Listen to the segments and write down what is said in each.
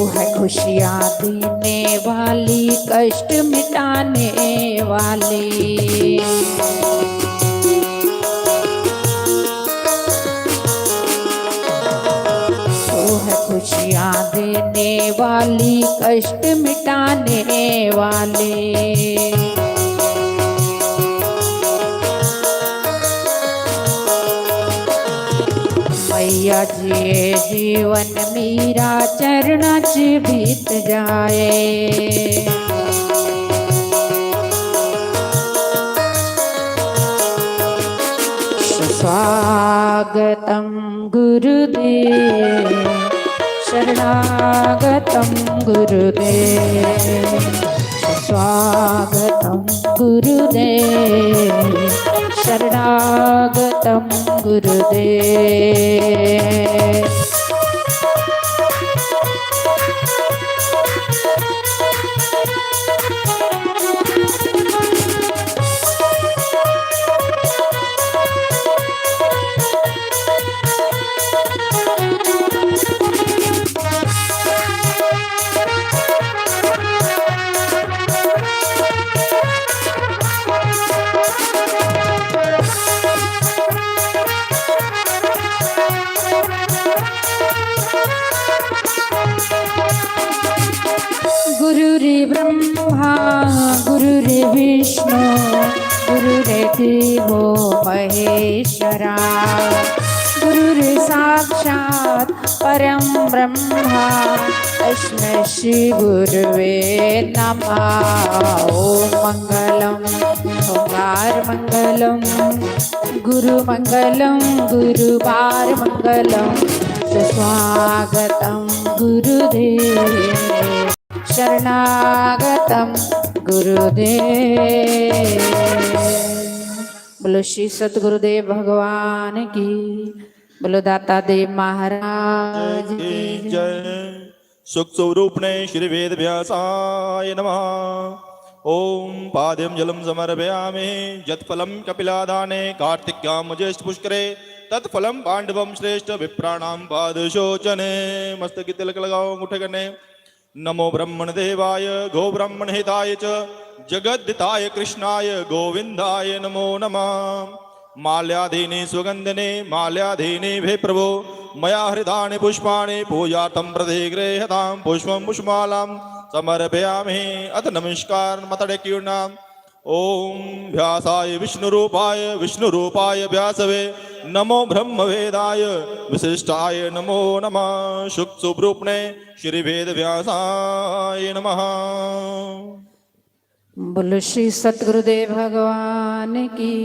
है खुशियाँ देने वाली, कष्ट मिटाने वाली। तू है खुशियाँ देने वाली, कष्ट मिटाने वाली। मैया जी जीवन मेरा चरणा च बीत जाए। स्वागतम गुरुदेव, शरणागतम गुरुदेव, स्वागतम गुरुदेव, शरणागतम गुरुदेव। ब्रह्मा गुरुरे विष्णु गुरुरे देवो महेश्वरा, गुरुरे साक्षात् परम ब्रह्मा, तस्मै श्री गुरुवे नमः। ओम मंगलम ओंकार मंगलम, गुरु मंगलम गुरुवार मंगलम, स्वागतम गुरुदेव, शरणागतम गुरुदेव। बोलो श्री सतगुरुदेव भगवान की, बोलो दाता देव महाराज की जय। सुख स्वरूपणे श्री वेद व्यासाय नमः। ओम पाद्यं जलम समर्पयामि, यत्फलं कपिलादाने कार्तिक्यां ज्येष्ठ पुष्करे, तत्फलं पांडवं श्रेष्ठ विप्राणां पादशोचने। मस्तके तिलक लगाओ, अंगूठे करने। नमो ब्रह्मण देवाय गो ब्रह्मण हिताय च, जगद्दिताय कृष्णाय गोविंदाय नमो नमः। माल्याधीने सुगंधने माल्याधीने भे प्रभो, मया हृदानि पुष्पाणि पूजार्थं प्रतिगृह्यतां, पुष्पं पुष्पमालां समर्पयामि। अथ नमस्कार मतड़ेक्यूर्णाम्। ओम व्यासाय विष्णुरूपाय व्यासवे, नमो ब्रह्मवेदाय विशिष्टाय नमो नमः। शुक सुब्रूपणे श्री वेद व्यासाय नमः। बोलो श्री सतगुरुदेव भगवान की।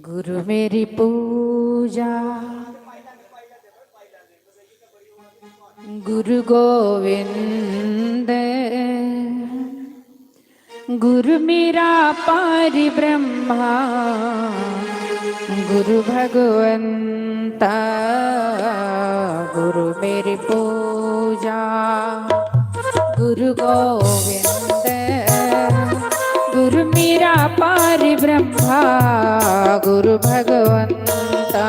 गुरु मेरी पूजा, गुरु गोविंद, गुरु मेरा पारि ब्रह्मा, गुरु भगवंता। गुरु मेरी पूजा, गुरु गोविंद, गुरु मेरा पारि ब्रह्मा, गुरु भगवंता।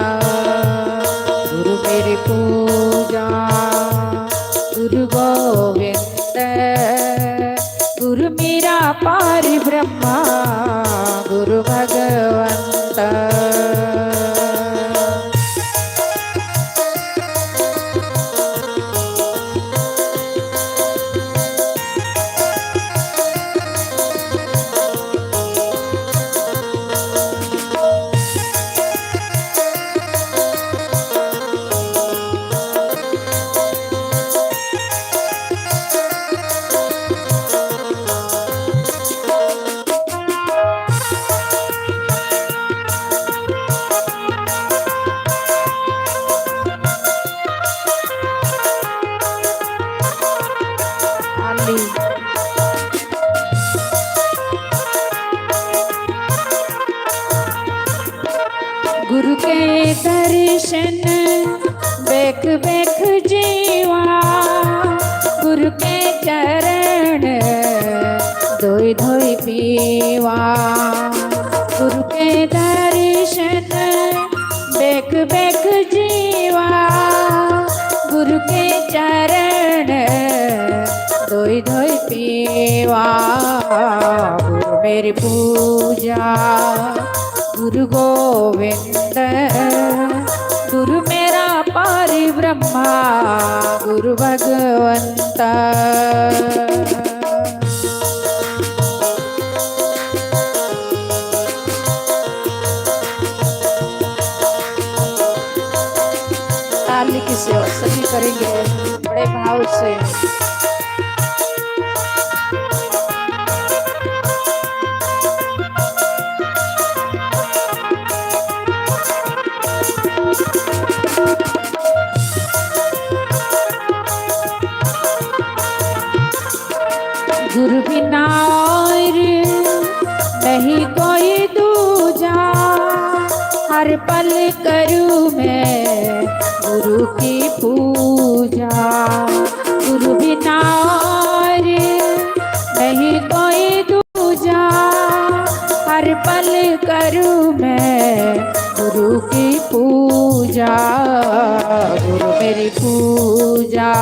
गुरु मेरी पूजा, गुरु गोविंद, गुरु मेरा पारि ब्रह्मा, गुरु भगवंता। गुरु के दर्शन बेख बेख जीवा, गुरु के चरण धोई धोई पीवा। गुरु के दर्शन चरण धोई धोई पीवा गुरु मेरी पूजा गुरु गोविंद गुरु मेरा पारि ब्रह्मा गुरु भगवंता। ताली की सेवा सभी करेंगे बड़े भाव से। गुरु बिना और नहीं कोई दूजा हर पल करूं मैं गुरु की पूजा। गुरु बिना और नहीं कोई दूजा हर पल करूं मैं गुरु की पूजा। गुरु मेरी पूजा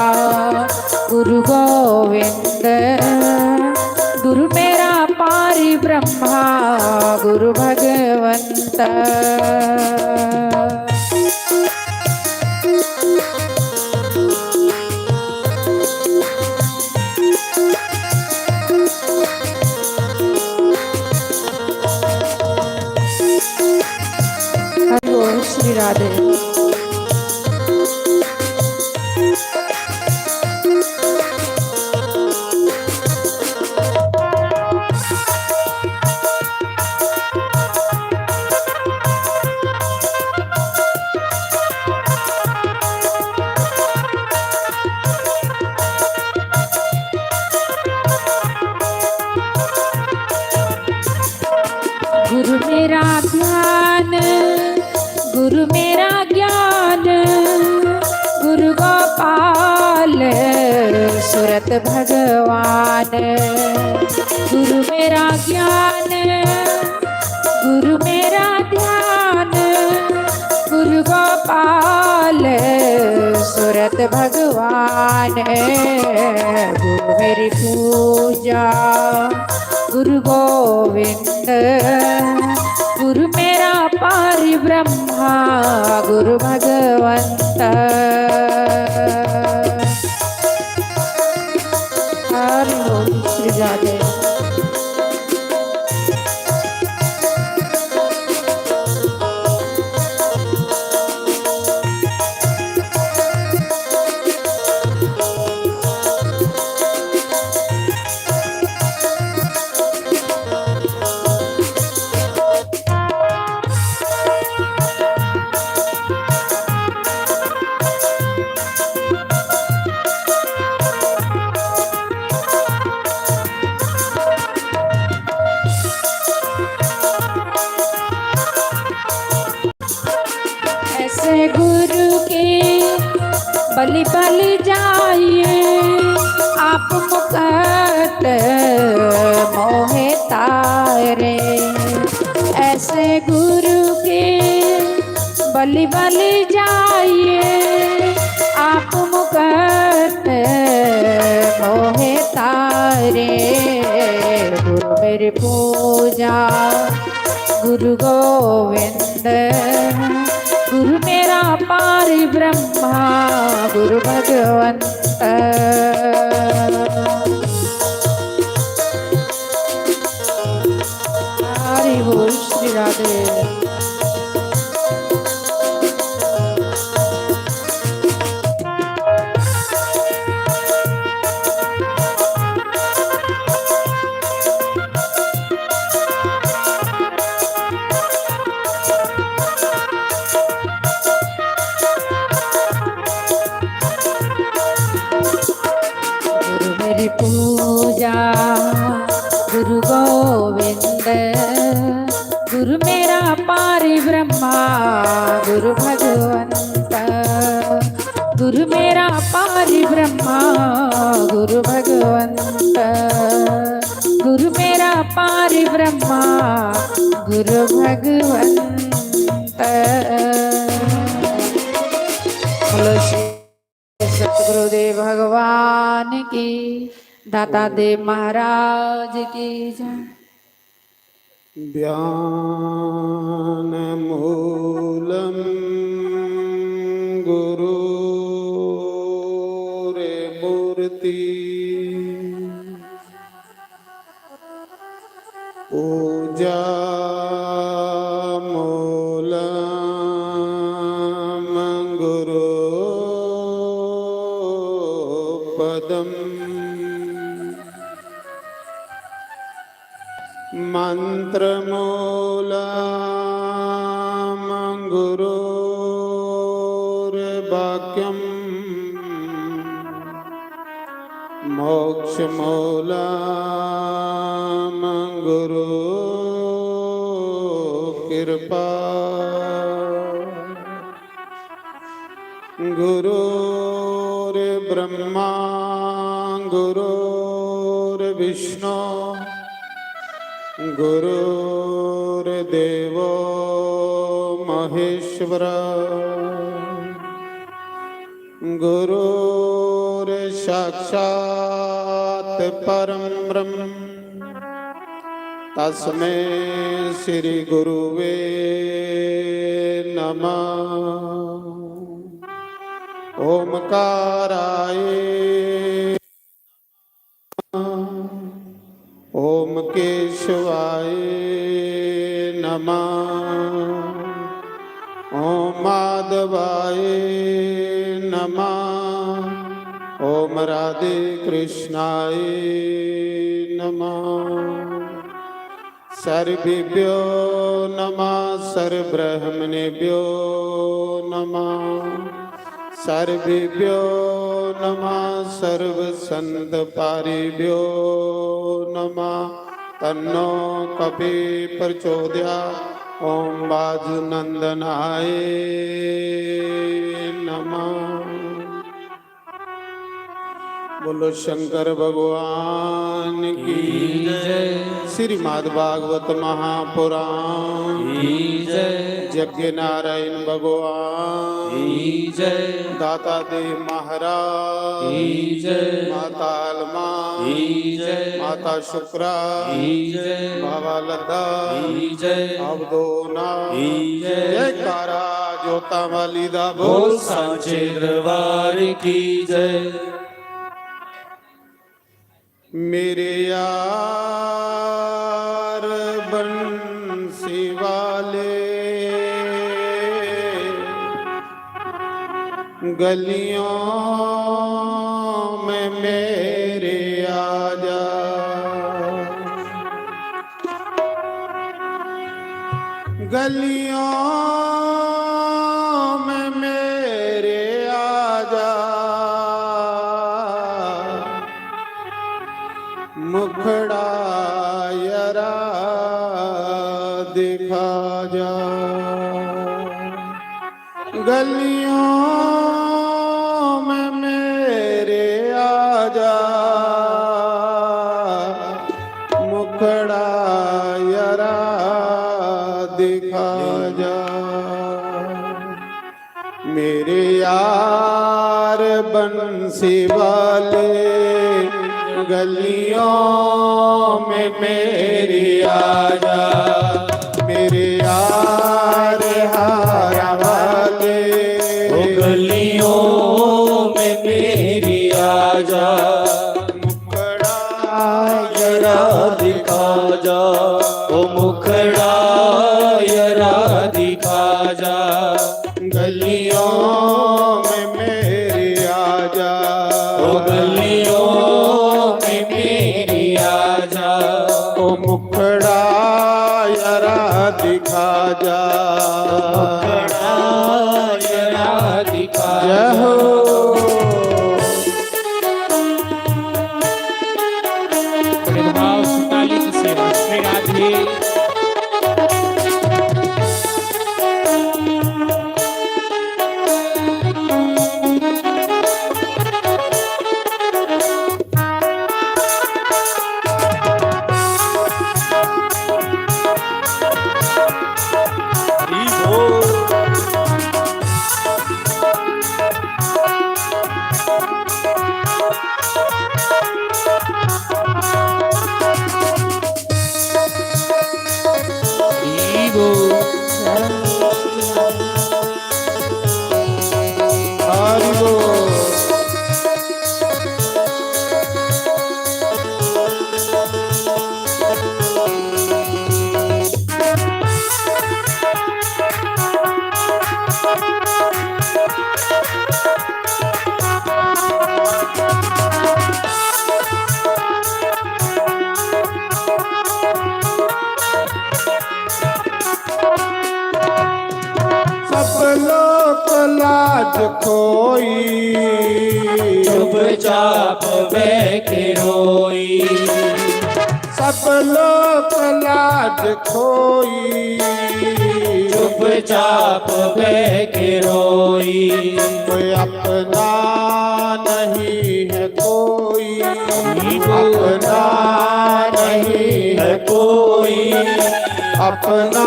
गुरु गोविंद गुरु मेरा पारि ब्रह्मा गुरु भगवंता। हरि ओम श्री राधे। गुरु मेरा ध्यान गुरु मेरा ज्ञान गुरु गोपाल सुरत भगवान। गुरु मेरा ज्ञान गुरु मेरा ध्यान गुरु गोपाल सुरत भगवान। गुरु मेरी पूजा गुरु गोविंद गुरु मेरा पारि ब्रह्मा गुरु भगवंता। हरि ओम श्री राधे। ऐसे गुरु के बलि बलि जाइए आप मुकत मोहे तारे। ऐसे गुरु के बलि बलि जाइए आप मुकत मोहे तारे। गुरु मेरी पूजा गुरु गोविंद गुरु मेरा पारि ब्रह्मा गुरु भगवंता। हरि बोल श्री राधे। पूजा गुरु गोविंद गुरु मेरा पारि ब्रह्मा गुरु भगवंता। गुरु मेरा पारि ब्रह्मा गुरु भगवंता। गुरु मेरा पारि ब्रह्मा गुरु भगवंता। बोलो श्री सतगुरुदेव दाता देव महाराज की जय। ज्ञानमूलं गुरुर्मूर्ति पूजामूलं गुरुपदम् मन्त्रमूलं गुरुर्वाक्यम् मोक्षमूलं गुरुर्कृपा गुरुर्ब्रह्मा गुरुर्विष्णु गुरुर्देवो महेश्वर गुरुर्साक्षात् परं ब्रह्म तस्मै श्री गुरुवे नमः। ओमकाराय ओम केशवाय नमः। ओम माधवाय नमः। ओम राधे कृष्णाय नमः। सर्वेभ्यो नमः सर्वब्रह्मणेभ्यो नमः। सर्वेभ्यो नमः सर्वसंतपारिभ्यो नमः। तन्नो कपि प्रचोदयात्। ओम वाजुनंदनाय नमः। बोलो शंकर भगवान की जय। श्रीमद् भागवत महापुराण की जय। यज्ञ नारायण भगवान की जय। दाता देव महाराज की जय। माता अलमा की जय। माता शुक्रा की जय। बाबा लद्दा की जय। अवधोना की जय। जयकारा जोता वाली दा बोल सांचे दरबार की जय। मेरे यार बंसी वाले गलियों में मेरे आजा। गलियों में मेरे आजा। मुखड़ा यरा दिखा जा। गलियों में मेरे आजा। मुखड़ा यरा दिखा जा। मेरे यार बंसी वाले गलियों में मेरी आजा। मेरे यार हारा वाले गलियों में मेरी आजा। मुखड़ा यरा दिखा जा। ओ मुखड़ा यरा दिखा जा। गलियों में मेरी आजा। ओ गलियों मुखड़ा यरा दिखा जा। मुखड़ा यरा दिखा जा। भाव सुनाली सेवा श्री राधे। बोल हरि बोल। सब लोक लाज खोई, चुपचाप बैठे रोई, सब लोक लाज खोई, चुपचाप बैठे रोई। कोई अपना नहीं है कोई, अपना नहीं है कोई, अपना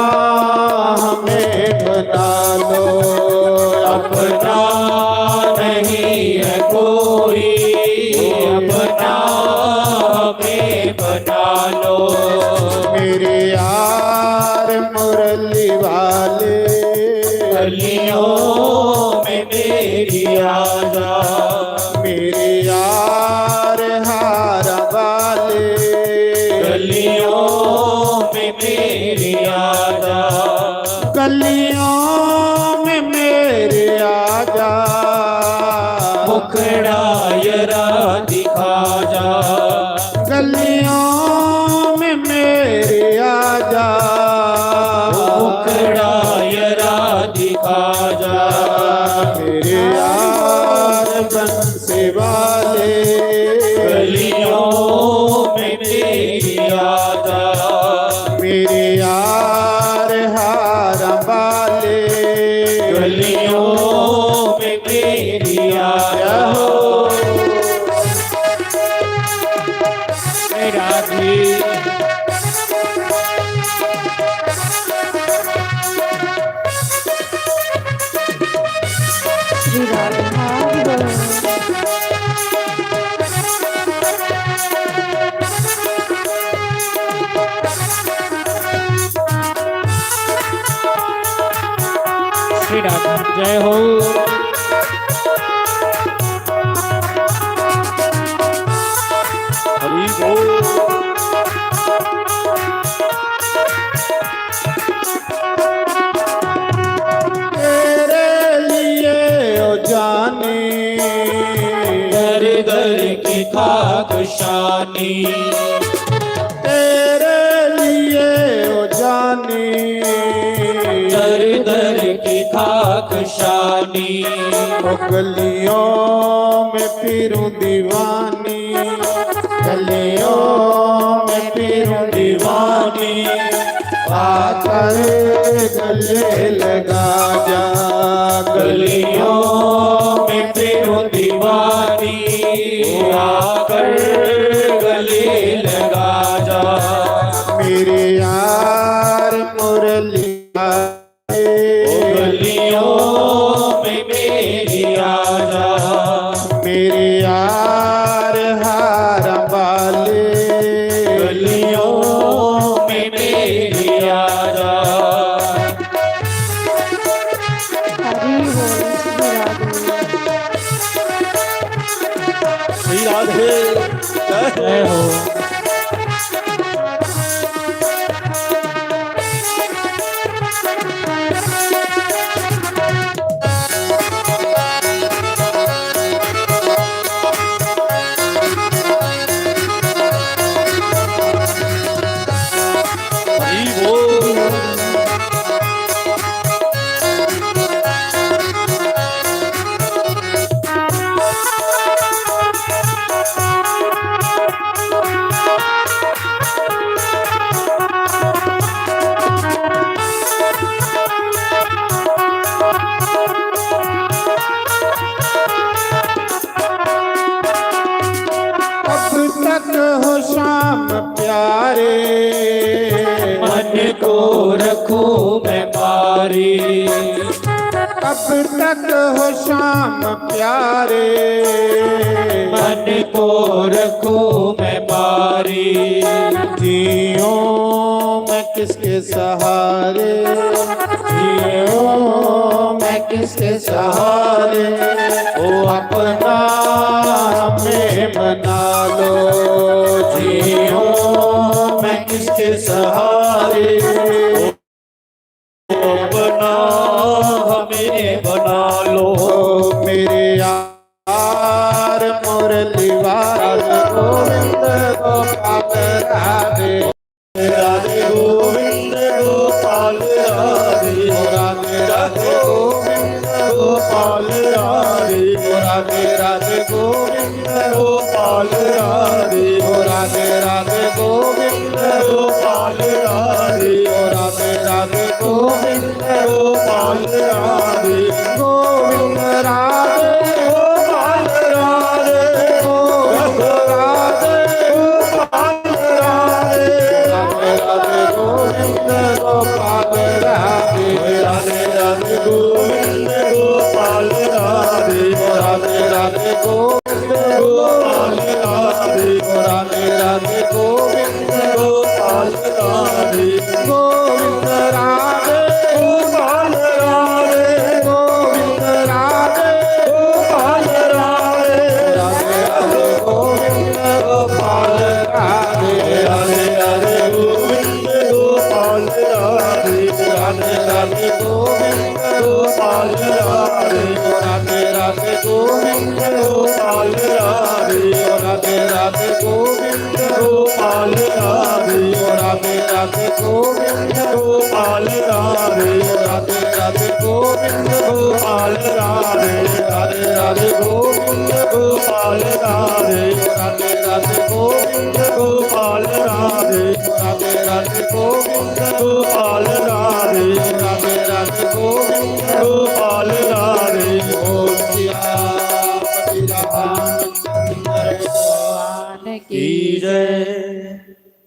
हमें बना लो, अपना नहीं है कोई, अपना हमें बना लो। मेरे यार मुरली वाले, गलियों में मेरी आजा, मेरे यार हार वाले, गलियों में मेरी आजा, गलियों में मेरे आजा, मुखड़ा यरा दिखा जा, गलियों में मेरे आजा, मुखड़ा यरा दिखा जा। मेरे यार बंसी वाले, गलियों में मेरी आजा, मेरे यार हार वाले, गलियों में मेरी आजा। राधे श्री राधा बोल। श्री राधा जय हो। हरि बोल। तेरे लिए ओ जाने, दर दर की खाक शानी, तेरे लिए ओ जाने, दर दर की खाक शानी, ओ गलियों में फिरूं दीवानी, गलियों में फिरूं दीवानी, आकर गले लगा जा, गलियों में फिरूं दीवानी, आकर गले लगा जा। मेरे यार मुरली वाले, गलियों में मेरी आजा, मेरे यार हार वाले, गलियों में मेरी आजा। हरि बोल। श्री राधे। श्री राधे जय हो। हरि बोल। तक हो शाम प्यारे, मन को रखूं मैं पारी, कब तक हो शाम प्यारे, मन को रखूं मैं पारी, जियो मैं किसके सहारे, जियो मैं किसके सहारे, ओ अपना हमें बना लो। जियो मैं किसके सहारे, अपना हमें बना लो। मेरे यार मुरली वाले गोविंद गोपाल राधे, राधे गोविंद गोपाल राधे, राधे राधे गोविंद गोपाल राधे, राधे राधे गोविंद गोपाल राधे, राधे राधे गोविंद गोपाल राधे, राधे राधे गोविंद गोपाल राधे, गोविंद राधे गोपाल राधे, गोविंद राधे गोपाल राधे, राधे राधे गोविंद गोपाल राधे, राधे राधे गोविंद गोपाल राधे, राधे राधे गोविंद गोपाल राधे, राधे राधे गोविंद गोपाल राधे, गोविंद राधे गोपाल राधे, गोविंद राधे गोपाल राधे, राधे राधे गोविंद गोपाल राधे, राधे राधे गोविंद गोपाल राधे, राधे राधे गोविंद गोपाल राधे, राधे राधे गोविंद गोपाल राधे, राधे राधे गोविंद गोपाल राधे, राधे राधे गोविंद गोपाल राधे, राधे राधे गोविंद गोपाल राधे, राधे राधे गोविंद गोपाल राधे, राधे राधे गोविंद गोपाल राधे, राधे राधे गोविंद गोपाल राधे, राधे राधे गोविंद गोपाल राधे। ओम सियापति रामचंद्र भगवान की जय,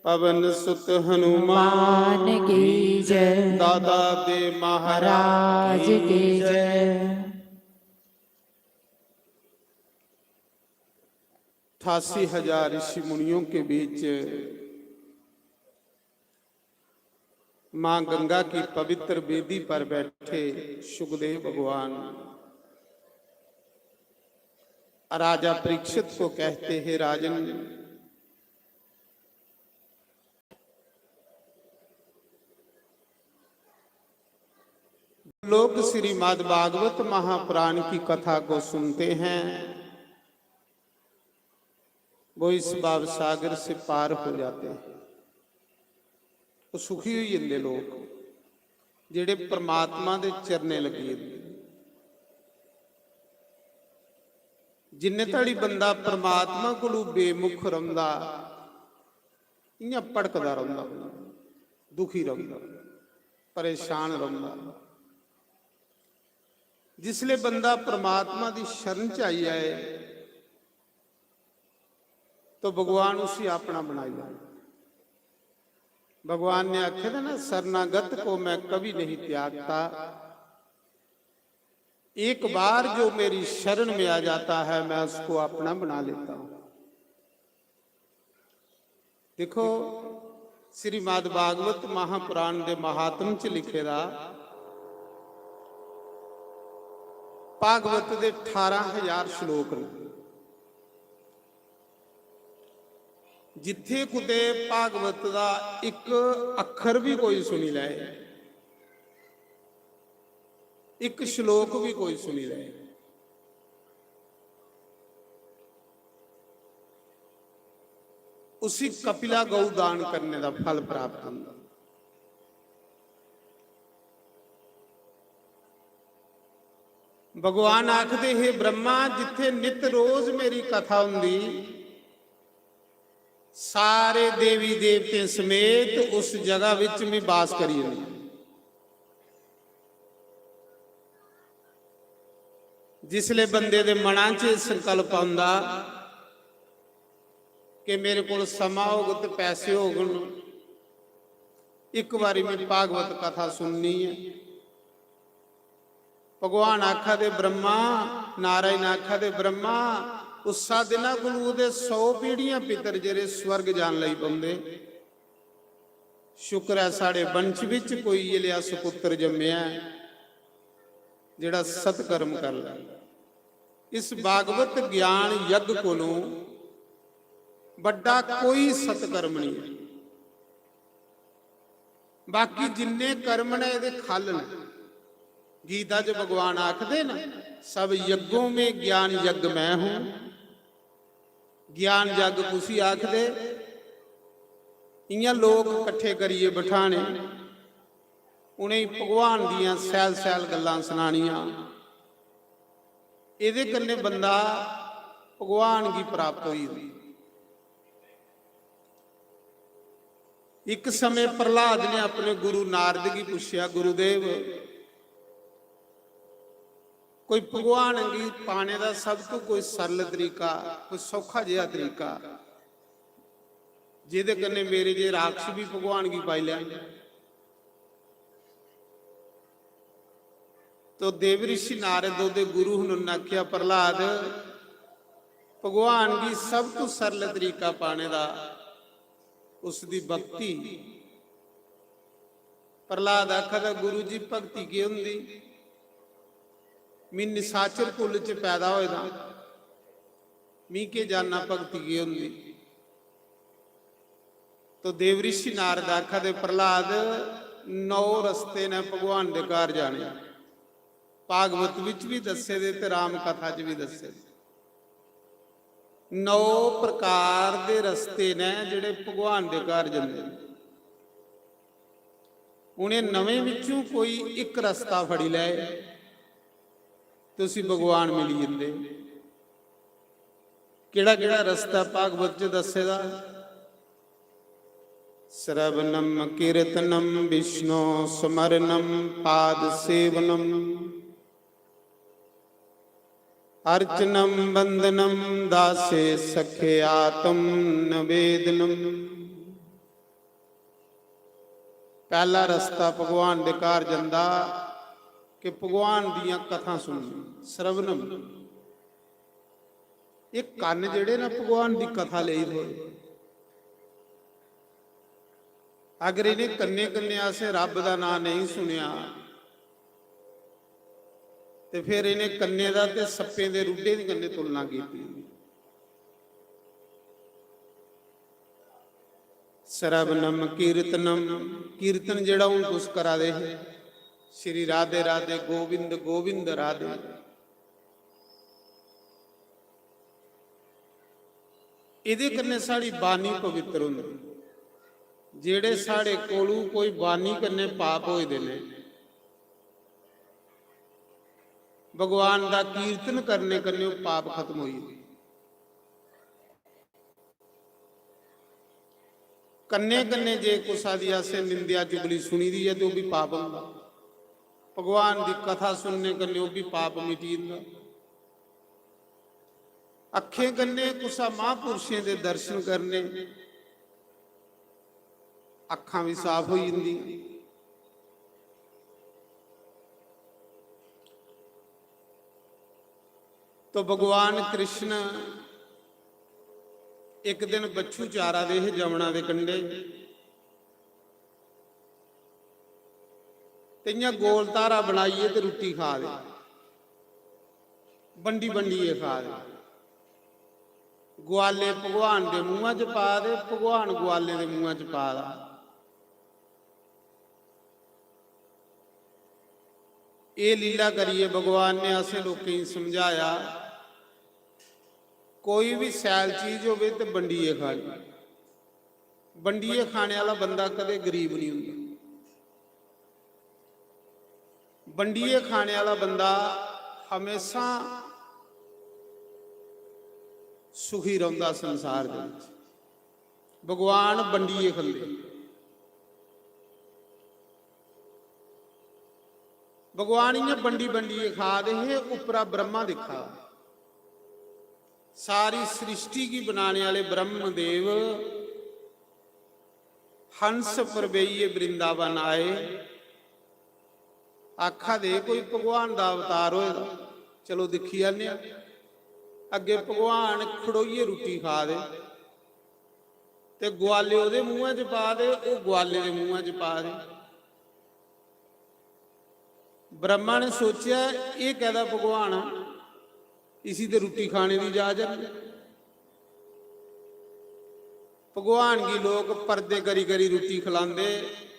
पवन सुत हनुमान मान की जय, दादा दे महाराज राज की जय। 88,000 ऋषि मुनियों के बीच मां गंगा की पवित्र वेदी पर बैठे सुखदेव भगवान राजा परीक्षित को कहते हैं, राजन लोग श्रीमद् भागवत महापुराण की कथा को सुनते हैं वो इस भाव सागर से पार हो जाते हैं। वो सुखी हुई ਜਾਂਦੇ ਲੋਕ ਜਿਹੜੇ परमात्मा ਦੇ ਚਰਨੇ ਲੱਗੇ ਹੁੰਦੇ। ਜਿੰਨੇ ਤਾੜੀ ਬੰਦਾ परमात्मा ਕੋਲੋਂ ਬੇਮੁਖ ਰਹਿੰਦਾ, ਇੰਨਾ ਭਟਕਦਾ ਰਹਿੰਦਾ, ਦੁਖੀ ਰਹਿੰਦਾ, ਪਰੇਸ਼ਾਨ ਰਹਿੰਦਾ। जिसले बंदा परमात्मा की शरण च आई जाए तो भगवान उसे अपना बनाई जाए। भगवान ने आखे था ना, शरणागत को मैं कभी नहीं त्यागता, एक बार जो मेरी शरण में आ जाता है मैं उसको अपना बना लेता हूं। देखो श्रीमद् भागवत महापुराण के महात्म च लिखेदा भागवत के 18,000 श्लोक ने। जिथे कुते भागवत का एक अखर भी कोई सुनी लाए, एक श्लोक भी कोई सुनी लाए, उसी कपिला गौ दान करने का फल प्राप्त होता। भगवान आखदे हे ब्रह्मा, जिथे नित रोज मेरी कथा हुंदी सारे देवी देवते समेत उस जगह विच मैं वास करी जांदी। जिसले बंदे दे मनां च संकल्प आउंदा कि मेरे कोल समा होग ते पैसे होगन, एक बारी मैं भागवत कथा सुननी है। भगवान आखा दे ब्रह्मा, नारायण आखा दे ब्रह्मा, उसा दिना को 100 पीढ़ियां पितर जेरे स्वर्ग जान लई पौंदे, ਸ਼ੁਕਰ ਹੈ ਸਾਡੇ ਵੰਸ਼ ਵਿੱਚ ਕੋਈ ਇਲਿਆ ਸੁਪੁੱਤਰ ਜੰਮਿਆ ਜਿਹੜਾ ਸਤਕਰਮ ਕਰ ਲੈ। ਇਸ ਭਾਗਵਤ ਗਿਆਨ ਯੱਗ ਕੋਲੋਂ ਵੱਡਾ ਕੋਈ ਸਤਕਰਮ ਨਹੀਂ ਹੈ। ਬਾਕੀ ਜਿੰਨੇ ਕਰਮ ਨੇ ਇਹਦੇ ਖਲ ਨੇ। ਗੀਤਾ 'ਚ ਭਗਵਾਨ ਆਖਦੇ ਨਾ, ਸਭ ਯੱਗੋਂ ਮੇਂ ਗਿਆਨ ਯੱਗ ਮੈਂ ਹੂੰ। ਗਿਆਨ ਜੱਗ ਤੁਸੀਂ ਆਖਦੇ, ਇਆਂ ਲੋਕ ਇਕੱਠੇ ਕਰੀਏ ਬਿਠਾਣੇ, ਉਹਨੇ ਭਗਵਾਨ ਦੀਆਂ ਸੈਲ ਸੈਲ ਗੱਲਾਂ ਸੁਣਾਣੀਆਂ। ਇਹਦੇ ਕੰਨੇ ਬੰਦਾ ਭਗਵਾਨ ਕੀ ਪ੍ਰਾਪਤ ਹੋਈ। ਇੱਕ ਸਮੇਂ ਪ੍ਰਹਲਾਦ ਨੇ ਆਪਣੇ ਗੁਰੂ ਨਾਰਦ ਕੀ ਪੁੱਛਿਆ, ਗੁਰੂਦੇਵ ਕੋਈ ਭਗਵਾਨ ਕੀ ਪਾਣੇ ਦਾ ਸਭ ਤੋਂ ਕੋਈ ਸਰਲ ਤਰੀਕਾ, ਕੋਈ ਸੌਖਾ ਜਿਹਾ ਤਰੀਕਾ ਜਿਹਦੇ ਕੰਨੇ ਮੇਰੇ ਜੇ ਰਾਖਸ਼ ਵੀ ਭਗਵਾਨ ਕੀ ਪਾਈ ਲੈਣ। ਤੋ ਦੇਵ ਰਿਸ਼ੀ ਨਾਰਦ ਉਹਦੇ ਗੁਰੂ ਨੂੰ ਆਖਿਆ, ਪ੍ਰਹਲਾਦ ਭਗਵਾਨ ਕੀ ਸਭ ਤੋਂ ਸਰਲ ਤਰੀਕਾ ਪਾਣੇ ਦਾ ਉਸ ਦੀ ਭਗਤੀ। ਪ੍ਰਹਲਾਦ ਆਖਦਾ, ਗੁਰੂ ਜੀ ਭਗਤੀ ਕੀ ਹੁੰਦੀ? ਮੈਂ ਨਿਸਾਚਰ ਕੁਲ ਚ ਪੈਦਾ ਹੋਇਆ ਦਾ, ਮੀ ਕੇ ਜਾਨਾ ਭਗਤੀ ਕੀ ਹੁੰਦੀ। ਤੋ ਦੇਵ ਰਿਸ਼ੀ ਨਾਰਦ ਆਖਦੇ, ਪ੍ਰਹਲਾਦ 9 ਰਸਤੇ ਨੇ ਭਗਵਾਨ ਦੇ ਘਰ ਜਾਣੇ। ਭਾਗਵਤ ਵਿੱਚ ਵੀ ਦੱਸੇ ਦੇ ਤੇ ਰਾਮ ਕਥਾ 'ਚ ਵੀ ਦੱਸੇ। 9 ਪ੍ਰਕਾਰ ਦੇ ਰਸਤੇ ਨੇ ਜਿਹੜੇ ਭਗਵਾਨ ਦੇ ਘਰ ਜਾਂਦੇ। ਉਹਨੇ ਨਵੇਂ ਵਿੱਚੋਂ ਕੋਈ ਇੱਕ ਰਸਤਾ ਫੜੀ ਲਏ, ਤੁਸੀਂ ਭਗਵਾਨ ਮਿਲ ਜਾਂਦੇ। ਕਿਹੜਾ ਕਿਹੜਾ ਰਸਤਾ ਭਾਗਵਤ 'ਚ ਦੱਸੇਦਾ? ਸਰਵਨਮ ਕੀਰਤਨਮ ਵਿਸ਼ਨੂੰ ਸਮਰਨਮ ਪਾਦ ਸੇਵਨਮ ਅਰਚਨਮ ਬੰਦਨਮ ਦਾਸੇ ਸਖੇ ਆਤਮ ਨਵੇਦਨਮ। ਪਹਿਲਾ ਰਸਤਾ ਭਗਵਾਨ ਦੇ ਘਰ ਜਾਂਦਾ ਕਿ ਭਗਵਾਨ ਦੀਆਂ ਕਥਾ ਸੁਣਨੀ। ਸਰਵਨਮ, ਇਹ ਕੰਨ ਜਿਹੜੇ ਨਾ ਭਗਵਾਨ ਦੀ ਕਥਾ ਲਈ ਹੋਏ। ਅਗਰ ਇਹਨੇ ਕੰਨੇ ਕੰਨੇ ਆਸੇ ਰੱਬ ਦਾ ਨਾਂ ਨਹੀਂ ਸੁਣਿਆ ਤੇ ਫਿਰ ਇਹਨੇ ਕੰਨੇ ਦਾ ਤੇ ਸੱਪੇ ਦੇ ਰੁੱਡੇ ਦੀ ਕੰਨੇ ਤੁਲਨਾ ਕੀਤੀ। ਸਰਵਨਮ ਕੀਰਤਨਮ, ਕੀਰਤਨ ਜਿਹੜਾ ਹੁਣ ਕੁਛ ਕਰਾ ਦੇ, ਸ਼੍ਰੀ ਰਾਧੇ ਰਾਧੇ ਗੋਬਿੰਦ ਗੋਬਿੰਦ ਰਾਧੇ। ਇਹਦੇ ਕੰਨੇ ਸਾਡੀ ਬਾਣੀ ਪਵਿੱਤਰ ਹੁੰਦੀ। ਜਿਹੜੇ ਸਾਡੇ ਕੋਲੋਂ ਕੋਈ ਬਾਣੀ ਕੰਨੇ ਪਾਪ ਹੋਏ ਦੇ ਨੇ, ਭਗਵਾਨ ਦਾ ਕੀਰਤਨ ਕਰਨੇ ਕੰਨੇ ਉਹ ਪਾਪ ਖਤਮ ਹੋਈ। ਕੰਨੇ ਕੰਨੇ ਜੇ ਕੁਛ ਦੀ ਆਸੇ ਨਿੰਦਿਆ ਚੁਗਲੀ ਸੁਣੀ ਦੀ ਹੈ ਤੇ ਉਹ ਵੀ ਪਾਪ ਹੁੰਦਾ। ਭਗਵਾਨ ਦੀ ਕਥਾ ਸੁਣਨੇ ਕੰਨੇ ਉਹ ਵੀ ਪਾਪ ਮਿਟੀ ਜਾਂਦਾ। ਅੱਖੇ ਕੰਨੇ ਕੁਛ ਮਹਾਂਪੁਰਸ਼ਾਂ ਦੇ ਦਰਸ਼ਨ ਕਰਨੇ, ਅੱਖਾਂ ਵੀ ਸਾਫ਼ ਹੋ ਜਾਂਦੀਆਂ। तो भगवान कृष्ण एक दिन बच्चू चारा दे जमुना दे कंढे ते गोल तारा बनाइए ते रोटी खा दे, बंडी बंडीए खा दे। ग्वाले भगवान दे मूँह च पा दे, भगवान ग्वाले दे मूँह च पा दे। ये लीला करिए भगवान ने असें लोकें समझाया, कोई भी सैल चीज हो तो बंडीए खानी। बंडीए खाने वाला बंदा कदे गरीब नहीं होंदा। बंडीए खाने वाला बंदा हमेशा सुखी रहंदा संसार दे विच। भगवान बंडीए खांदे। भगवान इन्हें बंडी बंडीए खा दे है। उपरा ब्रह्मा दिखा, सारी सृष्टि की बनाने वाले ब्रह्मदेव हंस पर बेइए वृंदावन आए। आखा दे कोई भगवान का अवतार होएगा, चलो दिखी आने। अगे भगवान खड़ोइए रोटी खा दे, ਤੇ ਗਵਾਲੇ ਉਹਦੇ ਮੂੰਹਾਂ 'ਚ ਪਾ ਦੇ, ਉਹ ਗਵਾਲੇ ਦੇ ਮੂੰਹਾਂ 'ਚ ਪਾ ਦੇ। ਬ੍ਰਹਮਾ ਨੇ ਸੋਚਿਆ ਇਹ कहदा भगवान इसी ते रोटी खाने की इजाजत नहीं। भगवान की लोग पर्दे करी करी रोटी खिलाते,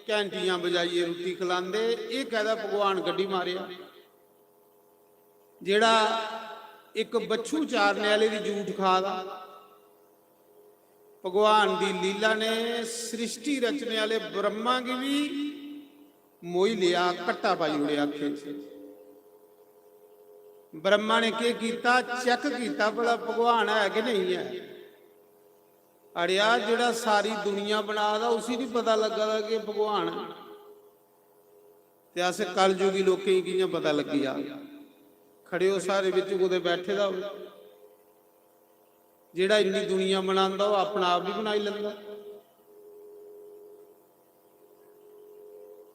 घंटियां बजाइए रोटी खिलाते, ये कहदा भगवान गड्डी मारिया। जेड़ा एक बच्छू चारने वाले की जूठ खादा। भगवान की लीला ने सृष्टि रचने वाले ब्रह्मा की भी मोई लिया, कट्टा पाई उड़े आखे से। ब्रह्मा ने क्या किया, चेक किया भला भगवान है कि नहीं है। अड़िया जिहड़ा सारी दुनिया बना दा उसी नहीं पता लगा दा कि भगवान है। ते अस कलयुगी लोकें की कियां पता लगी जा, खड़े हो सारे विच कुदे बैठे दा होवे। जिहड़ा इन्नी दुनिया बनांदा वो अपना आप भी बनाई लैंदा।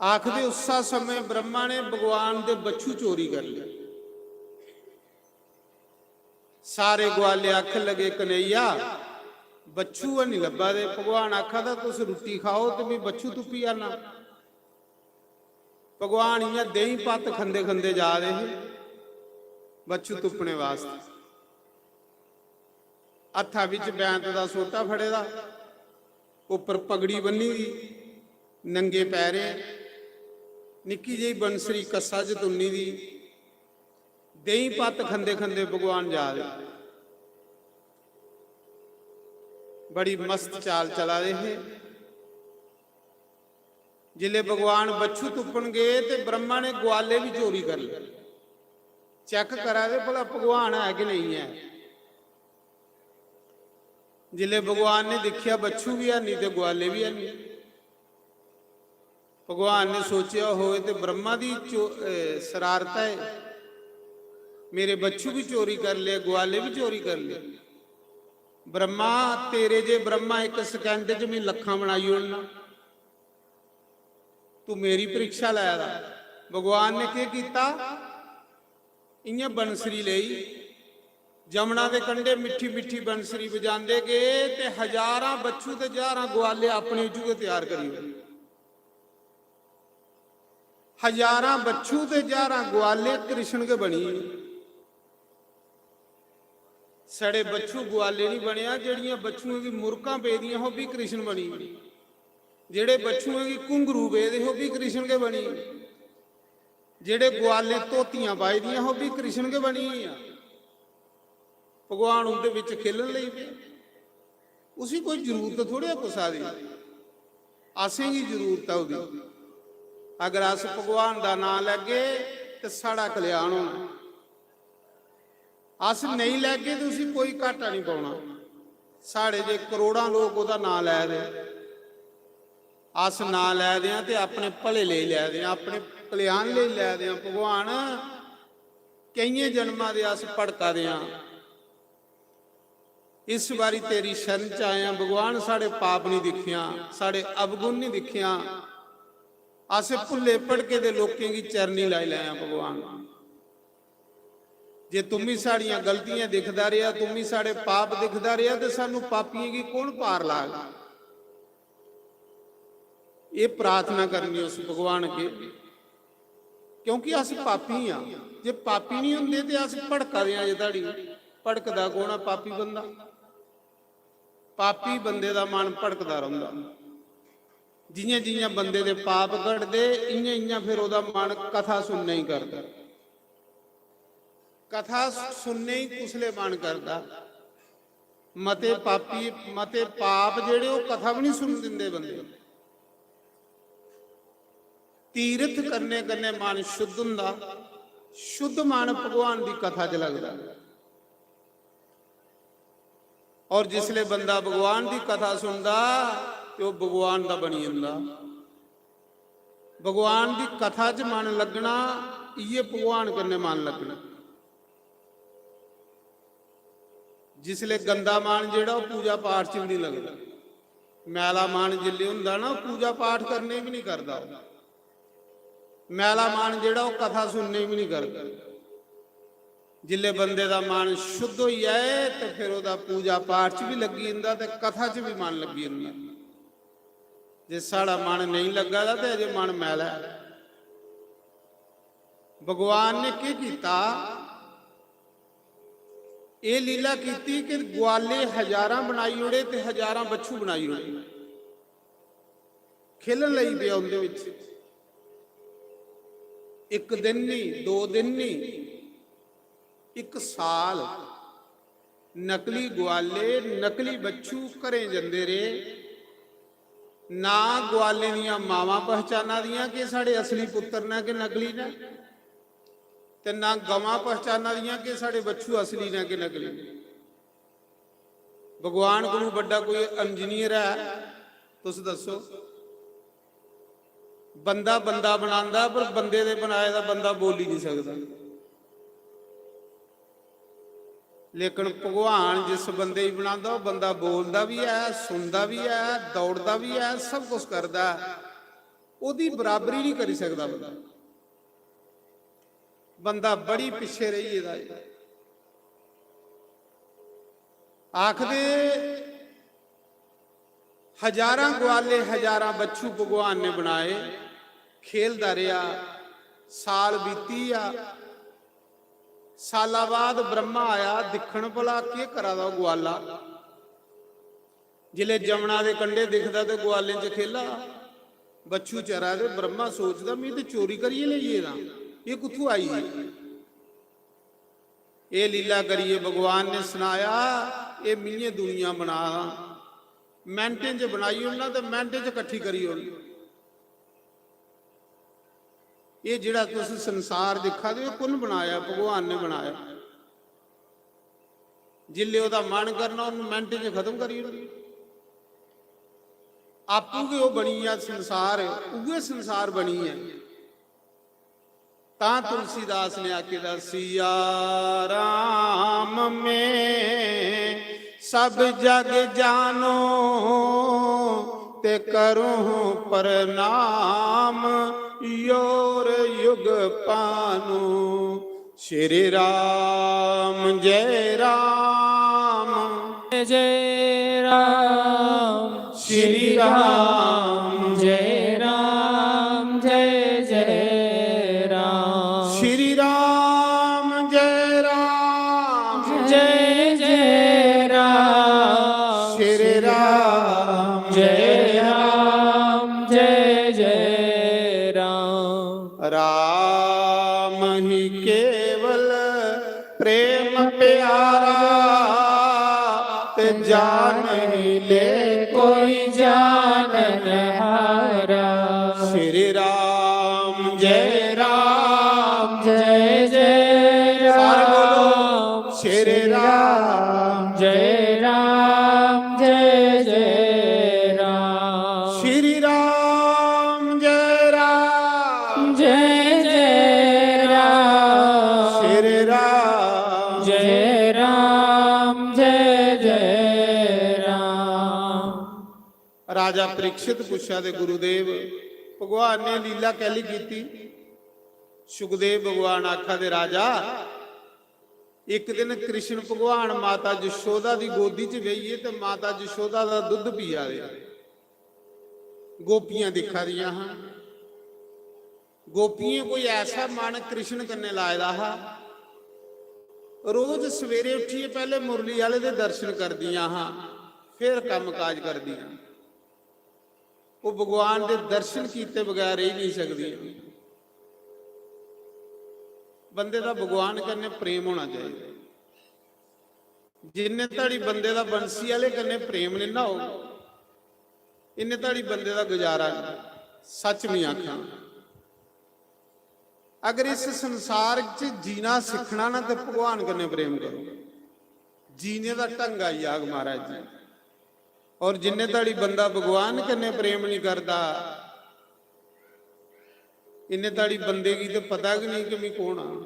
आखदे उसा समय ब्रह्मा ने भगवान दे बच्छू चोरी कर लिया। सारे ग्वाले आख लगे कन्हैया बच्छू नहीं लभा दे। भगवान आखा था तुस रोटी खाओ तो मैं बच्छू तुप्पी आना। भगवान इयां दही पत्त खंदे खंदे जा रहे बच्छू तुप्पने वास्ते। हत्था विच बैंत दा सोटा फड़े दा, उपर पगड़ी बन्नी दी, नंगे पैरे, निक्की जी बंसरी कस्सा च तुन्नी दी, दही पत्त खंदे खंदे भगवान जा रहे। बड़ी मस्त चाल चला रहे। जिले भगवान बच्छू तुप्पन गए तो ब्रह्मा ने ग्वाले भी चोरी कर लिए। चेक करा दे भला भगवान है कि नहीं है। जिले भगवान ने देखिया बच्छू भी है नहीं तो ग्वाले भी है नहीं। भगवान ने सोचा होए तो ब्रह्मा की शरारत है, मेरे बच्छू भी चोरी कर ले, ग्वाले भी चोरी कर ले। ब्रह्मा तेरे जे ब्रह्मा एक सेकंड च मैं लखां बनाई ओड़ना, तू मेरी परीक्षा लै रहा। भगवान ने क्या किया, इयां बंसरी लई जमुना के कंढे मिठी मिठी बंसरी बजाते गए ते हजारां बच्छू ते हजारां ग्वाले अपने चूहे तैयार करी। हजारां बच्छू ते हजारां ग्वाले कृष्ण के बनी। सड़े बच्छू ग्वाले नहीं बनया, जड़ियां बच्छुओं की मुरकां पेदियां हो भी कृष्ण बनी। जेड़े बच्छुओं की घुंघरू पेदे हो भी कृष्ण के बनी। जेड़े ग्वाले धोतियां पाई दियां हो भी कृष्ण के बनी। भगवान उनके विच खेलन लई पे। उसी कोई जरूरत थोड़ी है कुसा दी, असें की जरूरत है उहदी। अगर अस भगवान का नाम लैगे तो साड़ा कल्याण होना। अस नहीं लैगे तो उसी कोई घाटा नहीं पाना। साढ़े जे करोड़ां लोग उहदा नाम लै दे, अस नाम लै दें तो अपने भले ले लै दें, अपने कल्याण ले लै दें। भगवान कई जन्मां दे अस भड़का दें। इस बारी तेरी शरण च आए भगवान, साढ़े पाप नहीं दिखिया, साढ़े अवगुण नहीं दिखिया। अस भुले भड़के दे लोकें की चरनी लाई लाया। भगवान जे तुम ही साड़ियां गलतियां दिखदा रहा, तुम ही साढ़े पाप दिखदा रहा तो सानू पापियों की कौन पार लाग। ये प्रार्थना करनी उस भगवान के, क्योंकि अस पापी हाँ। जे पापी नहीं होंदे तो अस भड़का दें। जे ताड़ी भड़कदा कौन आ? पापी बंदा। पापी बंदे दा मन भड़कदा रहिंदा। जियां जियां बंदे दे पाप घटदे इयां इयां फिर ओहदा मन कथा सुनने ही करदा। कथा सुनने ही कुसले मन करदा। मते पापी मते पाप जेड़े वो कथा भी नहीं सुन दिंदे बंदे। तीर्थ करने कन्ने मन शुद्ध हुंदा। शुद्ध मन भगवान की कथा च लगदा। और जिसले बंदा भगवान की कथा सुनदा तो भगवान का बनी जांदा। भगवान की कथा च मन लगना, ये भगवान कन्ने मन लगना। जिसले गंदा मन जेड़ा पूजा पाठ च भी नहीं लगता। मैला मन जिले हुंदा ना पूजा पाठ करने भी नहीं करता। मैला मन जेड़ा कथा सुनने भी नहीं करता। ਜਿੱਲੇ ਬੰਦੇ ਦਾ ਮਨ ਸ਼ੁੱਧ ਹੋਈ ਹੈ ਤੇ ਫਿਰ ਉਹਦਾ ਪੂਜਾ ਪਾਠ 'ਚ ਵੀ ਲੱਗੀ ਜਾਂਦਾ ਤੇ ਕਥਾ 'ਚ ਵੀ ਮਨ ਲੱਗੀ ਜਾਂਦਾ। ਜੇ ਸਾਡਾ ਮਨ ਨਹੀਂ ਲੱਗਾ ਤਾਂ ਤੇ ਅਜੇ ਮਨ ਮੈਲਾ ਹੈ। ਭਗਵਾਨ ਨੇ ਕੀ ਕੀਤਾ? ਇਹ ਲੀਲਾ ਕੀਤੀ ਕਿ ਗਵਾਲੇ ਹਜ਼ਾਰਾਂ ਬਣਾਈ ਉੜੇ ਤੇ ਹਜ਼ਾਰਾਂ ਬੱਛੂ ਬਣਾਈ ਉੜੇ, ਖੇਲਣ ਲਈ ਪਿਆ ਉਹਦੇ ਵਿੱਚ। ਇੱਕ ਦਿਨ ਨਹੀਂ, 2 ਦਿਨ ਨਹੀਂ, 1 ਸਾਲ ਨਕਲੀ ਗਵਾਲੇ ਨਕਲੀ ਬੱਛੂ ਘਰੇ ਜਾਂਦੇ ਰਹੇ। ਨਾ ਗਵਾਲੇ ਦੀਆਂ ਮਾਵਾਂ ਪਹਿਚਾਨਾਂ ਦੀਆਂ ਕਿ ਸਾਡੇ ਅਸਲੀ ਪੁੱਤਰ ਨੇ ਕਿ ਨਕਲੀ ਨੇ, ਤੇ ਨਾ ਗਵਾਂ ਪਹਿਚਾਨਾਂ ਦੀਆਂ ਕਿ ਸਾਡੇ ਬੱਛੂ ਅਸਲੀ ਨੇ ਕਿ ਨਕਲੀ ਨੇ। ਭਗਵਾਨ ਕੋਲੋਂ ਵੱਡਾ ਕੋਈ ਇੰਜੀਨੀਅਰ ਹੈ? ਤੁਸੀਂ ਦੱਸੋ। ਬੰਦਾ ਬੰਦਾ ਬਣਾਉਂਦਾ, ਪਰ ਬੰਦੇ ਦੇ ਬਣਾਏ ਦਾ ਬੰਦਾ ਬੋਲ ਹੀ ਨਹੀਂ ਸਕਦਾ। ਲੇਕਿਨ ਭਗਵਾਨ ਜਿਸ ਬੰਦੇ ਹੀ ਬਣਾਉਂਦਾ ਉਹ ਬੰਦਾ ਬੋਲਦਾ ਵੀ ਹੈ, ਸੁਣਦਾ ਵੀ ਹੈ, ਦੌੜਦਾ ਵੀ ਹੈ, ਸਭ ਕੁਝ ਕਰਦਾ। ਉਹਦੀ ਬਰਾਬਰੀ ਨਹੀਂ ਕਰ ਸਕਦਾ ਬੰਦਾ। ਬੰਦਾ ਬੜੀ ਪਿੱਛੇ ਰਹੀ ਇਹਦਾ। ਆਖਦੇ ਹਜ਼ਾਰਾਂ ਗਵਾਲੇ ਹਜ਼ਾਰਾਂ ਬੱਛੂ ਭਗਵਾਨ ਨੇ ਬਣਾਏ, ਖੇਲਦਾ ਰਿਹਾ। ਸਾਲ ਬੀਤੀ ਆ, ਸਾਲਾਂ ਬਾਅਦ ਬ੍ਰਹਮਾ ਆਇਆ ਦਿਖਣ, ਭਲਾ ਕੀ ਕਰਾਦਾ ਗਵਾਲਾ। ਜਿਲੇ ਜਮਨਾ ਦੇ ਕੰਢੇ ਦਿਖਦਾ ਤੇ ਗਵਾਲੇ 'ਚ ਖੇਲਾ, ਬੱਛੂ ਚਰਾ ਦੇ। ਬ੍ਰਹਮਾ ਸੋਚਦਾ ਮੈਂ ਤੇ ਚੋਰੀ ਕਰੀਏ ਲਈਏ ਨਾ, ਇਹ ਕਿੱਥੋਂ ਆਈ ਹੈ? ਇਹ ਲੀਲਾ ਕਰੀਏ ਭਗਵਾਨ ਨੇ ਸੁਣਾਇਆ। ਇਹ ਮਿਲੀਏ ਦੁਨੀਆ ਬਣਾ, ਮਿੰਟਾਂ 'ਚ ਬਣਾਈ ਉਹਨਾਂ ਤੇ ਮਿੰਟਾਂ 'ਚ ਇਕੱਠੀ ਕਰੀ ਉਹਨੇ। ਇਹ ਜਿਹੜਾ ਤੁਸੀਂ ਸੰਸਾਰ ਦਿਖਾ ਦਿਓ, ਕੌਣ ਬਣਾਇਆ? ਭਗਵਾਨ ਨੇ ਬਣਾਇਆ। ਜਿੱਲੇ ਉਹਦਾ ਮਨ ਕਰਨਾ ਉਹਨੂੰ ਮਿੰਟਾਂ 'ਚ ਖਤਮ ਕਰੀ ਉਹਨੇ। ਆਪੂ ਵੀ ਉਹ ਬਣੀ ਆ ਸੰਸਾਰ, ਉਗੇ ਸੰਸਾਰ ਬਣੀ ਹੈ। ਤਾਂ ਤੁਲਸੀਦਾਸ ਨੇ ਆਕੇ ਦਸਿਆ, ਰਾਮ में सब जग जानो ते करूं प्रणाम, योर युग पानो। श्री राम जय राम जय राम, श्री राम जय राम, जय जय राम, श्री राम जय राम जय जय राम, श्री राम जय राम, जय जय राम। राम ही केवल प्रेम प्यारा, ते जान ही ले कोई जान न हारा। श्री राम जय राम जय जय सारे बोलो राम, श्री राम जय राम, जय जय राम, श्री राम जय राम जय जय राम, श्री राम जय राम, जय जय राम। राजा परीक्षित पुछा दे गुरुदेव भगवान ने लीला कैली कीती। सुखदेव भगवान आखा दे राजा, एक दिन कृष्ण भगवान माता जशोदा दी गोदी च गईए ते माता जशोदा दा दुध पी आवे। गोपियां दिखा दियां हां। गोपियां कोई ऐसा मन कृष्ण कन्ने लायदा हा। रोज सवेरे उठिए पहले मुरली वाले दे दर्शन करदियां हां, फिर काम काज करदियां। वो भगवान दे दर्शन कीते बगैर रह नहीं सकदी। बंदे दा भगवान कन्ने प्रेम होना चाहिए। जिन्ने ताड़ी बंदे दा बंसी वाले कन्ने प्रेम नहीं ना हो, इन्ने ताड़ी बंदे दा गुजारा नहीं। सच में आखा, अगर इस संसार च जीना सीखना ना तो भगवान कन्ने प्रेम करो। जीने का ढंग आई आग महाराज जी। और जिन्ने ताड़ी बंदा भगवान कन्ने प्रेम नहीं करता, इन्ने ताड़ी बंदे की तो पता कि नहीं कि मैं कौन हाँ।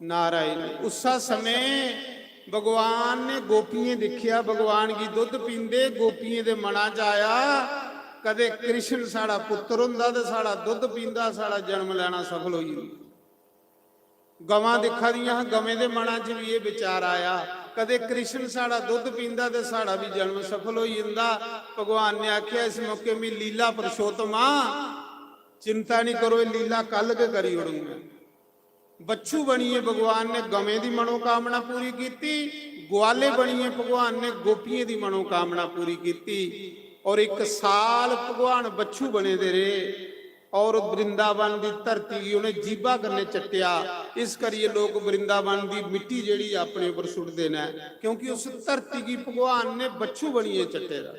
नारायण उसा समय भगवान ने गोपियां दिखिया, भगवान की दुध पींदे गोपियां दे मना च आया, कदे कृष्ण साड़ा पुत्र हुंदा ते साड़ा दुध पींदा, साड़ा जन्म लेना सफल होई। ਗਵਾਂ ਦੇਖਾ ਦੀਆਂ ਗਵੇਂ ਦੇ ਮਨਾਂ 'ਚ ਵੀ ਇਹ ਵਿਚਾਰ ਆਇਆ, ਕਦੇ ਕ੍ਰਿਸ਼ਨ ਸਾਡਾ ਦੁੱਧ ਪੀਂਦਾ ਤੇ ਸਾਡਾ ਵੀ ਜਨਮ ਸਫਲ ਹੋ ਜਾਂਦਾ। ਭਗਵਾਨ ਨੇ ਆਖਿਆ ਇਸ ਮੌਕੇ ਮੈਂ ਲੀਲਾ ਪੁਰਸ਼ੋਤਮਾ ਚਿੰਤਾ ਨਹੀਂ ਕਰੋ, ਇਹ ਲੀਲਾ ਕੱਲ ਕੇ ਕਰੀ ਉੜੂੰਗਾ। ਬੱਚੂ ਬਣੀਏ ਭਗਵਾਨ ਨੇ ਗਵੇਂ ਦੀ ਮਨੋਕਾਮਨਾ ਪੂਰੀ ਕੀਤੀ, ग्वाले बनिए भगवान ने गोपियों की मनोकामना पूरी की। और 1 साल भगवान बच्चू बने दे रहे और वृंदावन की धरती उन्हें जीबा करने चट्टिया। इस करिए लोग वृंदावन की मिट्टी जी अपने उपर सुटते हैं, क्योंकि उस धरती की भगवान ने बच्चू बनिए चट्टे का।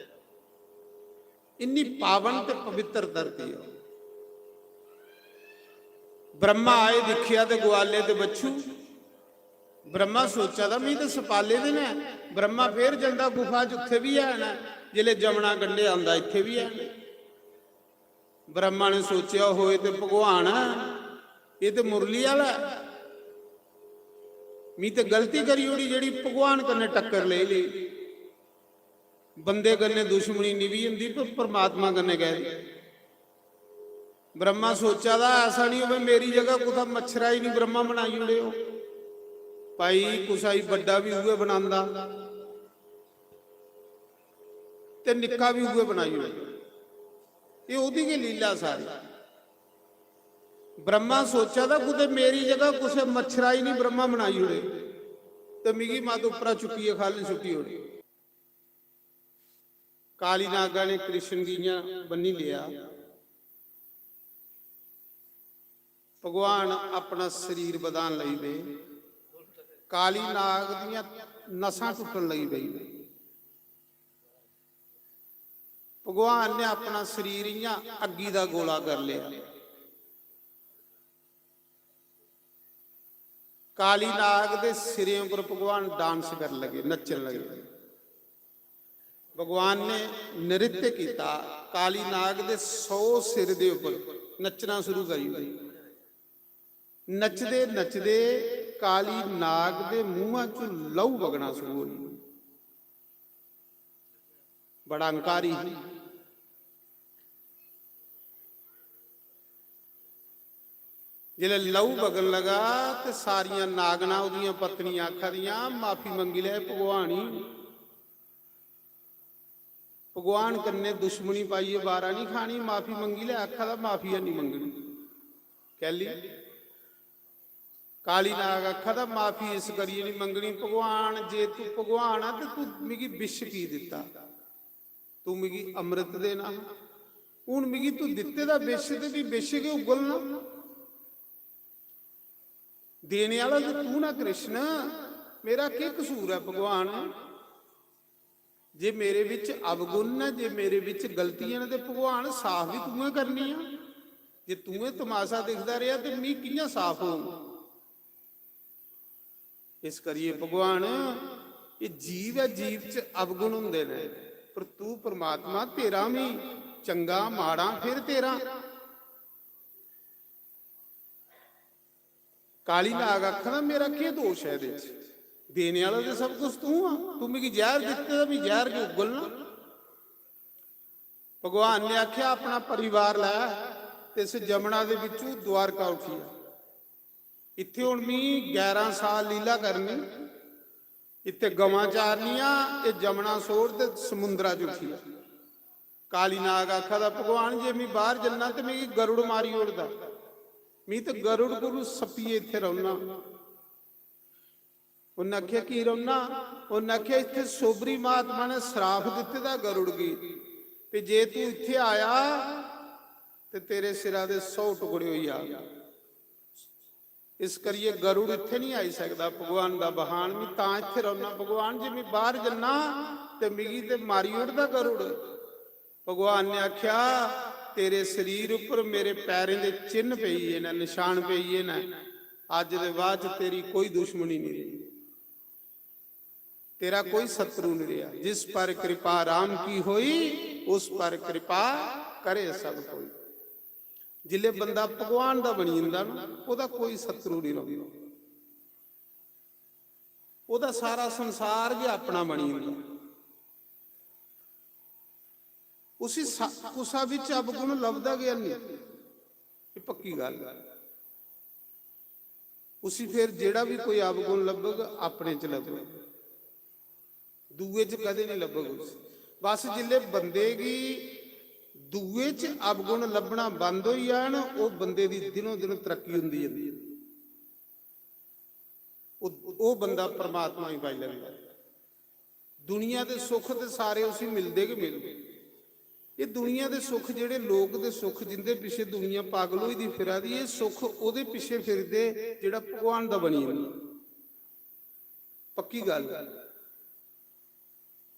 इन्नी पावन ते पवित्र धरती है। ब्रह्मा आए दिखिया तो ग्वाले ते बच्चू। ब्रह्मा सोचा था मैं तो सपाले दे ने। ब्रह्मा फिर जाता गुफा च, उत्थे भी है ना, जिले जमुना कंढे आंदा इत्थे भी है। ब्रह्मा ने सोचा होए तो भगवान ये तो मुरली वाला, मैं तो गलती करी होनी जी भगवान कन्ने टक्कर ले ली। बंदे कन्ने दुश्मनी नहीं भी होंदी, पर परमात्मा कन्ने कह दी। ब्रह्मा सोचा था ऐसा नहीं हो मेरी जगह कुछ मच्छरा ही नहीं ब्रह्मा बनाई उड़े हो भाई, कुछ बड़ा भी हुए बनांदा ते निक्का भी हुए बनाई उड़े। ये ओदी की लीला सारी। ब्रह्मा सोचा था कुछ मेरी जगह कुछ मच्छरा ही नहीं ब्रह्मा बनाई उड़े तो मिगी मत उपरा चुकी है खाली छुट्टी उड़ी। काली नागा ने कृष्ण गियां बन्नी लिया। भगवान अपना शरीर बदान लई वे। काली नाग दियां नसां टुटन लगी पई। भगवान ने अपना शरीर इयां अग्गी दा गोला कर लिया। काली नाग दे सिरे उपर भगवान डांस कर लगे, नचन लगे। भगवान ने नृत्य किया। काली नाग दे 100 सिर दे उपर नचना शुरू करी। नचदे नचदे काली नाग दे मूहां चों लहू वगना शुरू हो गई। बड़ा अंकारी है। जिले लहू वगन लगा तो सारिया नागना उदियां पत्नियां आखा दियां माफी मंगी ले भगवान ही। भगवान कन्ने दुश्मनी पाई है, बारा नहीं खानी, माफी मंगी ले। आखा था माफी नहीं मंगनी। कह ली काली नाग आखा था माफी इस करिए नहीं मंगनी भगवान, जे तू भगवान आ तो तू मिगी विष पी दिता, तू मिगी अमृत देना। हूं मिगी तू दिते दा विष ते भी विष के उगलना देने वाला तो तू ना कृष्ण। मेरा क्या कसूर है भगवान? जे मेरे विच अवगुण है, जे मेरे विच गलतियां ने, तो भगवान साफ भी तूं करनी है। जे तूं तमाशा दिखता रहा तो मैं कियां साफ होऊं? इस करिए भगवान ये जीव है, जीव च अवगुण हुंदे ने, पर तू परमात्मा तेरा भी चंगा माड़ा फिर तेरा। काली नाग आखना मेरा क्या दोष है? देने वाला तो सब कुछ तू आ, तू मिगी जहर दिते तो मैं जहर के उगलना। भगवान ने आख्या अपना परिवार लै ते इस जमुना दे विचों द्वारका उठी। इत्थे हुण मैं 11 साल लीला करनी, इत्थे गवां चारनियां, ये जमुना सोर ते समुद्रा च उठी। काली नाग आखा दा भगवान जे मैं बाहर जन्ना तो मैं गरुड़ मारी उड़दा, मैं तो गरुड़ गुरु सप्पीए इत्थे रौना। उन्हें आख्या की रौना? उन्हें आख्या इत्थे सोबरी महात्मा ने श्राप दिते दा गरुड़ की कि जे तू इत्थे आया तो तेरे सिरा दे 100 टुकड़े होई आ। इस करिए गरुड़ इत्थे नहीं आई सकता। भगवान का बहान मैं तां इत्थे रौना। भगवान जे मैं बाहर जन्ना तो मिगी ते मारी उड़दा गरुड़। भगवान ने आख्या तेरे शरीर उपर मेरे पैरों के चिन्ह पई है ना, निशान पई है ना, अज दे बाद तेरी कोई दुश्मनी नहीं रही, तेरा कोई शत्रु नहीं रहा। जिस पर कृपा राम की होई उस पर कृपा करे सब कोई। जिले बंदा भगवान का बनी जाता ना, ओदा कोई शत्रु नहीं रहा, ओदा सारा संसार भी अपना बनी जाता। उसी कुसा विच अवगुण लभदा गया नहीं, ये पक्की गल। उसी फिर जेड़ा भी कोई अवगुण लभग अपने च लभग, दूए च कदे नहीं लभग। बस जिले बंदे की दूए च अवगुण लभना बंद हो जान, वो बंदे की दिनों दिन तरक्की होंदी जांदी है, वो बंदा परमात्मा ही पाई लैंदा। दुनिया के सुख तो सारे उसी मिलते कि मिलते, ये दुनिया के सुख जेडे लोक के सुख जिंदे पिछे दुनिया पागल हुई दी फिरा दी, ये सुख ओदे पिछे फिरदे जेड़ा भगवान दा बनी जांदा। पक्की गल,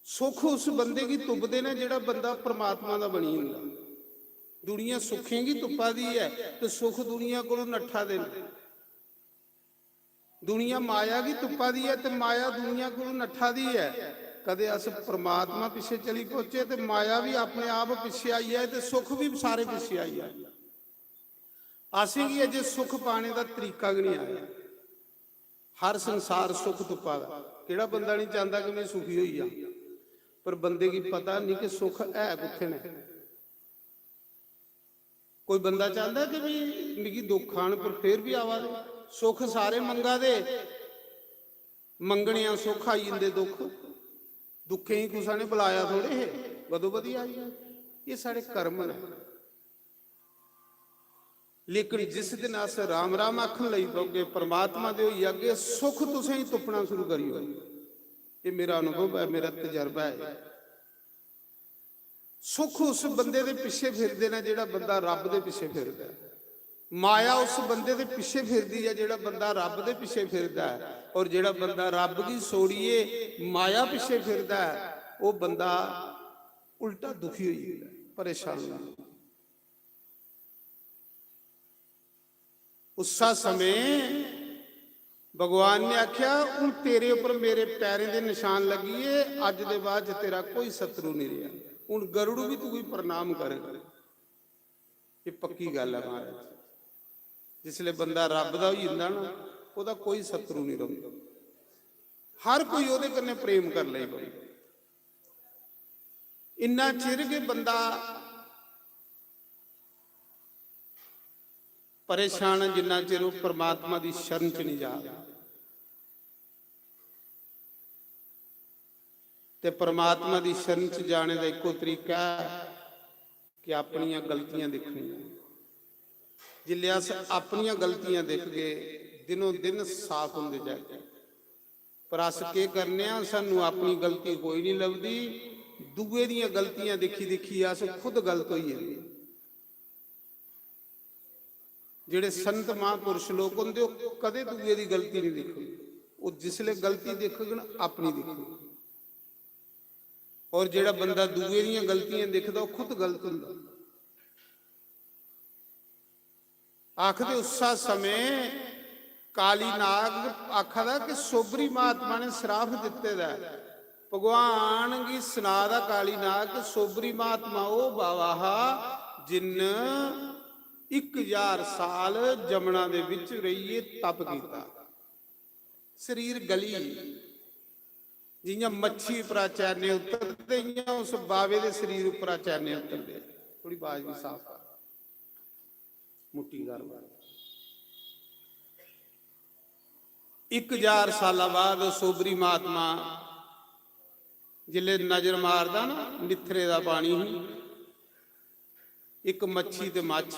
सुख उस बंदे की तुपदे ने जेड़ा बंदा परमात्मा दा बनी जांदा। दुनिया सुखेंगी तुप्पा दी है तो सुख दुनिया को नट्ठा देना, दुनिया माया की तुप्पा दी है तो माया दुनिया को नट्ठा दी है। कदे अस परमात्मा पिछे चली पहुंचे तो माया भी अपने आप पिछे आई है, तो सुख भी सारे पिछे आई है। असें की अजे सुख पाने का तरीका भी नहीं आया। हर संसार सुख तुप्पा दा, केड़ा बंदा नहीं चाहता कि मैं सुखी होई जा, पर बंदे की पता नहीं कि सुख है कित्थे ने। कोई बंदा चाहता कि भी मिगी दुख आन पर फिर भी आवा दे, सुख सारे मंगा दे, मंगने सुख आई जांदे, दुख दुखे ही कुसा ने बुलाया थोड़े है, बदो बदी आई है। ये सारे कर्म ने। लेकिन जिस दिन अस राम राम आखन लई पौगे, परमात्मा दे होई अगे, सुख तुसें ही तुपना शुरू करियो। ये मेरा अनुभव है, मेरा तजर्बा है। सुख उस बंदे दे पिछे फिरदे ने जेड़ा बंदा रब दे पिछे फिरदा है, माया उस बंदे दे पिछे फिरदी है जेड़ा बंदा रब दे पिछे फिरदा है, और जेड़ा बंदा रब की सोड़िए माया पिछे फिरदा है, वो बंदा उल्टा दुखी हो जाता है, परेशान हो जाता है। उस समय भगवान ने आख्या, उन तेरे उपर मेरे पैरों के निशान लगिए, अज दे बाद तेरा कोई शत्रु नहीं रहा। हूँ गरुड़ भी तू कोई प्रणाम करेगा। ये पक्की गल है महाराज। जिसले बंदा रब दा होई जांदा ना, ओदा कोई शत्रु नहीं रहिंदा, हर कोई ओदे कन्ने प्रेम कर ले। इन्ना चिर के बंदा परेशान है जिन्ना चिर वो परमात्मा की शरण च नहीं जा। ते परमात्मा की शरण च जाने का एको तरीका है कि अपनियां गलतियां दिखनियां। जिले अस अपनियां गलतियां देख गए, दिनों दिन साफ होंदे जाए। पर अस के करने, सानू अपनी गलती कोई नहीं लभदी, दूए दियां गलतियां देखी देखी अस खुद गलत होई जांदे। जेड़े संत महापुरुष लोग होंदे, कदे दूए दी गलती नहीं देखदे, वो जिसले गलती देखन अपनी देखदे। और जेड़ा बंदा दूए दियां गलतियां देखदा, वो खुद गलत हुंदा। आखदे उस समय काली नाग आखदा कि सोबरी महात्मा ने श्राप दिते दा, भगवान की सुना दा काली नाग सोबरी महात्मा वो बावा जिन 1000 साल जमुना दे विच रहिए तप कीता, शरीर गली जियां मच्छी उपरा चैने उतरते, उस बावे दे शरीर उपरा चैने उतरते। थोड़ी बाज भी साफ कर, मुट्ठी कर। 1000 साल बाद सोबरी महात्मा जिले नजर मारदा ना, निथरे दा पानी ही, एक मच्छी ते मच्छ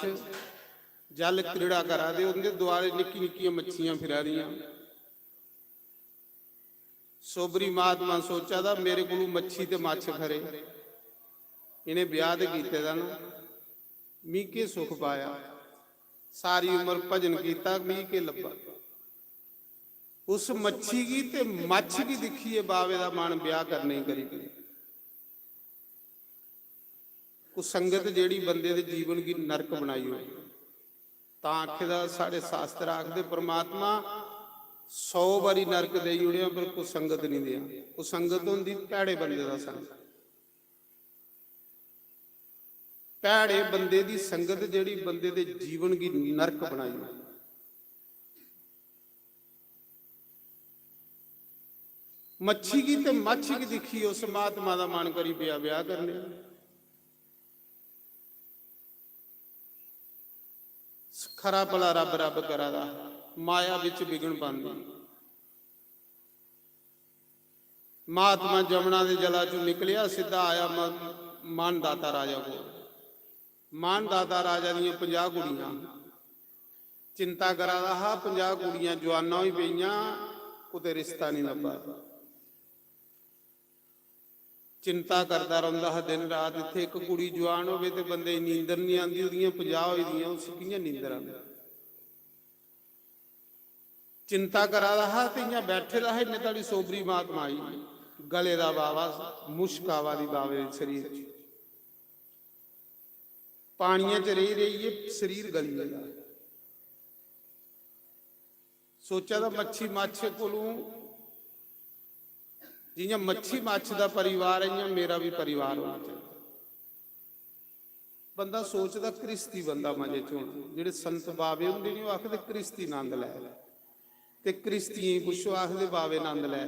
जल क्रीड़ा करा दे, उनके दुआरे निक्की निक्कियां मच्छियां फिरा दियां। सोबरी महात्मा सोचा था मेरे को मच्छी ते मच्छ खरे, इन्हें ब्याह ते कीते दा ना, मी के सुख पाया, सारी उम्र भजन किया, मी के लब्भा। उस मच्छी की ते मच्छ की दिखिए बावे दा मन ब्याह करने ही करी। कुछ संगत जेड़ी बंदे दे जीवन की नरक बनाई हो, तां आखेदा साढ़े शास्त्र आखदे परमात्मा 100 बारी नरक दे उड़िया पर कुछ संगत नहीं दिया। कुछ संगत होंदी भैड़े बंदे दा संग, भैड़े बंदे दी संगत जेड़ी बंदे दे जीवन की नरक बनाई हो। मच्छी की ते मच्छ की दिखी, उस महात्मा दा मन करी पिया ब्याह करने। खरा भला रब रब करा दा, ਮਾਇਆ ਵਿੱਚ ਵਿਗਣ ਪਾਉਂਦੀ। ਮਹਾਤਮਾ ਜਮਨਾ ਦੇ ਜਲਾ ਚੋਂ ਨਿਕਲਿਆ, ਸਿੱਧਾ ਆਇਆ ਮਾਨਦਾਤਾ ਰਾਜਾ ਕੋਲ। ਮਾਨਦਾਤਾ ਰਾਜਾ ਦੀਆਂ 50 ਕੁੜੀਆਂ, ਚਿੰਤਾ ਕਰਾ ਰਹਾ 50 ਕੁੜੀਆਂ ਜਵਾਨਾਂ ਹੋਈ ਪਈਆਂ, ਕਿਤੇ ਰਿਸ਼ਤਾ ਨਹੀਂ ਲੱਭਾ। ਚਿੰਤਾ ਕਰਦਾ ਰਹਿੰਦਾ ਹੈ ਦਿਨ ਰਾਤ। ਇੱਥੇ ਇੱਕ ਕੁੜੀ ਜਵਾਨ ਹੋਵੇ ਤੇ ਬੰਦੇ ਨੀਂਦਰ ਨਹੀਂ ਆਉਂਦੀ, ਉਹਦੀਆਂ 50 ਹੋਈ ਦੀਆਂ, ਉਸ ਕਿੰਨੀਆਂ ਨੀਂਦਰ ਆਉਂਦੀ। ਚਿੰਤਾ ਕਰਾ ਰਹਾ ਤੇ ਇਆਂ ਬੈਠੇ ਰਹਾ। ਇੰਨੇ ਤਾੜੀ ਸੋਬਰੀ ਮਹਾਤਮਾ ਆਈ, ਗਲੇ ਦਾ ਬਾਵਾ ਮੁਸ਼ਕਾਵਾ ਦੀ ਬਾਵੇ ਸਰੀਰ ਚ, ਪਾਣੀਆਂ ਚ ਰਹੀ ਸਰੀਰ ਗਲੀ ਦਾ। ਸੋਚਿਆ ਤਾਂ ਮੱਛੀ ਮਾਛੇ ਕੋਲੋਂ, ਜਿਵੇਂ ਮੱਛੀ ਮੱਛ ਦਾ ਪਰਿਵਾਰ ਹੈ, ਮੇਰਾ ਵੀ ਪਰਿਵਾਰ ਹੋਣਾ ਚਾਹੀਦਾ। ਬੰਦਾ ਸੋਚਦਾ ਕ੍ਰਿਸਤੀ ਬੰਦਾ ਮਜੇ ਚ ਹੋਣਾ। ਜਿਹੜੇ ਸੰਤ ਬਾਵੇ ਹੁੰਦੇ ਨੇ ਉਹ ਆਖਦੇ ਕ੍ਰਿਸਤੀ ਆਨੰਦ ਲੈ, ਤੇ ਕ੍ਰਿਸਤੀਆਂ ਪੁੱਛੋ ਆਖਦੇ ਬਾਵੇ ਆਨੰਦ ਲੈ।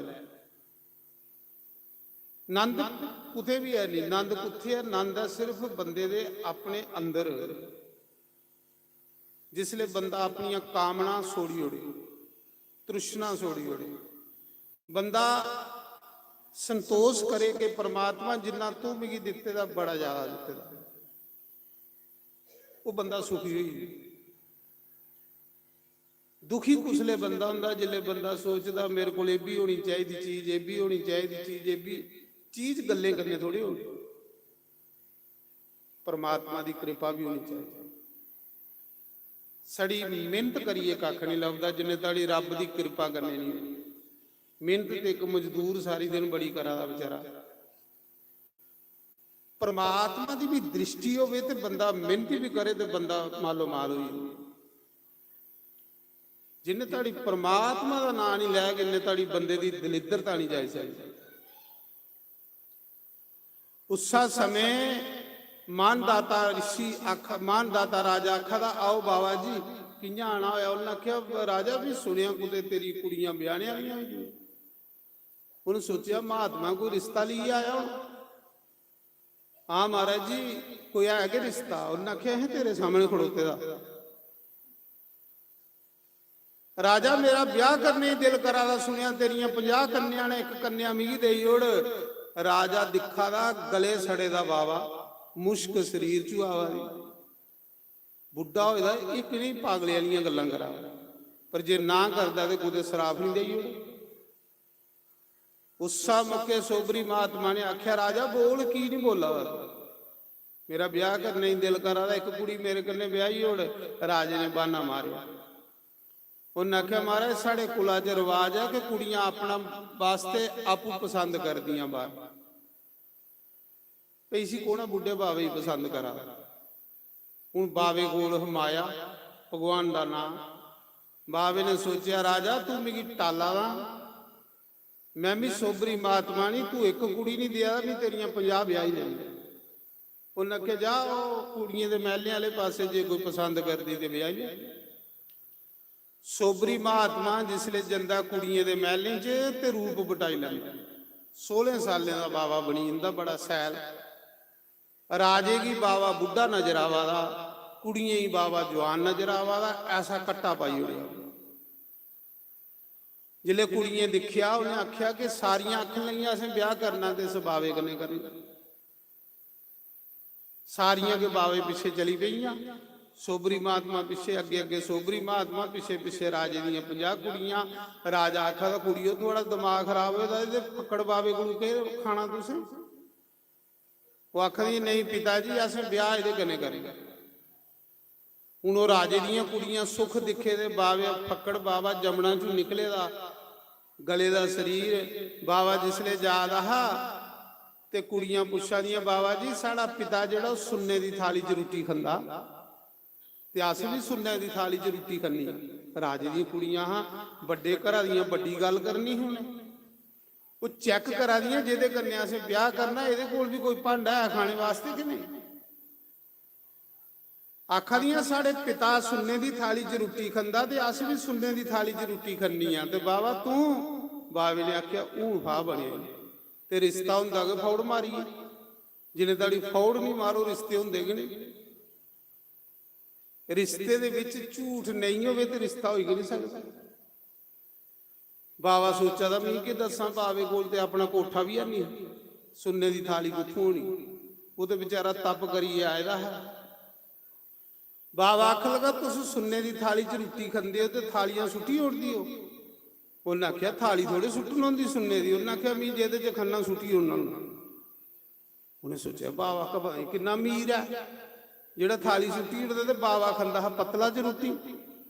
ਆਨੰਦ ਕੁਤੇ ਵੀ ਹੈ ਨਹੀਂ। ਆਨੰਦ ਕੁੱਥੇ ਹੈ? ਆਨੰਦ ਹੈ ਸਿਰਫ ਬੰਦੇ ਦੇ ਆਪਣੇ ਅੰਦਰ। ਜਿਸਲੇ ਬੰਦਾ ਆਪਣੀਆਂ ਕਾਮਨਾ ਛੋੜੀ ਉੜੇ, ਤ੍ਰਿਸ਼ਨਾ ਛੋੜੀ ਉੜੇ, ਬੰਦਾ ਸੰਤੋਸ਼ ਕਰੇ ਕਿ ਪ੍ਰਮਾਤਮਾ ਜਿੰਨਾ ਤੂੰ ਮਿਗੀ ਦਿੱਤੇ ਦਾ ਬੜਾ ਜ਼ਿਆਦਾ ਦਿੱਤੇ ਦਾ, ਉਹ ਬੰਦਾ ਸੁਖੀ ਹੋਈ। ਦੁਖੀ ਕੁਸਲੇ ਬੰਦਾ ਹੁੰਦਾ ਜਿਲੇ ਬੰਦਾ ਸੋਚਦਾ ਮੇਰੇ ਕੋਲ ਇਹ ਵੀ ਹੋਣੀ ਚਾਹੀਦੀ ਚੀਜ਼, ਇਹ ਵੀ ਹੋਣੀ ਚਾਹੀਦੀ ਚੀਜ਼, ਇਹ ਵੀ ਚੀਜ਼ ਗੱਲੇ ਕਰਨੇ ਥੋੜੀ ਹੋਣੀ। ਪਰਮਾਤਮਾ ਦੀ ਕਿਰਪਾ ਵੀ ਹੋਣੀ ਚਾਹੀਦੀ। ਸੜੀ ਮਿਹਨਤ ਕਰੀਏ ਕੱਖ ਨਹੀਂ ਲੱਭਦਾ, ਜਿੰਨੇ ਤਾੜੀ ਰੱਬ ਦੀ ਕਿਰਪਾ ਕਰਨੀ ਨਹੀਂ। ਮਿਹਨਤ ਤੇ ਇੱਕ ਮਜ਼ਦੂਰ ਸਾਰੀ ਦਿਨ ਬੜੀ ਕਰਾਦਾ ਵਿਚਾਰਾ। ਪਰਮਾਤਮਾ ਦੀ ਵੀ ਦ੍ਰਿਸ਼ਟੀ ਹੋਵੇ ਤੇ ਬੰਦਾ ਮਿਹਨਤ ਵੀ ਕਰੇ ਤੇ ਬੰਦਾ ਮਾਲੋ ਮਾਲ ਹੋਈ। ਜਿੰਨੇ ਤਾੜੀ ਪਰਮਾਤਮਾ ਦਾ ਨਾਂ ਨਹੀਂ ਲੈ ਕੇ ਇੰਨੇ ਤਾੜੀ ਬੰਦੇ ਦੀ ਦਲਿੱਦਰਤਾ ਨਹੀਂ ਜਾਇ ਸਕਦੀ। ਉਸਾ ਸਮੇਂ ਮਾਨਦਾਤਾ ਰਿਸ਼ੀ ਮਾਨਦਾਤਾ ਰਾਜਾ ਆਖਾ ਦਾ ਆਓ ਬਾਬਾ ਜੀ ਕਿੰਨਾ ਆਣਾ ਹੋਇਆ। ਉਹਨੇ ਆਖਿਆ ਰਾਜਾ ਵੀ ਸੁਣਿਆ ਕੁਤੇ ਤੇਰੀ ਕੁੜੀਆਂ ਵਿਆਹਣੇ ਵਾਲੀਆਂ ਹੋਈਆਂ। ਉਹਨੇ ਸੋਚਿਆ ਮਹਾਤਮਾ ਕੋਈ ਰਿਸ਼ਤਾ ਲਈ ਆਇਆ। ਹਾਂ ਮਹਾਰਾਜ ਜੀ ਕੋਈ ਆਇਆ ਕਿ ਰਿਸ਼ਤਾ? ਉਹਨੇ ਆਖਿਆ ਇਹ ਤੇਰੇ ਸਾਹਮਣੇ ਖੜੋਤੇ ਦਾ। ਰਾਜਾ ਮੇਰਾ ਵਿਆਹ ਕਰਨੇ ਦਿਲ ਕਰਾਦਾ, ਸੁਣਿਆ ਤੇਰੀਆਂ 50 ਕੰਨਿਆਂ ਨੇ, ਇੱਕ ਕੰਨਿਆ ਮਿਗੀ ਦੇਈ ਉੜ। ਰਾਜਾ ਦਿਖਾ ਦਾ ਗਲੇ ਸੜੇ ਦਾ ਬਾਵਾ, ਮੁਸ਼ਕ ਸਰੀਰ ਚ ਆਵਾ ਦੀ ਬੁੱਢਾ ਹੋਏਦਾ। ਇੱਕ ਨਹੀਂ ਪਾਗਲੇ ਵਾਲੀਆਂ ਗੱਲਾਂ ਕਰਾ, ਪਰ ਜੇ ਨਾ ਕਰਦਾ ਤੇ ਕੋਈ ਸਰਾਫ ਨਹੀਂ ਦੇਈ ਉੜ। ਉਸਾ ਮੌਕੇ ਸੋਬਰੀ ਮਹਾਤਮਾ ਨੇ ਆਖਿਆ ਰਾਜਾ ਬੋਲ ਕੀ ਨਹੀਂ ਬੋਲਾ? ਮੇਰਾ ਵਿਆਹ ਕਰਨੇ ਦਿਲ ਕਰਾ ਦਾ, ਇੱਕ ਕੁੜੀ ਮੇਰੇ ਕੰਨੇ ਵਿਆਹੀ ਉੜ। ਰਾਜੇ ਨੇ ਬਾਨਾ ਮਾਰਿਆ। ਉਹਨੇ ਆਖਿਆ ਮਹਾਰਾਜ ਸਾਡੇ ਕੁਲਾਂ 'ਚ ਰਿਵਾਜ ਆ ਕਿ ਕੁੜੀਆਂ ਆਪਣਾ ਵਾਸਤੇ ਆਪੂ ਪਸੰਦ ਕਰਦੀਆਂ। ਬਾਹਰ ਪੈਸੀ ਕੋਣਾ ਬੁੱਢੇ ਬਾਵੇ ਹੀ ਪਸੰਦ ਕਰਾ। ਹੁਣ ਬਾਵੇ ਕੋਲ ਹਮਾਇਆ ਭਗਵਾਨ ਦਾ ਨਾਮ। ਬਾਵੇ ਨੇ ਸੋਚਿਆ ਰਾਜਾ ਤੂੰ ਮੇਰੀ ਟਾਲਾ ਵਾ, ਮੈਂ ਵੀ ਸੋਬਰੀ ਮਹਾਤਮਾ ਨਹੀਂ, ਤੂੰ ਇੱਕ ਕੁੜੀ ਨਹੀਂ ਦਿਆ ਵੀ ਤੇਰੀਆਂ 50 ਵਿਆਹ ਹੀ ਲੈਂਦੇ। ਉਹਨੇ ਆਖਿਆ ਜਾ ਉਹ ਕੁੜੀਆਂ ਦੇ ਮਹਿਲਿਆਂ ਵਾਲੇ ਪਾਸੇ ਜੇ ਕੋਈ ਪਸੰਦ ਕਰਦੀ ਤੇ ਵਿਆਹ ਹੀ। ਸੋਬਰੀ ਮਹਾਤਮਾ ਜਿਸਲੇ ਜੰਦਾ ਕੁੜੀਆਂ ਦੇ ਮਹਿਲੇ 'ਚ ਤੇ ਰੂਪ ਬਟਾਈ ਲੈਂਦਾ। 16 ਸਾਲਾਂ ਦਾ ਬਾਵਾ ਬਣੀ ਜਾਂਦਾ, ਬੜਾ ਸੈਲ। ਰਾਜੇ ਕੀ ਬਾਵਾ ਬੁੱਢਾ ਨਜ਼ਰ ਆਵਾ ਦਾ, ਕੁੜੀਆਂ ਹੀ ਬਾਵਾ ਜਵਾਨ ਨਜ਼ਰ ਆਵਾ ਦਾ। ਐਸਾ ਕੱਟਾ ਪਾਈ ਹੋਇਆ। ਜਿਲੇ ਕੁੜੀਆਂ ਦੇਖਿਆ ਉਹਨੇ ਆਖਿਆ ਕਿ ਸਾਰੀਆਂ ਆਖਣ ਲਈਆਂ ਅਸੀਂ ਵਿਆਹ ਕਰਨਾ ਤੇ ਸੁਭਾਵੇ ਕਨੇ ਕਰਨਾ। ਸਾਰੀਆਂ ਕੇ ਬਾਵੇ ਪਿੱਛੇ ਚਲੀ ਪਈਆਂ। ਸੋਬਰੀ ਮਹਾਤਮਾ ਪਿੱਛੇ, ਅੱਗੇ ਅੱਗੇ ਸੋਬਰੀ ਮਹਾਤਮਾ ਪਿੱਛੇ ਪਿੱਛੇ ਰਾਜੇ ਦੀਆਂ 50 ਕੁੜੀਆਂ। ਰਾਜਾ ਆਖਾ ਦਾ ਕੁੜੀਓ ਥੋੜਾ ਦਿਮਾਗ ਖਰਾਬ ਹੋਇਆ, ਇਹਦੇ ਪਕੜ ਬਾਵੇ ਕੋਲ ਕੇ ਖਾਣਾ ਤੁਸੀਂ। ਉਹ ਆਖਦੀ ਨਹੀਂ ਪਿਤਾ ਜੀ ਅਸੀਂ ਵਿਆਹ ਇਹਦੇ ਕਨੇ ਕਰਾਂਗੇ। ਹੁਣ ਉਹ ਰਾਜੇ ਦੀਆਂ ਕੁੜੀਆਂ ਸੁੱਖ ਦਿਖੇ ਦੇ ਬਾਵੇ ਫੱਕੜ ਬਾਵਾ ਜਮਣਾ ਚੋਂ ਨਿਕਲੇ ਦਾ, ਗਲੇ ਦਾ ਸਰੀਰ ਬਾਵਾ ਜਿਸਲੇ ਯਾਦ ਆਹਾ ਤੇ ਕੁੜੀਆਂ ਪੁੱਛਾਂ ਦੀਆਂ ਬਾਵਾ ਜੀ ਸਾਡਾ ਪਿਤਾ ਜਿਹੜਾ ਉਹ ਸੁੰਨੇ ਦੀ ਥਾਲੀ 'ਚ ਰੋਟੀ ਖਾਂਦਾ ਤੇ ਅਸੀਂ ਵੀ ਸੁੰਨੇ ਦੀ ਥਾਲੀ 'ਚ ਰੋਟੀ ਖਾਣੀ। ਰਾਜੇ ਦੀਆਂ ਕੁੜੀਆਂ ਹਾਂ ਵੱਡੇ ਘਰਾਂ ਦੀਆਂ ਵੱਡੀ ਗੱਲ ਕਰਨੀ। ਹੁਣ ਉਹ ਚੈੱਕ ਕਰਾ ਦੀਆਂ ਜਿਹਦੇ ਕੰਨੇ ਅਸੀਂ ਵਿਆਹ ਕਰਨਾ ਇਹਦੇ ਕੋਲ ਵੀ ਕੋਈ ਭਾਂਡਾ ਹੈ ਖਾਣੇ ਵਾਸਤੇ ਕਿ ਨਹੀਂ। ਆਖਾਂ ਦੀਆਂ ਸਾਡੇ ਪਿਤਾ ਸੁੰਨੇ ਦੀ ਥਾਲੀ 'ਚ ਰੋਟੀ ਖਾਂਦਾ ਤੇ ਅਸੀਂ ਵੀ ਸੁੰਨੇ ਦੀ ਥਾਲੀ 'ਚ ਰੋਟੀ ਖਾਣੀ ਆ। ਤੇ ਬਾਬਾ ਤੂੰ? ਬਾਵੇ ਨੇ ਆਖਿਆ ਉਹ ਫਾ ਬਣਿਆ ਤੇ ਰਿਸ਼ਤਾ ਹੁੰਦਾ ਕਿ ਫੌੜ ਮਾਰੀਏ? ਜਿਨੇ ਤਾੜੀ ਫੌੜ ਨਹੀਂ ਮਾਰੋ ਰਿਸ਼ਤੇ ਹੁੰਦੇ ਕਿ ਨਹੀਂ। ਰਿਸ਼ਤੇ ਦੇ ਵਿੱਚ ਝੂਠ ਨਹੀਂ ਹੋਵੇ ਤੇ ਰਿਸ਼ਤਾ ਹੋ ਹੀ ਨਹੀਂ ਸਕਦਾ। ਬਾਵਾ ਸੋਚਿਆ ਦਾ ਮੈਂ ਕਿ ਦੱਸਾਂ, ਬਾਵੇ ਕੋਲ ਤੇ ਆਪਣਾ ਕੋਠਾ ਵੀ ਹੈ ਨਹੀਂ, ਸੁੰਨੇ ਦੀ ਥਾਲੀ ਕਿੱਥੋਂ ਹੋਣੀ, ਉਹ ਤੇ ਵਿਚਾਰਾ ਤਪ ਕਰੀ ਆਇਦਾ ਹੈ। ਬਾਵਾ ਆਖ ਲਗਾ ਤੁਸੀਂ ਸੁੰਨੇ ਦੀ ਥਾਲੀ 'ਚ ਰੋਟੀ ਖਾਂਦੇ ਹੋ ਤੇ ਥਾਲੀਆਂ ਸੁੱਟੀ ਉੜਦੀ ਹੋ। ਉਹਨਾਂ ਆਖਿਆ ਥਾਲੀ ਥੋੜੇ ਸੁੱਟਣ ਹੁੰਦੀ ਸੁੰਨੇ ਦੀ। ਉਹਨਾਂ ਆਖਿਆ ਮੀ ਜਿਹਦੇ 'ਚ ਖੰਨਾ ਸੁੱਟੀ ਉਹਨਾਂ ਨੂੰ। ਉਹਨੇ ਸੋਚਿਆ ਬਾਵਾ ਕਭਾਈ ਕਿੰਨਾ ਅਮੀਰ ਹੈ ਜਿਹੜਾ ਥਾਲੀ ਸੁੱਟੀ ਉੜਦਾ ਤੇ ਬਾਵਾ ਖਾਂਦਾ ਹੈ ਪੱਤਲਾ 'ਚ ਰੋਟੀ,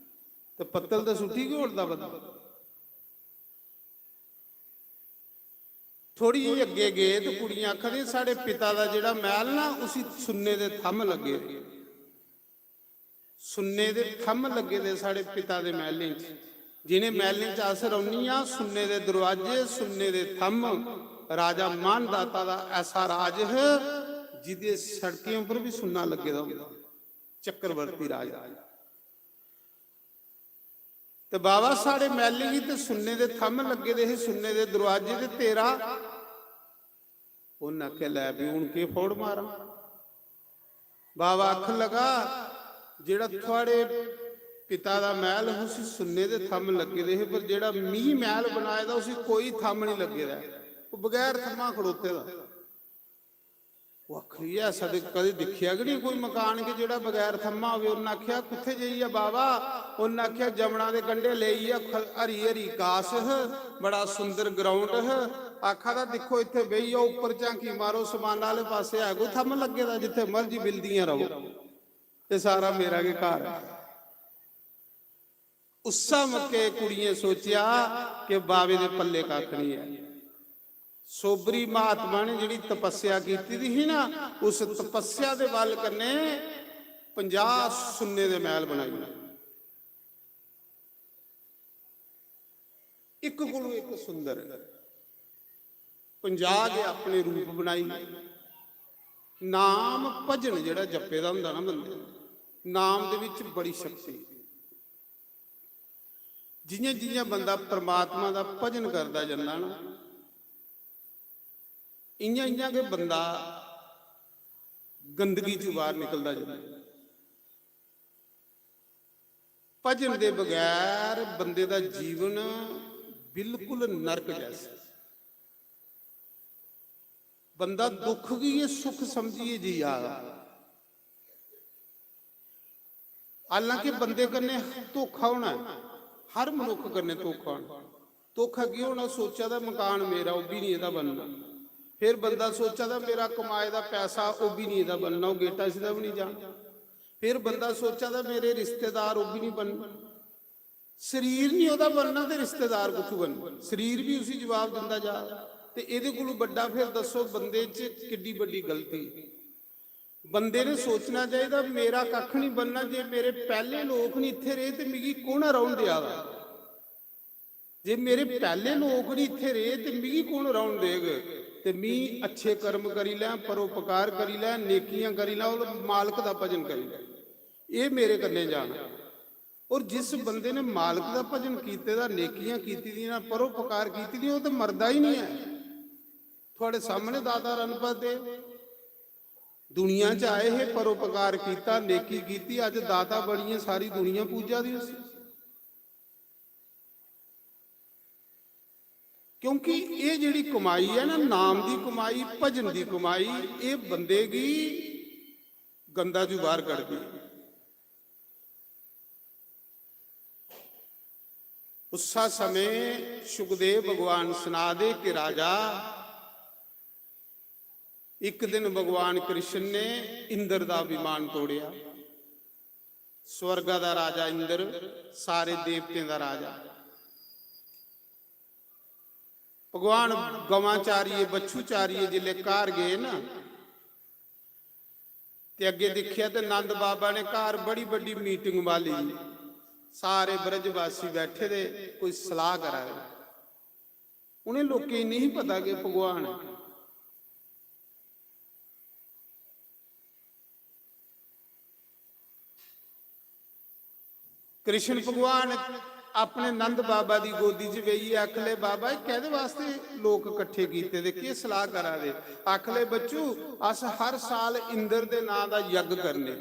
ਤੇ ਪੱਤਲ ਤੇ ਸੁੱਟੀ ਕਿਉਂ ਉੜਦਾ ਬੰਦਾ। ਥੋੜੀ ਜਿਹੀ ਅੱਗੇ ਗਏ ਤੇ ਕੁੜੀਆਂ ਆਖਦੇ ਸਾਡੇ ਪਿਤਾ ਦਾ ਜਿਹੜਾ ਮਹਿਲ ਨਾ ਉਸੀ ਸੁੰਨੇ ਦੇ ਥੰਮ ਲੱਗੇ, ਸੁੰਨੇ ਦੇ ਥੰਮ ਲੱਗੇ ਦੇ ਸਾਡੇ ਪਿਤਾ ਦੇ ਮਹਿਲੇ 'ਚ। ਜਿਹਨੇ ਮਹਿਲੇ 'ਚ ਆਸ ਰੌਣੀ ਆ, ਸੁੰਨੇ ਦੇ ਦਰਵਾਜ਼ੇ, ਸੁੰਨੇ ਦੇ ਥੰਮ। ਰਾਜਾ ਮਾਨਦਾਤਾ ਦਾ ਐਸਾ ਰਾਜ ਹੈ ਜਿਹਦੇ ਸੜਕਾਂ ਉੱਪਰ ਵੀ ਸੁੰਨਾ ਲੱਗੇ ਦਾ ਹੁੰਦਾ, ਚੱਕਰਵਰਤੀ ਰਾਜ। ਤੇ ਬਾਬਾ ਸਾਡੇ ਮਹਿਲੇ ਹੀ ਤੇ ਸੁੰਨੇ ਦੇ ਥੰਮ ਲੱਗੇ ਦੇ ਇਹ ਸੁੰਨੇ ਦੇ ਦਰਵਾਜ਼ੇ ਤੇ ਤੇਰਾ। ਉਹਨਾਂ ਕੇ ਲੈ ਵੀ ਹੁਣ ਕੀ ਫੋੜ ਮਾਰਾਂ। ਬਾਬਾ ਅੱਖ ਲਗਾ ਜਿਹੜਾ ਤੁਹਾਡੇ ਪਿਤਾ ਦਾ ਮਹਿਲ ਉਸੇ ਸੁੰਨੇ ਦੇ ਥੰਮ ਲੱਗੇ ਦੇ, ਪਰ ਜਿਹੜਾ ਮੀਂਹ ਮਹਿਲ ਬਣਾਇਆ ਦਾ ਉਸੇ ਕੋਈ ਥੰਮ ਨਹੀਂ ਲੱਗੇ ਦਾ, ਉਹ ਬਗੈਰ ਥੰਮਾਂ ਖੜੋਤੇ ਦਾ। ਉਹ ਆਖਰੀ ਐਸਾ ਤੇ ਕਦੇ ਦੇਖਿਆ ਕਿ ਨਹੀਂ ਕੋਈ ਮਕਾਨ ਕਿ ਜਿਹੜਾ ਬਗੈਰ ਥੰਮਾ ਹੋਵੇ। ਉਹਨਾਂ ਆਖਿਆ ਕਿੱਥੇ ਜਾਈ ਆ ਬਾਬਾ। ਉਹਨਾਂ ਆਖਿਆ ਜਮਣਾ ਦੇ ਕੰਢੇ ਲਈ ਆ, ਹਰੀ ਹਰੀ ਕਾਸ, ਬੜਾ ਸੁੰਦਰ ਗਰਾਊਂਡ ਹੈ। ਆਖਾ ਦਾ ਦੇਖੋ ਇੱਥੇ ਬਈ ਆ, ਉੱਪਰ ਝਾਂਕੀ ਮਾਰੋ, ਸਮਾਨ ਵਾਲੇ ਪਾਸੇ ਹੈ ਕੋਈ ਥੰਮ ਲੱਗੇ ਦਾ, ਜਿੱਥੇ ਮਰਜ਼ੀ ਬਿਲਦੀਆਂ ਰਹੋ, ਤੇ ਸਾਰਾ ਮੇਰਾ ਕੇ ਘਰ ਹੈ। ਉਸਾ ਮੱਕੇ ਕੁੜੀਏ ਸੋਚਿਆ ਕਿ ਬਾਵੇ ਦੇ ਪੱਲੇ ਕੱਖ ਨਹੀਂ ਹੈ। ਸੋਬਰੀ ਮਹਾਤਮਾ ਨੇ ਜਿਹੜੀ ਤਪੱਸਿਆ ਕੀਤੀ ਸੀ ਨਾ, ਉਸ ਤਪੱਸਿਆ ਦੇ ਵੱਲ ਕੰਨੇ 50 ਸੁੰਨੇ ਦੇ ਮਹਿਲ ਬਣਾਏ, ਇੱਕ ਕੋਲੋਂ ਇੱਕ ਸੁੰਦਰ। 50 ਦੇ ਆਪਣੇ ਰੂਪ ਬਣਾਈ। ਨਾਮ ਭਜਨ ਜਿਹੜਾ ਜਪੇ ਦਾ ਹੁੰਦਾ ਨਾ ਬੰਦੇ, ਨਾਮ ਦੇ ਵਿੱਚ ਬੜੀ ਸ਼ਕਤੀ। ਜਿਵੇਂ ਜਿਵੇਂ ਬੰਦਾ ਪ੍ਰਮਾਤਮਾ ਦਾ ਭਜਨ ਕਰਦਾ ਜਾਂਦਾ ਨਾ, ਇੰਜਾਂ ਇੰਜਾਂ ਕਿ ਬੰਦਾ ਗੰਦਗੀ ਚੋਂ ਬਾਹਰ ਨਿਕਲਦਾ ਜਾਂਦਾ। ਭਜਨ ਦੇ ਬਗੈਰ ਬੰਦੇ ਦਾ ਜੀਵਨ ਬਿਲਕੁਲ ਨਰਕ ਜੈਸਾ। ਬੰਦਾ ਦੁੱਖ ਕੀ ਇਹ ਸੁੱਖ ਸਮਝੀਏ ਜੀ ਆ। ਹਾਲਾਂਕਿ ਬੰਦੇ ਕਰਨੇ ਧੋਖਾ ਹੋਣਾ, ਹਰ ਮਨੁੱਖ ਕਰਨੇ ਧੋਖਾ ਹੋਣਾ। ਧੋਖਾ ਕੀ ਹੋਣਾ? ਸੋਚਿਆ ਦਾ ਮਕਾਨ ਮੇਰਾ, ਉਹ ਵੀ ਨਹੀਂ ਇਹਦਾ ਬਣਨਾ। ਫਿਰ ਬੰਦਾ ਸੋਚਿਆ ਦਾ ਮੇਰਾ ਕਮਾਏ ਦਾ ਪੈਸਾ, ਉਹ ਵੀ ਨਹੀਂ ਇਹਦਾ ਬਣਨਾ, ਉਹ ਗੇਟਾ ਸਿੱਧਾ ਵੀ ਨਹੀਂ ਜਾਣਾ। ਫਿਰ ਬੰਦਾ ਸੋਚਿਆ ਦਾ ਮੇਰੇ ਰਿਸ਼ਤੇਦਾਰ, ਉਹ ਵੀ ਨਹੀਂ ਬਣਨਾ। ਸਰੀਰ ਨਹੀਂ ਉਹਦਾ ਬਣਨਾ ਤੇ ਰਿਸ਼ਤੇਦਾਰ ਕਿੱਥੋਂ ਬਣਨਾ? ਸਰੀਰ ਵੀ ਉਸੇ ਜਵਾਬ ਦਿੰਦਾ ਜਾ। ਤੇ ਇਹਦੇ ਕੋਲੋਂ ਵੱਡਾ ਫਿਰ ਦੱਸੋ ਬੰਦੇ 'ਚ ਕਿੱਡੀ ਵੱਡੀ ਗਲਤੀ। ਬੰਦੇ ਨੇ ਸੋਚਣਾ ਚਾਹੀਦਾ ਮੇਰਾ ਕੱਖ ਨਹੀਂ ਬਣਨਾ। ਜੇ ਮੇਰੇ ਪਹਿਲੇ ਲੋਕ ਨਹੀਂ ਇੱਥੇ ਰਹੇ ਤੇ ਮਿਗੀ ਕੌਣ ਰਹਿਣ ਦਿਆ ਵਾ? ਜੇ ਮੇਰੇ ਪਹਿਲੇ ਲੋਕ ਨਹੀਂ ਇੱਥੇ ਰਹੇ ਤੇ ਮਿਗੀ ਕੌਣ ਰਹਿਣ ਦੇਗਾ? ਤੇ ਮੀ ਅੱਛੇ ਕਰਮ ਕਰੀ ਲੈ, ਪਰਉਪਕਾਰ ਕਰੀ ਲੈ, ਨੇਕੀਆਂ ਕਰੀ ਲੈ, ਉਹ ਮਾਲਕ ਦਾ ਭਜਨ ਕਰੀ ਲੈ, ਇਹ ਮੇਰੇ ਕੰਨੇ ਜਾਣਾ। ਔਰ ਜਿਸ ਬੰਦੇ ਨੇ ਮਾਲਕ ਦਾ ਭਜਨ ਕੀਤੇ ਦਾ, ਨੇਕੀਆਂ ਕੀਤੀ ਦੀਆਂ, ਪਰਉਪਕਾਰ ਕੀਤੀ ਦੀ, ਉਹ ਤਾਂ ਮਰਦਾ ਹੀ ਨਹੀਂ ਹੈ। ਤੁਹਾਡੇ ਸਾਹਮਣੇ ਦਾਦਾ ਰਣਪਤ ਦੇ ਦੁਨੀਆ 'ਚ ਆਏ ਹੈ, ਪਰਉਪਕਾਰ ਕੀਤਾ, ਨੇਕੀ ਕੀਤੀ, ਅੱਜ ਦਾਤਾ ਬਣੀਏ, ਸਾਰੀ ਦੁਨੀਆ ਪੂਜਾ ਦੀ ਉਸ। ਕਿਉਂਕਿ ਇਹ ਜਿਹੜੀ ਕਮਾਈ ਹੈ ਨਾ, ਨਾਮ ਦੀ ਕਮਾਈ, ਭਜਨ ਦੀ ਕਮਾਈ, ਇਹ ਬੰਦੇ ਦੀ ਗੰਦਾ ਜੂ ਬਾਹਰ ਕੱਢਦੀ। ਉਸਾ ਸਮੇਂ ਸੁਖਦੇਵ ਭਗਵਾਨ ਸੁਣਾ ਦੇ ਕਿ ਰਾਜਾ, ਇੱਕ ਦਿਨ ਭਗਵਾਨ ਕ੍ਰਿਸ਼ਨ ਨੇ ਇੰਦਰ ਦਾ ਅਭਿਮਾਨ ਤੋੜਿਆ। ਸਵਰਗਾ ਦਾ ਰਾਜਾ ਇੰਦਰ, ਸਾਰੇ ਦੇਵਤਿਆਂ ਦਾ ਰਾਜਾ। ਭਗਵਾਨ ਗਵਾਂ ਚਾਰੀਏ, ਬੱਛੂ ਚਾਰੀਏ ਜਿਲੇ ਘਰ ਗਏ ਨਾ, ਤੇ ਅੱਗੇ ਦੇਖਿਆ ਤੇ ਨੰਦ ਬਾਬਾ ਨੇ ਘਰ ਬੜੀ ਵੱਡੀ ਮੀਟਿੰਗ ਵਾਲੀ, ਸਾਰੇ ਬ੍ਰਜਵਾਸੀ ਬੈਠੇ ਦੇ, ਕੋਈ ਸਲਾਹ ਕਰਾਏ। ਉਹਨੇ ਲੋਕੀ ਨਹੀਂ ਪਤਾ ਕਿ ਭਗਵਾਨ ਕ੍ਰਿਸ਼ਨ ਭਗਵਾਨ ਆਪਣੇ ਨੰਦ ਬਾਬਾ ਦੀ ਗੋਦੀ 'ਚ ਬਈ ਆਖਲੇ ਬਾਬਾ ਇਹ ਕਿਹਦੇ ਵਾਸਤੇ ਲੋਕ ਇਕੱਠੇ ਕੀਤੇ ਦੇ, ਕੀ ਸਲਾਹ ਕਰਾ ਦੇ? ਆਖਲੇ ਬੱਚੂ ਅਸ ਹਰ ਸਾਲ ਇੰਦਰ ਦੇ ਨਾਂ ਦਾ ਯੱਗ ਕਰਨੇ।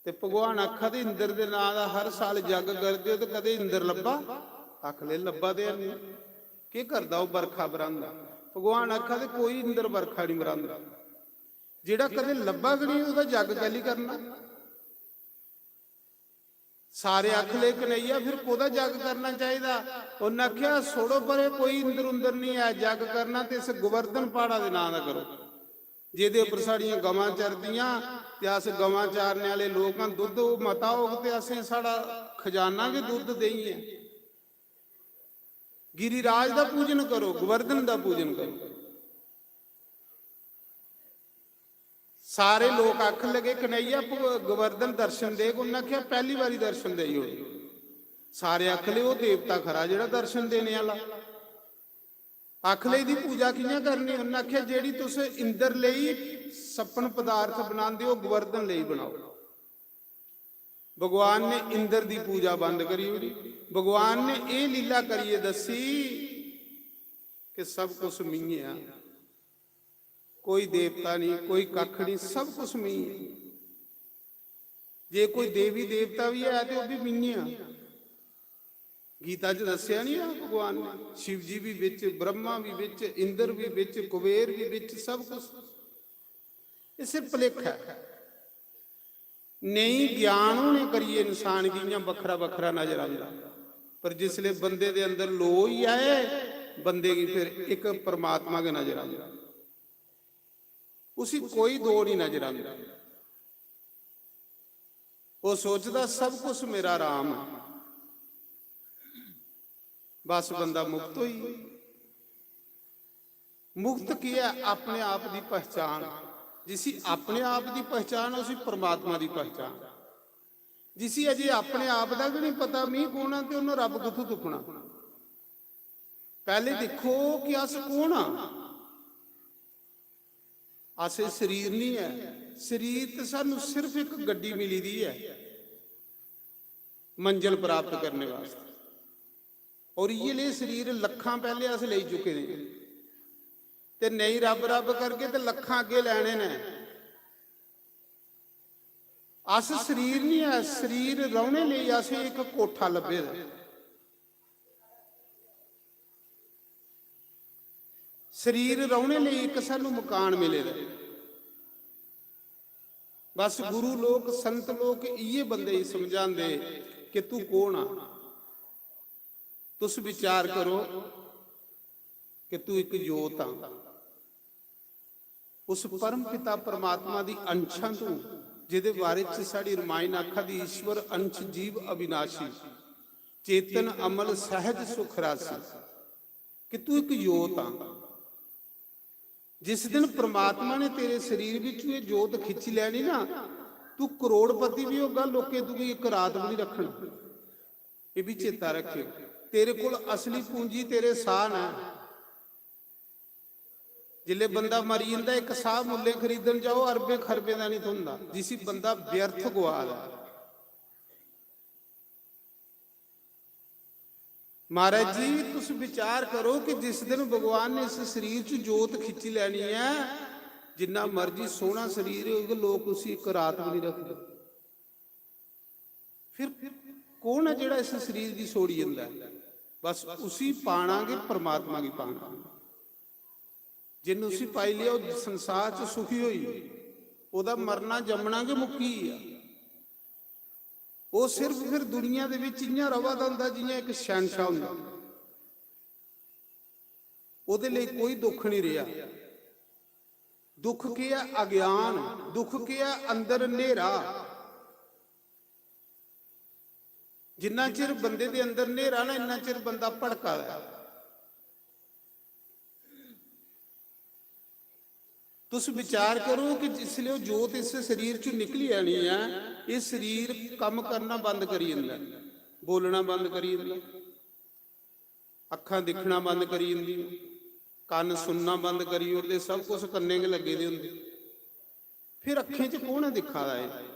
ਤੇ ਭਗਵਾਨ ਆਖਾ ਤੇ ਇੰਦਰ ਦੇ ਨਾਂ ਦਾ ਹਰ ਸਾਲ ਜੱਗ ਕਰਦੇ ਹੋ ਤੇ ਕਦੇ ਇੰਦਰ ਲੱਭਾ? ਆਖ ਲੈ ਲੱਭਾ ਤੇ ਨਹੀਂ। ਕੀ ਕਰਦਾ ਉਹ? ਬਰਖਾ ਬਰਾਂਦਾ। ਭਗਵਾਨ ਆਖਾ ਤੇ ਕੋਈ ਇੰਦਰ ਬਰਖਾ ਨਹੀਂ ਬਰਾਂਦਾ। ਜਿਹੜਾ ਕਦੇ ਲੱਭਾ ਕਿ ਨਹੀਂ ਉਹਦਾ ਜੱਗ ਕੈਲੀ ਕਰਨਾ? ਸਾਰੇ ਆਖ ਲੈ ਕਨਈਆ ਫਿਰ ਕੋਦਾ ਜੱਗ ਕਰਨਾ ਚਾਹੀਦਾ? ਉਹਨਾਂ ਆਖਿਆ ਛੋੜੋ ਪਰੇ, ਕੋਈ ਇੰਦਰ ਉੰਦਰ ਨਹੀਂ ਹੈ। ਜੱਗ ਕਰਨਾ ਤੇ ਇਸ ਗੋਵਰਧਨ ਪਹਾੜਾ ਦੇ ਨਾਂ ਦਾ ਕਰੋ, ਜਿਹਦੇ ਉੱਪਰ ਸਾਡੀਆਂ ਗਵਾਂ ਚਰਦੀਆਂ ਤੇ ਅਸ ਗਵਾਂ ਚਾਰਨੇ ਵਾਲੇ ਲੋਕਾਂ ਦੁੱਧ ਮਤਾ ਹੋਗ ਤੇ ਅਸੀਂ ਸਾਡਾ ਖਜ਼ਾਨਾ ਵੀ ਦੁੱਧ ਦੇਈਏ। ਗਿਰੀਰਾਜ ਦਾ ਪੂਜਨ ਕਰੋ, ਗੋਵਰਧਨ ਦਾ ਪੂਜਨ ਕਰੋ। ਸਾਰੇ ਲੋਕ ਆਖਣ ਲੱਗੇ ਕਨਈਆ ਗੋਵਰਧਨ ਦਰਸ਼ਨ ਦੇ। ਉਹਨਾਂ ਆਖਿਆ ਪਹਿਲੀ ਵਾਰੀ ਦਰਸ਼ਨ ਦੇਈ ਹੋਈ। ਸਾਰੇ ਆਖ ਲਏ ਉਹ ਦੇਵਤਾ ਖਰਾ ਜਿਹੜਾ ਦਰਸ਼ਨ ਦੇਣੇ ਵਾਲਾ। ਆਖ ਲਈ ਦੀ ਪੂਜਾ ਕਿਵੇਂ ਕਰਨੀ? ਉਹਨਾਂ ਆਖਿਆ ਜਿਹੜੀ ਤੁਸੀਂ ਇੰਦਰ ਲਈ ਸੱਪਣ ਪਦਾਰਥ ਬਣਾਉਂਦੇ ਹੋ ਗੋਵਰਧਨ ਲਈ ਬਣਾਓ। ਭਗਵਾਨ ਨੇ ਇੰਦਰ ਦੀ ਪੂਜਾ ਬੰਦ ਕਰੀ ਹੋਈ। ਭਗਵਾਨ ਨੇ ਇਹ ਲੀਲਾ ਕਰੀਏ ਦੱਸੀ ਕਿ ਸਭ ਕੁਝ ਮੀਂਹ, ਕੋਈ ਦੇਵਤਾ ਨਹੀਂ, ਕੋਈ ਕੱਖ ਨਹੀਂ, ਸਭ ਕੁਝ ਮੀਂਹ। ਜੇ ਕੋਈ ਦੇਵੀ ਦੇਵਤਾ ਵੀ ਹੈ ਤੇ ਉਹ ਵੀ ਮੀਂਹ। ਗੀਤਾ 'ਚ ਦੱਸਿਆ ਨਹੀਂ ਆ ਭਗਵਾਨ ਨੇ? ਸ਼ਿਵ ਜੀ ਵੀ ਵਿੱਚ, ਬ੍ਰਹਮਾ ਵੀ ਵਿੱਚ, ਇੰਦਰ ਵੀ ਵਿੱਚ, ਕੁਬੇਰ ਵੀ ਵਿੱਚ, ਸਭ ਕੁਝ। ਇਹ ਸਿਰਫ ਭੁਲੇਖਾ ਹੈ। ਨਹੀਂ ਗਿਆਨ ਉਹਨੇ ਕਰੀਏ ਇਨਸਾਨ ਕੀਆਂ ਵੱਖਰਾ ਵੱਖਰਾ ਨਜ਼ਰ ਆਉਂਦਾ, ਪਰ ਜਿਸਲੇ ਬੰਦੇ ਦੇ ਅੰਦਰ ਲੋ ਹੀ ਆਏ ਬੰਦੇ ਕੀ ਫਿਰ ਇੱਕ परमात्मा के नजर आंदा, उसी कोई दो नहीं नजर आंदा। वो सोचता सब कुछ मेरा राम है, बस बंदा मुक्त होई। मुक्त की है अपने आप की पहचान, जिसी अपने आप की पहचान उसी परमात्मा की पहचान। जिसी अजे अपने आप का भी नहीं पता मैं कौन है तो उन्हें रब किथों तुपना। पहले देखो कि अस कौन हाँ। असे शरीर नहीं है, शरीर तो सानू सिर्फ एक गड्डी मिली दी है मंजिल प्राप्त करने वास्ते, और ये ले शरीर लखां पहले अस ले चुके हैं ते नहीं रब रब करके ते लखां अगे लैने ने। अस शरीर नहीं है, शरीर रौने लिए असें एक कोठा लभे दा। शरीर रौने लिए एक सानू मकान मिले दा। बस गुरु लोग संत लोग ये बंदे ही समझांदे कि तू कौन आ। तुस विचार करो कि तू एक जोत आ, उस परम पिता परमात्मा दी अंशां तू जिहदे बारे च साडी रामायण आखा दी ईश्वर अंश जीव अविनाशी चेतन अमल सहज सुख रासी, कि तू एक जोत आ। जिस दिन परमात्मा ने तेरे शरीर विच ये जोत खिंच लैनी ना, तू करोड़पति भी होगा, लोके तू एक रात भी नहीं रखना। ये भी चेता रखियो, तेरे कोल असली पूंजी तेरे साह ना। जिले बंदा मरी जाता एक साह मुल्ले खरीदन जाओ अरबे खरबे का नहीं थोंदा, जिसी बंदा व्यर्थ गवा दा। महाराज जी तुस विचार करो कि जिस दिन भगवान ने इस शरीर च जोत खिंची लैनी है, जिन्ना मर्जी सोहना शरीर होगा लोग उसी एक रात भी नहीं रखते। फिर कौन है जिहड़ा इस शरीर की सोड़ी जांदा है? बस उसी पाणांगे परमात्मा की पाना। जिन्हें उसी पाई लिया वो संसार च सुखी होई, ओदा मरना जमना के मुक्की है। वो सिर्फ फिर दुनिया दे विच इयां रवादा हुंदा जियां एक शहनशाह हुंदा, ओदे लई कोई दुख नहीं रहा। दुख की है अज्ञान, दुख की है अंदर नेरा। जिन्ना चिर बंदे दे अंदर नेरा ना, इन्ना चिर बंदा भड़का है। तुस विचार करो कि जिसले वो जोत इस शरीर चो निकली आनी है, ये शरीर काम करना बंद करी जांदा, बोलना बंद करी जांदा, अखां दिखना बंद करी जांदी, कान सुनना बंद करी ओरदे, सब कुछ कन्ने के लगे दे हुंदे। फिर अखें च कौन है दिखा दा है?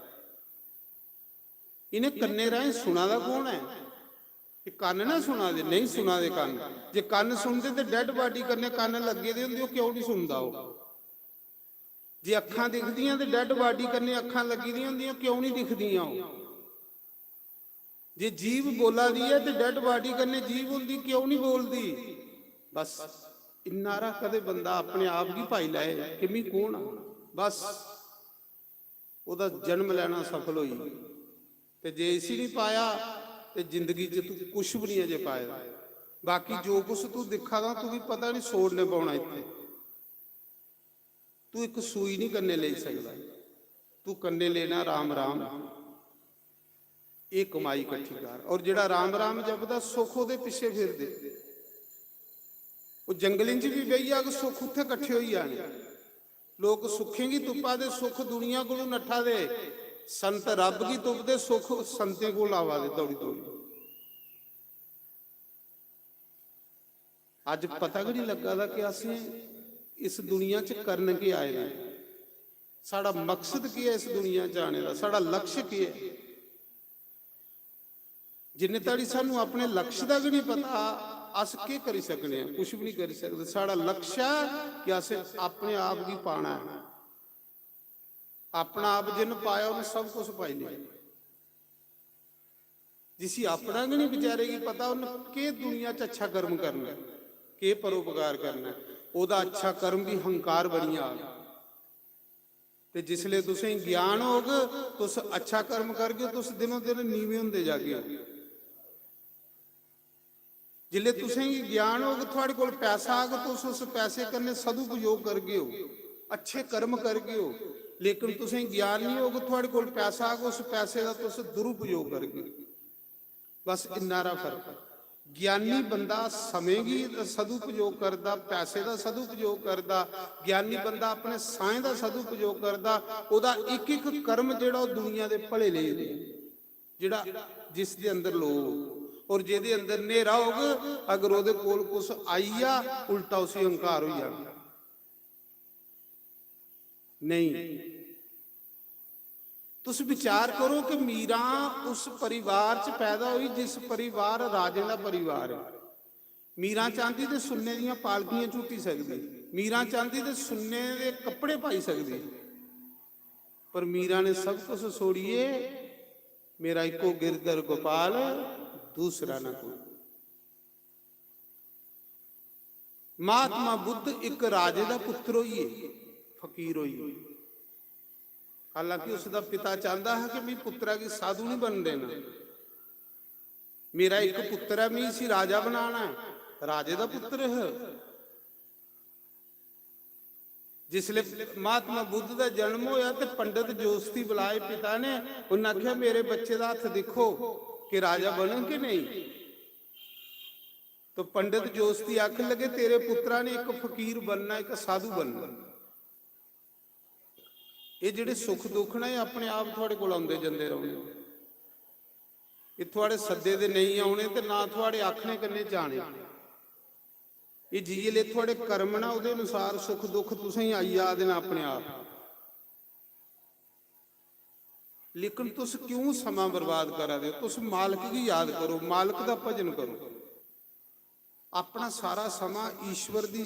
इन्हें कन्ने राहें सुना दा कौन है? कि कान ना सुना दे, नहीं सुना दे कान। जे कान सुनते तो डैड बॉडी कन्ने कान लगे दे हुंदे, क्यों नहीं सुनदा? ਜੇ ਅੱਖਾਂ ਦਿਖਦੀਆਂ ਤੇ ਡੈੱਡ ਬਾਡੀ ਕੰਨੇ ਅੱਖਾਂ ਲੱਗੀ ਦੀਆਂ ਹੁੰਦੀਆਂ, ਕਿਉਂ ਨਹੀਂ ਦਿਖਦੀਆਂ ਉਹ? ਜੇ ਜੀਭ ਬੋਲਦੀ ਹੈ ਤੇ ਡੈੱਡ ਬਾਡੀ ਕੰਨੇ ਜੀਭ ਹੁੰਦੀ, ਕਿਉਂ ਨਹੀਂ ਬੋਲਦੀ? ਬਸ ਇੰਨਾ ਰਾ ਕਦੇ ਬੰਦਾ ਆਪਣੇ ਆਪ ਹੀ ਭਾਈ ਲਾਏ ਕਿ ਮੈਂ ਕੌਣ ਆ, ਬਸ ਉਹਦਾ ਜਨਮ ਲੈਣਾ ਸਫਲ ਹੋਈ। ਤੇ ਜੇ ਇਸੇ ਨਹੀਂ ਪਾਇਆ ਤੇ ਜ਼ਿੰਦਗੀ 'ਚ ਤੂੰ ਕੁਛ ਵੀ ਨਹੀਂ ਅਜੇ ਪਾਇਆ। ਬਾਕੀ ਜੋ ਕੁਛ ਤੂੰ ਦਿਖਾਦਾ ਤੂੰ ਵੀ ਪਤਾ ਨਹੀਂ ਸੋੜ ਨੇ ਪਾਉਣਾ ਇੱਥੇ। ਤੂੰ ਇੱਕ ਸੂਈ ਨਹੀਂ ਕੰਨੇ ਲੈ ਸਕਦਾ, ਤੂੰ ਕੰਨੇ ਲੈਣਾ ਰਾਮ ਰਾਮ, ਇਹ ਕਮਾਈ ਇਕੱਠੀ ਕਰ। ਔਰ ਜਿਹੜਾ ਰਾਮ ਰਾਮ ਜਪਦਾ ਸੁੱਖ ਉਹਦੇ ਪਿੱਛੇ ਫਿਰਦੇ। ਉਹ ਜੰਗਲਾਂ 'ਚ ਵੀ ਬਈ ਆ ਕਿ ਸੁੱਖ ਉੱਥੇ ਇਕੱਠੇ ਹੋਈ ਜਾਣੇ। ਲੋਕ ਸੁੱਖੇਂਗੀ ਤੁਪਾ ਦੇ ਸੁੱਖ ਦੁਨੀਆ ਕੋਲੋਂ ਨੱਠਾ ਦੇ, ਸੰਤ ਰੱਬ ਕੀ ਤੁਪ ਦੇ ਸੁੱਖ ਸੰਤੇ ਕੋਲ ਆਵਾ ਦੇ ਦੌੜੀ ਦੌੜੀ। ਅੱਜ ਪਤਾ ਵੀ ਨਹੀਂ ਲੱਗਾ ਦਾ ਕਿ ਅਸੀਂ ਇਸ ਦੁਨੀਆ 'ਚ ਕਰਨ ਕੀ ਆਏ ਨੇ, ਸਾਡਾ ਮਕਸਦ ਕੀ ਹੈ ਇਸ ਦੁਨੀਆ 'ਚ ਆਣੇ ਦਾ, ਸਾਡਾ ਲਕਸ਼ ਕੀ ਹੈ। ਜਿੰਨੇ ਤਾੜੀ ਸਾਨੂੰ ਆਪਣੇ ਲਕਸ਼ ਦਾ ਵੀ ਨਹੀਂ ਪਤਾ, ਅਸ ਕੀ ਕਰੀ ਸਕਨੇ, ਕੁਛ ਵੀ ਨਹੀਂ ਕਰ ਸਕਦੇ। ਸਾਡਾ ਲਕਸ਼ ਹੈ ਕਿ ਅਸੀਂ ਆਪਣੇ ਆਪ ਕੀ ਪਾਣਾ ਹੈ। ਆਪਣਾ ਆਪ ਜਿਨ ਪਾਇਆ ਉਹਨੇ ਸਭ ਕੁਝ ਪਾਈ ਲਿਆ। ਜਿਸੀ ਆਪਣਾ ਵੀ ਨਹੀਂ ਵਿਚਾਰੇਗੀ ਪਤਾ ਉਹਨੇ ਕਿ ਦੁਨੀਆ 'ਚ ਅੱਛਾ ਕਰਮ ਕਰਨਾ, ਕਿ ਪਰਉਪਕਾਰ ਕਰਨਾ, ਉਹਦਾ ਅੱਛਾ ਕਰਮ ਵੀ ਹੰਕਾਰ ਬਣੀਆ। ਤੇ ਜਿਸਲੇ ਤੁਸੀਂ ਗਿਆਨ ਹੋਗ ਤੁਸ ਅੱਛਾ ਕਰਮ ਕਰਗੇ, ਤੁਸ ਦਿਨੋਂ ਦਿਨ ਨੀਵੇਂ ਹੁੰਦੇ ਜਾਗੇ। जिले तुसें ज्ञान होग, थोड़े कोल पैसा आग, तुस उस पैसे करने सदुपयोग करगे हो, अच्छे कर्म करगे हो। लेकिन तुसें ज्ञान नहीं होग, थोड़े कोल पैसा आग, उस पैसे का तुस दुरुपयोग करगे। बस इन्ना रा फर्क। ज्ञानी बंदा समय की सदुपयोग करता, पैसे का सदुपयोग करता। ज्ञानी बंदा अपने साए का सदुपयोग करता। ओदा एक एक कर्म जिहड़ा दुनिया के भले ले जिहड़ा जिस दे अंदर लोग और ਜਿਹਦੇ ਅੰਦਰ ਹਨੇਰਾ ਹੋਊਗਾ, ਅਗਰ ਉਹਦੇ ਕੋਲ ਕੁਛ ਆਈ ਆ ਉਲਟਾ ਉਸੇ ਹੰਕਾਰ ਹੋ ਜਾਣਾ। ਨਹੀਂ, ਤੁਸੀਂ ਵਿਚਾਰ ਕਰੋ ਕਿ ਮੀਰਾ ਉਸ ਪਰਿਵਾਰ 'ਚ ਪੈਦਾ ਹੋਈ ਜਿਸ ਪਰਿਵਾਰ ਰਾਜੇ ਦਾ ਪਰਿਵਾਰ ਹੈ। ਮੀਰਾ ਚਾਂਦੀ ਤੇ ਸੁੰਨੇ ਦੀਆਂ ਪਾਲਕੀਆਂ ਝੂਟੀ ਸਕਦੀ, ਮੀਰਾ ਚਾਂਦੀ ਤੇ ਸੁੰਨੇ ਦੇ ਕੱਪੜੇ ਪਾਈ ਸਕਦੀ, ਪਰ ਮੀਰਾ ਨੇ ਸਭ ਕੁਝ ਛੋੜੀਏ। ਮੇਰਾ ਇੱਕੋ ਗਿਰਧਰ ਗੋਪਾਲ, दूसरा ना कोई। महात्मा बुद्ध एक राजे का पुत्र होइए, फकीर होइए। हालांकि उसका पिता चाहता है कि मैं पुत्रा की साधु नहीं बन देना, मेरा एक पुत्र है, मैं इसी राजा बनाना है, राजे का पुत्र है। जिसले महात्मा बुद्ध का जन्म होया तो पंडित जोस्ती बुलाए पिता ने, उन्हें आख्या मेरे बच्चे का हथ देखो कि राजा बन के नहीं। तो पंडित जोस्ती आख लगे तेरे पुत्रा ने एक फकीर बनना, एक साधु बनना। ये जिहड़े सुख दुख ने अपने आप थोड़े कोल आउंदे जंदे रहने, ये थोड़े सद्दे दे नहीं आने ते ना थोड़े आखने कन्ने जाने। ये जिहले थोड़े कर्म ना उहदे अनुसार सुख दुख तुसीं आई आ देना अपने आप। लेकिन तुस क्यों समा बर्बाद करा दे? तुस मालिक की याद करो, मालिक का भजन करो, अपना सारा समा ईश्वर की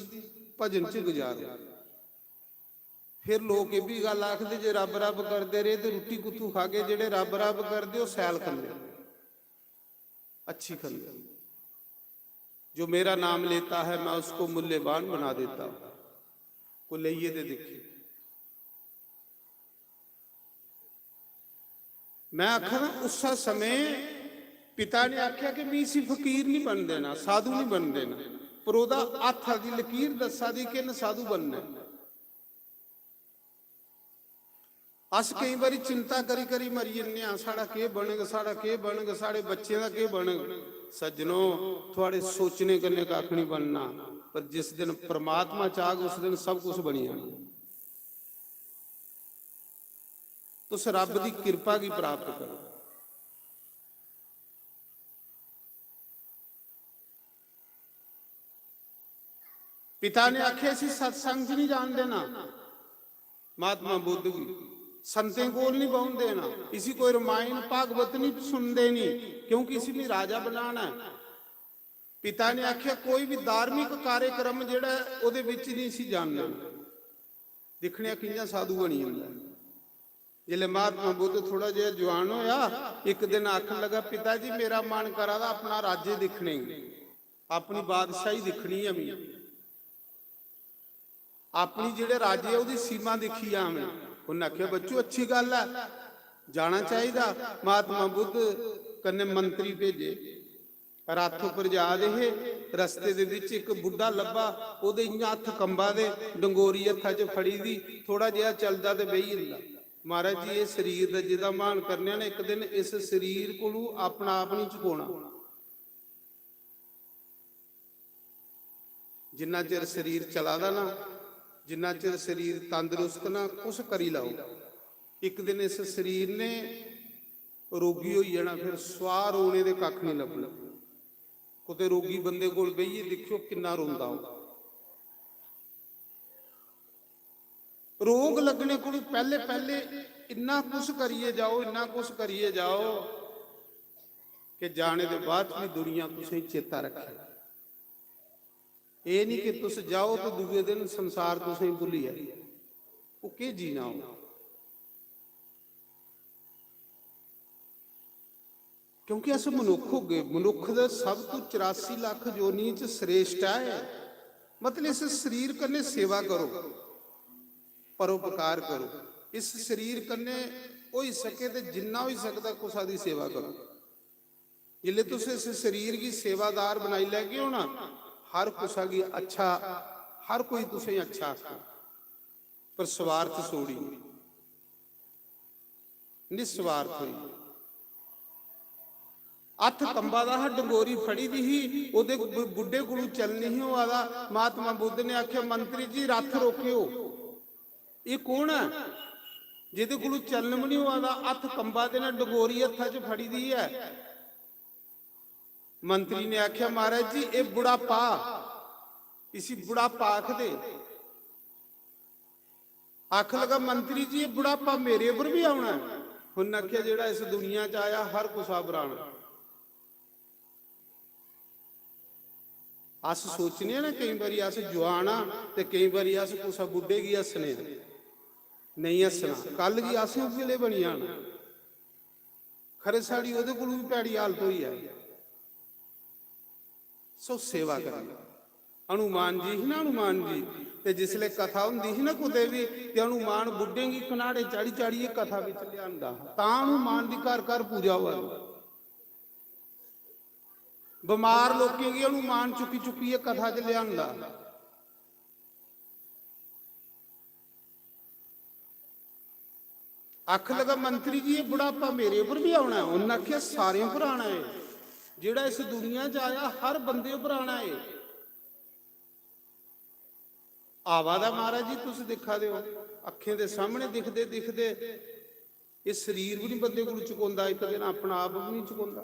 भजन च गुजारो। फिर लोग ये भी गल आखदे जे रब रब करते रहे तो रोटी कुत्थू खा के, जेडे रब रब करते हो सैल खंदे, अच्छी खंदे। जो मेरा नाम लेता है मैं उसको मूल्यवान बना देता हूं। को लइए ते देखिए। मैं आखा उस समय पिता ने आख्या कि मैं इसी फकीर नहीं बन देना, साधु नहीं बन देना, पर ओदा हथ दी लकीर दसा दी कि न साधु बनना। अस कई बार चिंता करी करी मरी जन्ने, साड़ा के बनग, साड़ा के बनग, साढ़े बच्चे का के बनग। सज्जनों थोड़े सोचने कन्ने कख नहीं बनना, पर जिस दिन परमात्मा चाह उस दिन सब कुछ बनी जाना। तो उस रब की कृपा की प्राप्त करो। पिता ने आख्या इसी सत्संग नहीं जान देना, महात्मा बुद्ध की संतें कोल नहीं पहुंच देना, इसी कोई रामायण भागवत नहीं सुन देनी, क्योंकि इसी में राजा बनाना है। पिता ने आख्या कोई भी धार्मिक कार्यक्रम जिहड़ा ओहदे विच नहीं सी जान देना। ਦਿਖਣਿਆ ਕਿੰਨਾ ਸਾਧੂ ਬਣੀ ਜਾਂਦਾ। ਜਿਲੇ ਮਹਾਤਮਾ ਬੁੱਧ ਥੋੜਾ ਜਿਹਾ ਜਵਾਨ ਹੋਇਆ, ਇੱਕ ਦਿਨ ਆਖਣ ਲੱਗਾ, ਪਿਤਾ ਜੀ ਮੇਰਾ ਮਨ ਕਰਾ ਦਾ ਆਪਣਾ ਰਾਜੇ ਦਿਖਣੇ, ਆਪਣੀ ਬਾਦਸ਼ਾਹੀ ਦਿਖਣੀ ਹੈ, ਵੀ ਆਪਣੀ ਜਿਹੜੇ ਰਾਜੇ ਉਹਦੀ ਸੀਮਾ ਦੇਖੀ ਆਵੇਂ। ਉਹਨੇ ਆਖਿਆ ਬੱਚੂ ਅੱਛੀ ਗੱਲ ਹੈ, ਜਾਣਾ ਚਾਹੀਦਾ। ਮਹਾਤਮਾ ਬੁੱਧ ਕੰਨੇ ਮੰਤਰੀ ਭੇਜੇ, ਰੱਥ ਉੱਪਰ ਜਾ ਰਹੇ, ਰਸਤੇ ਦੇ ਵਿੱਚ ਇੱਕ ਬੁੱਢਾ ਲੱਭਾ, ਉਹਦੇ ਇੰਨਾ ਹੱਥ ਕੰਬਾ ਦੇ, ਡੰਗੋਰੀ ਹੱਥਾਂ 'ਚ ਫੜੀ ਦੀ, ਥੋੜਾ ਜਿਹਾ ਚੱਲਦਾ ਤੇ ਬਹਿ ਜਾਂਦਾ। ਮਹਾਰਾਜ ਜੀ ਇਹ ਸਰੀਰ ਦਾ ਜਿਹਦਾ ਮਾਣ ਕਰਨਿਆ ਨੇ, ਇੱਕ ਦਿਨ ਇਸ ਸਰੀਰ ਕੋਲੋਂ ਆਪਣਾ ਆਪ ਨਹੀਂ ਝੁਕਾਉਣਾ। ਜਿੰਨਾ ਚਿਰ ਸਰੀਰ ਚਲਾਦਾ ਨਾ, ਜਿੰਨਾ ਚਿਰ ਸਰੀਰ ਤੰਦਰੁਸਤ ਨਾ, ਕੁਛ ਕਰੀ ਲਾਓ। ਇੱਕ ਦਿਨ ਇਸ ਸਰੀਰ ਨੇ ਰੋਗੀ ਹੋਈ ਜਾਣਾ, ਫਿਰ ਸਵਾਰ ਹੋਣੇ ਦੇ ਕੱਖ ਨਹੀਂ ਲੱਭਣਾ। ਕਿਤੇ ਰੋਗੀ ਬੰਦੇ ਕੋਲ ਬਈਏ, ਦੇਖਿਓ ਕਿੰਨਾ ਰੋਂਦਾ ਉਹ। ਰੋਗ ਲੱਗਣੇ ਕੋਲ ਪਹਿਲੇ ਪਹਿਲੇ ਇੰਨਾ ਕੁਛ ਕਰੀਏ ਜਾਓ, ਇੰਨਾ ਕੁਛ ਕਰੀਏ ਜਾਓ ਕਿ ਜਾਣੇ ਦੇ ਬਾਅਦ ਵੀ ਦੁਨੀਆ ਤੁਸੀਂ ਚੇਤਾ ਰੱਖੇ। ਇਹ ਨਹੀਂ ਕਿ ਤੁਸੀਂ ਜਾਓ ਤੇ ਦੂਜੇ ਦਿਨ ਸੰਸਾਰ ਤੁਸੀਂ ਭੁੱਲੀ ਜਾਏ। ਉਹ ਕੀ ਜੀਣਾ ਹੋ, ਕਿਉਂਕਿ ਅਸੀਂ ਮਨੁੱਖ ਹੋ ਗਏ। ਮਨੁੱਖ ਦੇ ਸਭ ਤੋਂ 84 ਲੱਖ ਜੋਨੀ ਚ ਸ੍ਰੇਸ਼ਟ ਹੈ। ਮਤਲਬ ਇਸ ਸਰੀਰ ਕੰਨੇ ਸੇਵਾ ਕਰੋ, ਪਰਉਪਕਾਰ ਕਰੋ। ਇਸ ਸਰੀਰ ਕੰਨੇ ਹੋਈ ਸਕੇ ਤੇ ਜਿੰਨਾ ਹੋਈ ਸਕਦਾ ਕੁਸਾ ਦੀ ਸੇਵਾ ਕਰੋ। ਜਿਲੇ ਤੁਸੀਂ ਇਸ ਸਰੀਰ ਦੀ ਸੇਵਾਦਾਰ ਬਣਾਈ ਲੈ ਗਏ ਹੋ ਨਾ, ਹਰ ਕੁਸਾ की अच्छा, हर कोई तुसें अच्छा आखो, पर स्वार्थ छोड़ी, निस्वार्थ हुई। हथ कंबा दा डंगोरी फड़ी दी ही, ओदे बुढ़े कोलों चल नहीं होआ। महात्मा बुद्ध ने आख्या, मंत्री जी रथ रोकियो। ये कौन है जिहदे कोलों चलन भी नहीं होआ, हथ कंबा दे नाल डंगोरी हत्थां च फड़ी दी है। मंत्री ने आख्या, महाराज जी ये बुढ़ापा, इसी बुढ़ापा आख दे। आख लगा मंत्री जी ये बुढ़ापा मेरे उपर भी आना है। उन्हें आख्या, जेड़ा इस दुनिया च आया हर कुसा बराना। अस सोचने ना कई बारी अस जवान आ ते कई बारी अस कुसा बुढ़े की हसने, नहीं हसना। कल की अस उस वेले बनी आना, खरे साड़ी ओदे कोलों भी भैड़ी हालत हुई है। सो सेवा करनी। हनुमान जी ही ना, हनुमान जी ते जिसले कथा हुंदी ही ना कुते भी, ते हनुमान बुढ़े की कनाड़े चाड़ी चाड़ी कथा विच लिआंदा, तां हनुमान दी घर घर पूजा होआ। बीमार लोकें की हनुमान चुकी चुकी कथा च लिआंदा। आख लगा मंत्री जी ये बुढ़ापा मेरे उपर भी आना है। उन्हें आख्या, सारे उपर आना है, जेड़ा इस दुनिया च आया हर बंदे उपर आना है। आवादा महाराज जी तुम दिखा दो, अखें दे सामने दिखदे दिखदे ये शरीर भी नहीं बंदे को चुकाउंदा, एक दिन अपना आप भी नहीं चुकाउंदा।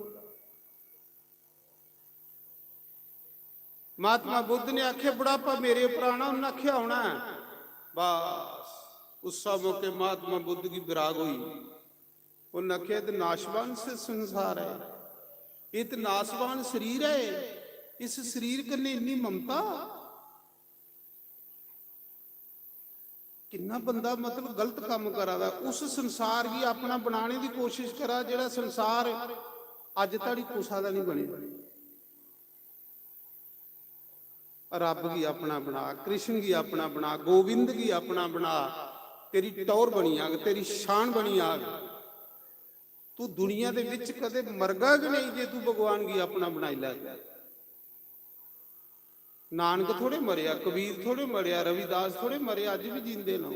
महात्मा बुद्ध ने आख्या, बुढ़ापा मेरे उपर आना। उन्हें आख्या आना है। बस उस मौके महात्मा बुद्ध की विराग हुई। उन्हें आख्या, तो नाशवान से संसार है, ये तो नाशवान शरीर है, इस शरीर कन्ने इन्नी ममता। किन्ना बंदा मतलब गलत काम करा दा। उस संसार की अपना बनाने की कोशिश करा, जेड़ा संसार अज तक कुसा दा नहीं बने। रब की अपना बना, कृष्ण की अपना बना, गोविंद की अपना बना, तेरी टौर बनी आग, तेरी शान बनी आग। तू दुनिया दे विच कदे मरगा कि नहीं जे तू भगवान की अपना बनाई लै। नानक थोड़े मरिया, कबीर थोड़े मरिया, रविदास थोड़े मरे, अज भी जींदे ना।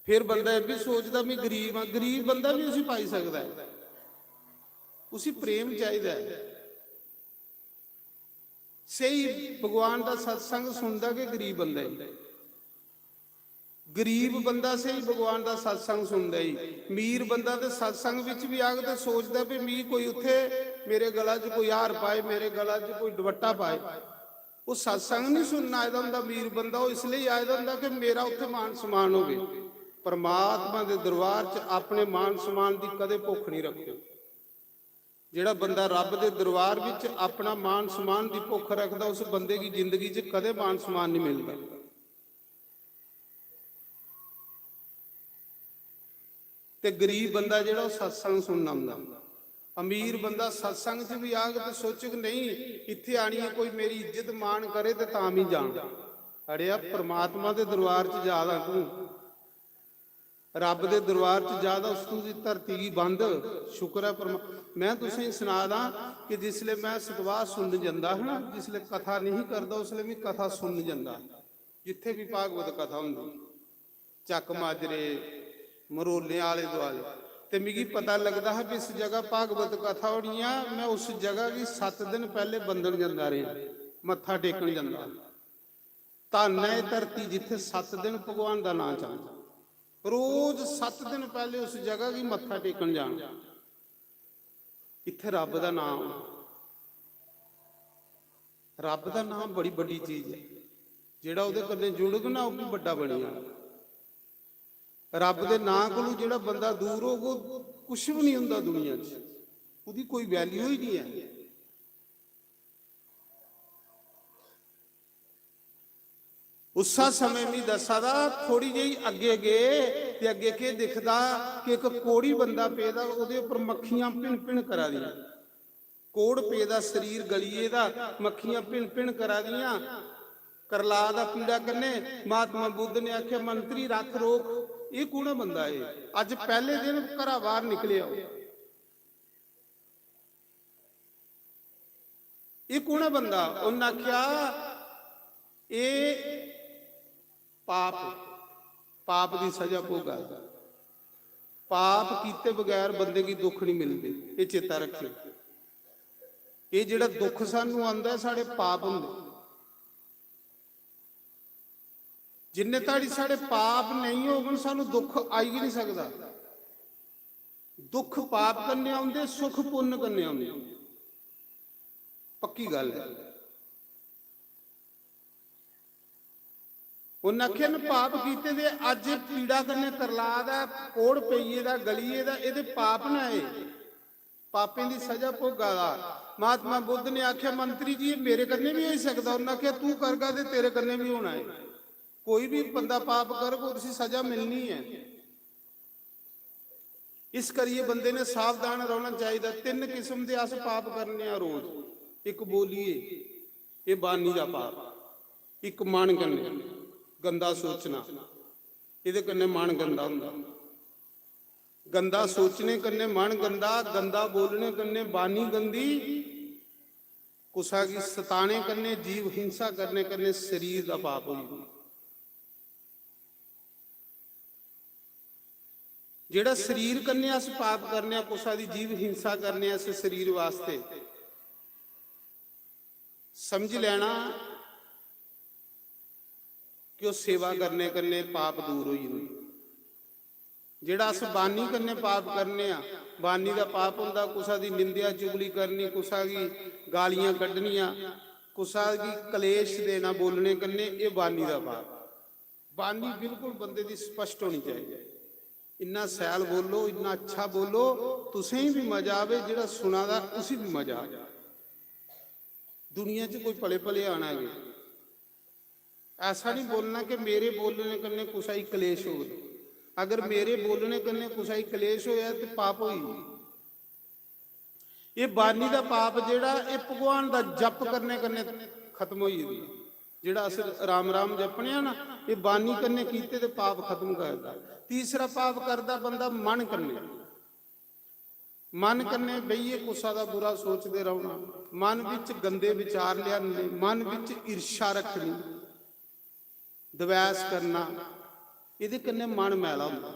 फिर बंदा यह भी सोचता मैं गरीब हाँ, गरीब बंदा भी उसी पाई सकता है, उसी प्रेम चाहिए। सही भगवान का सत्संग सुनता कि गरीब बंदा ही, गरीब बंदा सही भगवान का सत्संग सुनता ही। मीर बंदा तो सत्संग विच भी आग तो सोचता भी मी कोई उत्थे मेरे गला च कोई हार पाए, मेरे गला च कोई दुपट्टा पाए। वो सत्संग नहीं सुनना आया होंदा मीर बंदा, वो इसलिए आया होंदा कि मेरा उत्थे मान सम्मान हो गए। परमात्मा के दरबार च अपने मान सम्मान की कदे भुख नहीं रखो। जिहड़ा बंदा रब के दरबार विच अपना मान सम्मान की भुख रखता, उस बंदे की जिंदगी च कदे मान सम्मान नहीं मिलता। ਤੇ ਗਰੀਬ ਬੰਦਾ ਜਿਹੜਾ ਉਹ ਸਤਸੰਗ ਸੁਣਨ ਆਉਂਦਾ। ਅਮੀਰ ਬੰਦਾ ਸਤਸੰਗ 'ਚ ਵੀ ਆ ਕੇ ਤੇ ਸੋਚੇ ਕਿ ਨਹੀਂ ਇੱਥੇ ਆਣੀ ਹੈ, ਕੋਈ ਮੇਰੀ ਇੱਜ਼ਤ ਮਾਣ ਕਰੇ ਤੇ ਤਾਂ ਵੀ ਜਾਣ। ਅੜਿਆ ਪ੍ਰਮਾਤਮਾ ਦੇ ਦਰਬਾਰ 'ਚ ਜ਼ਿਆਦਾ ਤੂੰ, ਰੱਬ ਦੇ ਦਰਬਾਰ 'ਚ ਜ਼ਿਆਦਾ ਉਸ ਤੋਂ ਦੀ ਧਰਤੀ ਬੰਦ। ਸ਼ੁਕਰ ਹੈ ਮੈਂ ਤੁਸੀਂ ਸੁਣਾ ਦਾਂ ਕਿ ਜਿਸਲੇ ਮੈਂ ਸਤਵਾਹ ਸੁਣਨ ਜਾਂਦਾ ਹਾਂ, ਜਿਸਲੇ ਕਥਾ ਨਹੀਂ ਕਰਦਾ ਉਸਲੇ ਵੀ ਕਥਾ ਸੁਣਨ ਜਾਂਦਾ। ਜਿੱਥੇ ਵੀ ਭਾਗਵਤ ਕਥਾ ਹੁੰਦੀ, ਚੱਕ ਮਾਜਰੇ ਮਰੋਲਿਆਂ ਆਲੇ ਦੁਆਲੇ, ਤੇ ਮੈਨੂੰ ਪਤਾ ਲੱਗਦਾ ਹੈ ਵੀ ਇਸ ਜਗ੍ਹਾ ਭਾਗਵਤ ਕਥਾ ਹੋਣੀ ਆ। ਮੈਂ ਉਸ ਜਗ੍ਹਾ ਵੀ 7 ਦਿਨ ਪਹਿਲੇ ਬੰਦਨ ਜਾਂਦਾ ਰਿਹਾ, ਮੱਥਾ ਟੇਕਣ ਜਾਂਦਾ। ਧੰਨ ਹੈ ਇਹ ਧਰਤੀ ਜਿੱਥੇ 7 ਦਿਨ ਭਗਵਾਨ ਦਾ ਨਾਮ ਚੱਲਦਾ। ਰੋਜ਼ 7 ਦਿਨ ਪਹਿਲੇ ਉਸ ਜਗ੍ਹਾ ਵੀ ਮੱਥਾ ਟੇਕਣ ਜਾਣਾ। ਇੱਥੇ ਰੱਬ ਦਾ ਨਾਮ, ਰੱਬ ਦਾ ਨਾਮ ਬੜੀ ਵੱਡੀ ਚੀਜ਼ ਹੈ। ਜਿਹੜਾ ਉਹਦੇ ਕੰਨੇ ਜੁੜੂਗਾ ਨਾ ਉਹ ਵੀ ਵੱਡਾ ਬਣ ਜਾਣਾ। ਰੱਬ ਦੇ ਨਾਂ ਕੋਲੋਂ ਜਿਹੜਾ ਬੰਦਾ ਦੂਰ ਹੋਊ ਕੁਛ ਵੀ ਨਹੀਂ ਹੁੰਦਾ ਦੁਨੀਆ 'ਚ, ਉਹਦੀ ਕੋਈ ਵੈਲਿਊ ਹੀ ਨਹੀਂ ਹੈ। ਉਸਾ ਸਮੇਂ ਵੀ ਦੱਸਦਾ ਥੋੜੀ ਜਿਹੀ ਅੱਗੇ ਗਏ ਤੇ ਅੱਗੇ ਕੀ ਦਿਖਦਾ ਕਿ ਇੱਕ ਕੋੜੀ ਬੰਦਾ ਪੈਦਾ, ਉਹਦੇ ਉੱਪਰ ਮੱਖੀਆਂ ਭਿਣ ਭਿਣ ਕਰਾ ਦੀਆਂ। ਕੋੜ ਪੈਦਾ ਸਰੀਰ ਗਲੀਏ ਦਾ, ਮੱਖੀਆਂ ਭਿਣ ਭਿਣ ਕਰਾ ਦੀਆਂ। ਕਰਲਾ ਦਾ ਪੀੜਾ ਕੰਨੇ ਮਹਾਤਮਾ ਬੁੱਧ ਨੇ ਆਖਿਆ ਮੰਤਰੀ ਰੱਖ ਰੋਕ। ਇਹ ਕੌਣ ਬੰਦਾ ਏ? ਅੱਜ ਪਹਿਲੇ ਦਿਨ ਘਰਾਂ ਬਾਹਰ ਨਿਕਲਿਆ, ਇਹ ਕੌਣ ਬੰਦਾ? ਉਹਨਾਂ ਆਖਿਆ ਇਹ ਪਾਪ ਦੀ ਸਜ਼ਾ ਭੋਗਾ। ਪਾਪ ਕੀਤੇ ਬਗੈਰ ਬੰਦੇ ਦੀ ਦੁੱਖ ਨਹੀਂ ਮਿਲਦੇ, ਇਹ ਚੇਤਾ ਰੱਖਿਓ। ਇਹ ਜਿਹੜਾ ਦੁੱਖ ਸਾਨੂੰ ਆਉਂਦਾ ਸਾਡੇ ਪਾਪ ਹੁੰਦੇ। ਜਿੰਨੇ ਤਾੜੀ ਸਾਡੇ ਪਾਪ ਨਹੀਂ ਹੋਣ ਸਾਨੂੰ ਦੁੱਖ ਆਈ ਹੀ ਨਹੀਂ ਸਕਦਾ। ਦੁੱਖ ਪਾਪ ਕਰਨੇ ਆਉਂਦੇ, ਸੁਖ ਪੁੰਨ ਕਰਨੇ ਆਉਂਦੇ, ਪੱਕੀ ਗੱਲ ਹੈ। ਉਹਨਾਂ ਆਖਿਆ ਨਾ ਪਾਪ ਕੀਤੇ ਦੇ ਅੱਜ ਪੀੜਾ ਕਰਨੇ ਕਰਲਾ ਦਾ, ਕੋੜ ਪਈਏ ਦਾ, ਗਲੀਏ ਦਾ, ਇਹਦੇ ਪਾਪ ਨਾ ਆਏ, ਪਾਪੇ ਦੀ ਸਜ਼ਾ ਭੋਗਾ ਦਾ। ਮਹਾਤਮਾ ਬੁੱਧ ਨੇ ਆਖਿਆ ਮੰਤਰੀ ਜੀ ਇਹ ਮੇਰੇ ਕਰਨੇ ਵੀ ਹੋ ਸਕਦਾ। ਉਹਨਾਂ ਆਖਿਆ ਤੂੰ ਕਰਗਾ ਤੇ ਤੇਰੇ ਕਰਨੇ ਵੀ ਹੋਣਾ ਹੈ। ਕੋਈ ਵੀ ਬੰਦਾ ਪਾਪ ਕਰੇਗਾ ਉਸਦੀ ਸਜ਼ਾ ਮਿਲਣੀ ਹੈ। ਇਸ ਕਰੀਏ ਬੰਦੇ ਨੇ ਸਾਵਧਾਨ ਰਹਿਣਾ ਚਾਹੀਦਾ। 3 ਕਿਸਮ ਦੇ ਅਸ ਪਾਪ ਕਰਨੇ ਆ ਰੋਜ਼। ਇੱਕ ਬੋਲੀਏ, ਇਹ ਬਾਨੀ ਦਾ ਪਾਪ। ਇੱਕ ਮਨ ਕੰਨੇ ਗੰਦਾ ਸੋਚਣਾ, ਇਹਦੇ ਕੰਨੇ ਮਨ ਗੰਦਾ ਹੁੰਦਾ। ਗੰਦਾ ਸੋਚਣੇ ਕੰਨੇ ਮਨ ਗੰਦਾ, ਗੰਦਾ ਬੋਲਣੇ ਕੰਨੇ ਬਾਨੀ ਗੰਦੀ, ਕੁਸਾ ਕੀ ਸਤਾਣੇ ਕੰਨੇ ਜੀਵ ਹਿੰਸਾ ਕਰਨੇ ਕੰਨੇ ਸਰੀਰ ਦਾ ਪਾਪ ਹੋਈ। ਜਿਹੜਾ ਸਰੀਰ ਕੰਨੇ ਅਸ ਪਾਪ ਕਰਨੇ ਆ, ਕੁਸਾ ਦੀ ਜੀਵ ਹਿੰਸਾ ਕਰਨੇ ਆ, ਇਸ ਸਰੀਰ ਵਾਸਤੇ ਸਮਝ ਲੈਣਾ ਕਿ ਉਹ ਸੇਵਾ ਕਰਨੇ ਕੰਨੇ ਪਾਪ ਦੂਰ ਹੋਈ ਜਾਂਦੇ। ਜਿਹੜਾ ਅਸ ਬਾਨੀ ਕੰਨੇ ਪਾਪ ਕਰਨੇ ਆ, ਬਾਨੀ ਦਾ ਪਾਪ ਹੁੰਦਾ ਕੁਸਾ ਦੀ ਨਿੰਦਿਆ ਚੁਗਲੀ ਕਰਨੀ, ਕੁਸਾ ਦੀ ਗਾਲੀਆਂ ਕੱਢਣੀਆਂ, ਕੁਸਾ ਦੀ ਕਲੇਸ਼ ਦੇਣਾ ਬੋਲਣੇ ਕੰਨੇ, ਇਹ ਬਾਨੀ ਦਾ ਪਾਪ। ਬਾਨੀ ਬਿਲਕੁਲ ਬੰਦੇ ਦੀ ਸਪਸ਼ਟ ਹੋਣੀ ਚਾਹੀਦੀ। ਇੰਨਾ ਸੈਲ ਬੋਲੋ, ਇੰਨਾ ਅੱਛਾ ਬੋਲੋ, ਤੁਸੀਂ ਵੀ ਮਜ਼ਾ ਆਵੇ, ਜਿਹੜਾ ਸੁਣਾ ਦਾ ਉਸੇ ਵੀ ਮਜ਼ਾ ਆਵੇ। ਦੁਨੀਆ 'ਚ ਕੋਈ ਭਲੇ ਭਲੇ ਆਣਾ ਹੈ, ऐसा नहीं बोलना कि मेरे बोलने करने कुछ ही कलेश हो। अगर मेरे बोलने करने कुछ ही कलेश होया तो पाप होई। ये बानी दा पाप जेड़ा ये भगवान दा जप करने करने खत्म होई दी। जेड़ा अस राम राम जपने ना, ये बानी करने कीते ते पाप खत्म करदा। तीसरा पाप करदा बंदा मन करने। मन करने बईए गुस्सा दा बुरा सोचते रहना, मन विच गंदे विचार लियाने, मन विच ईर्षा रखनी, दवैस करना, ये कन्ने मन मैला होंदा।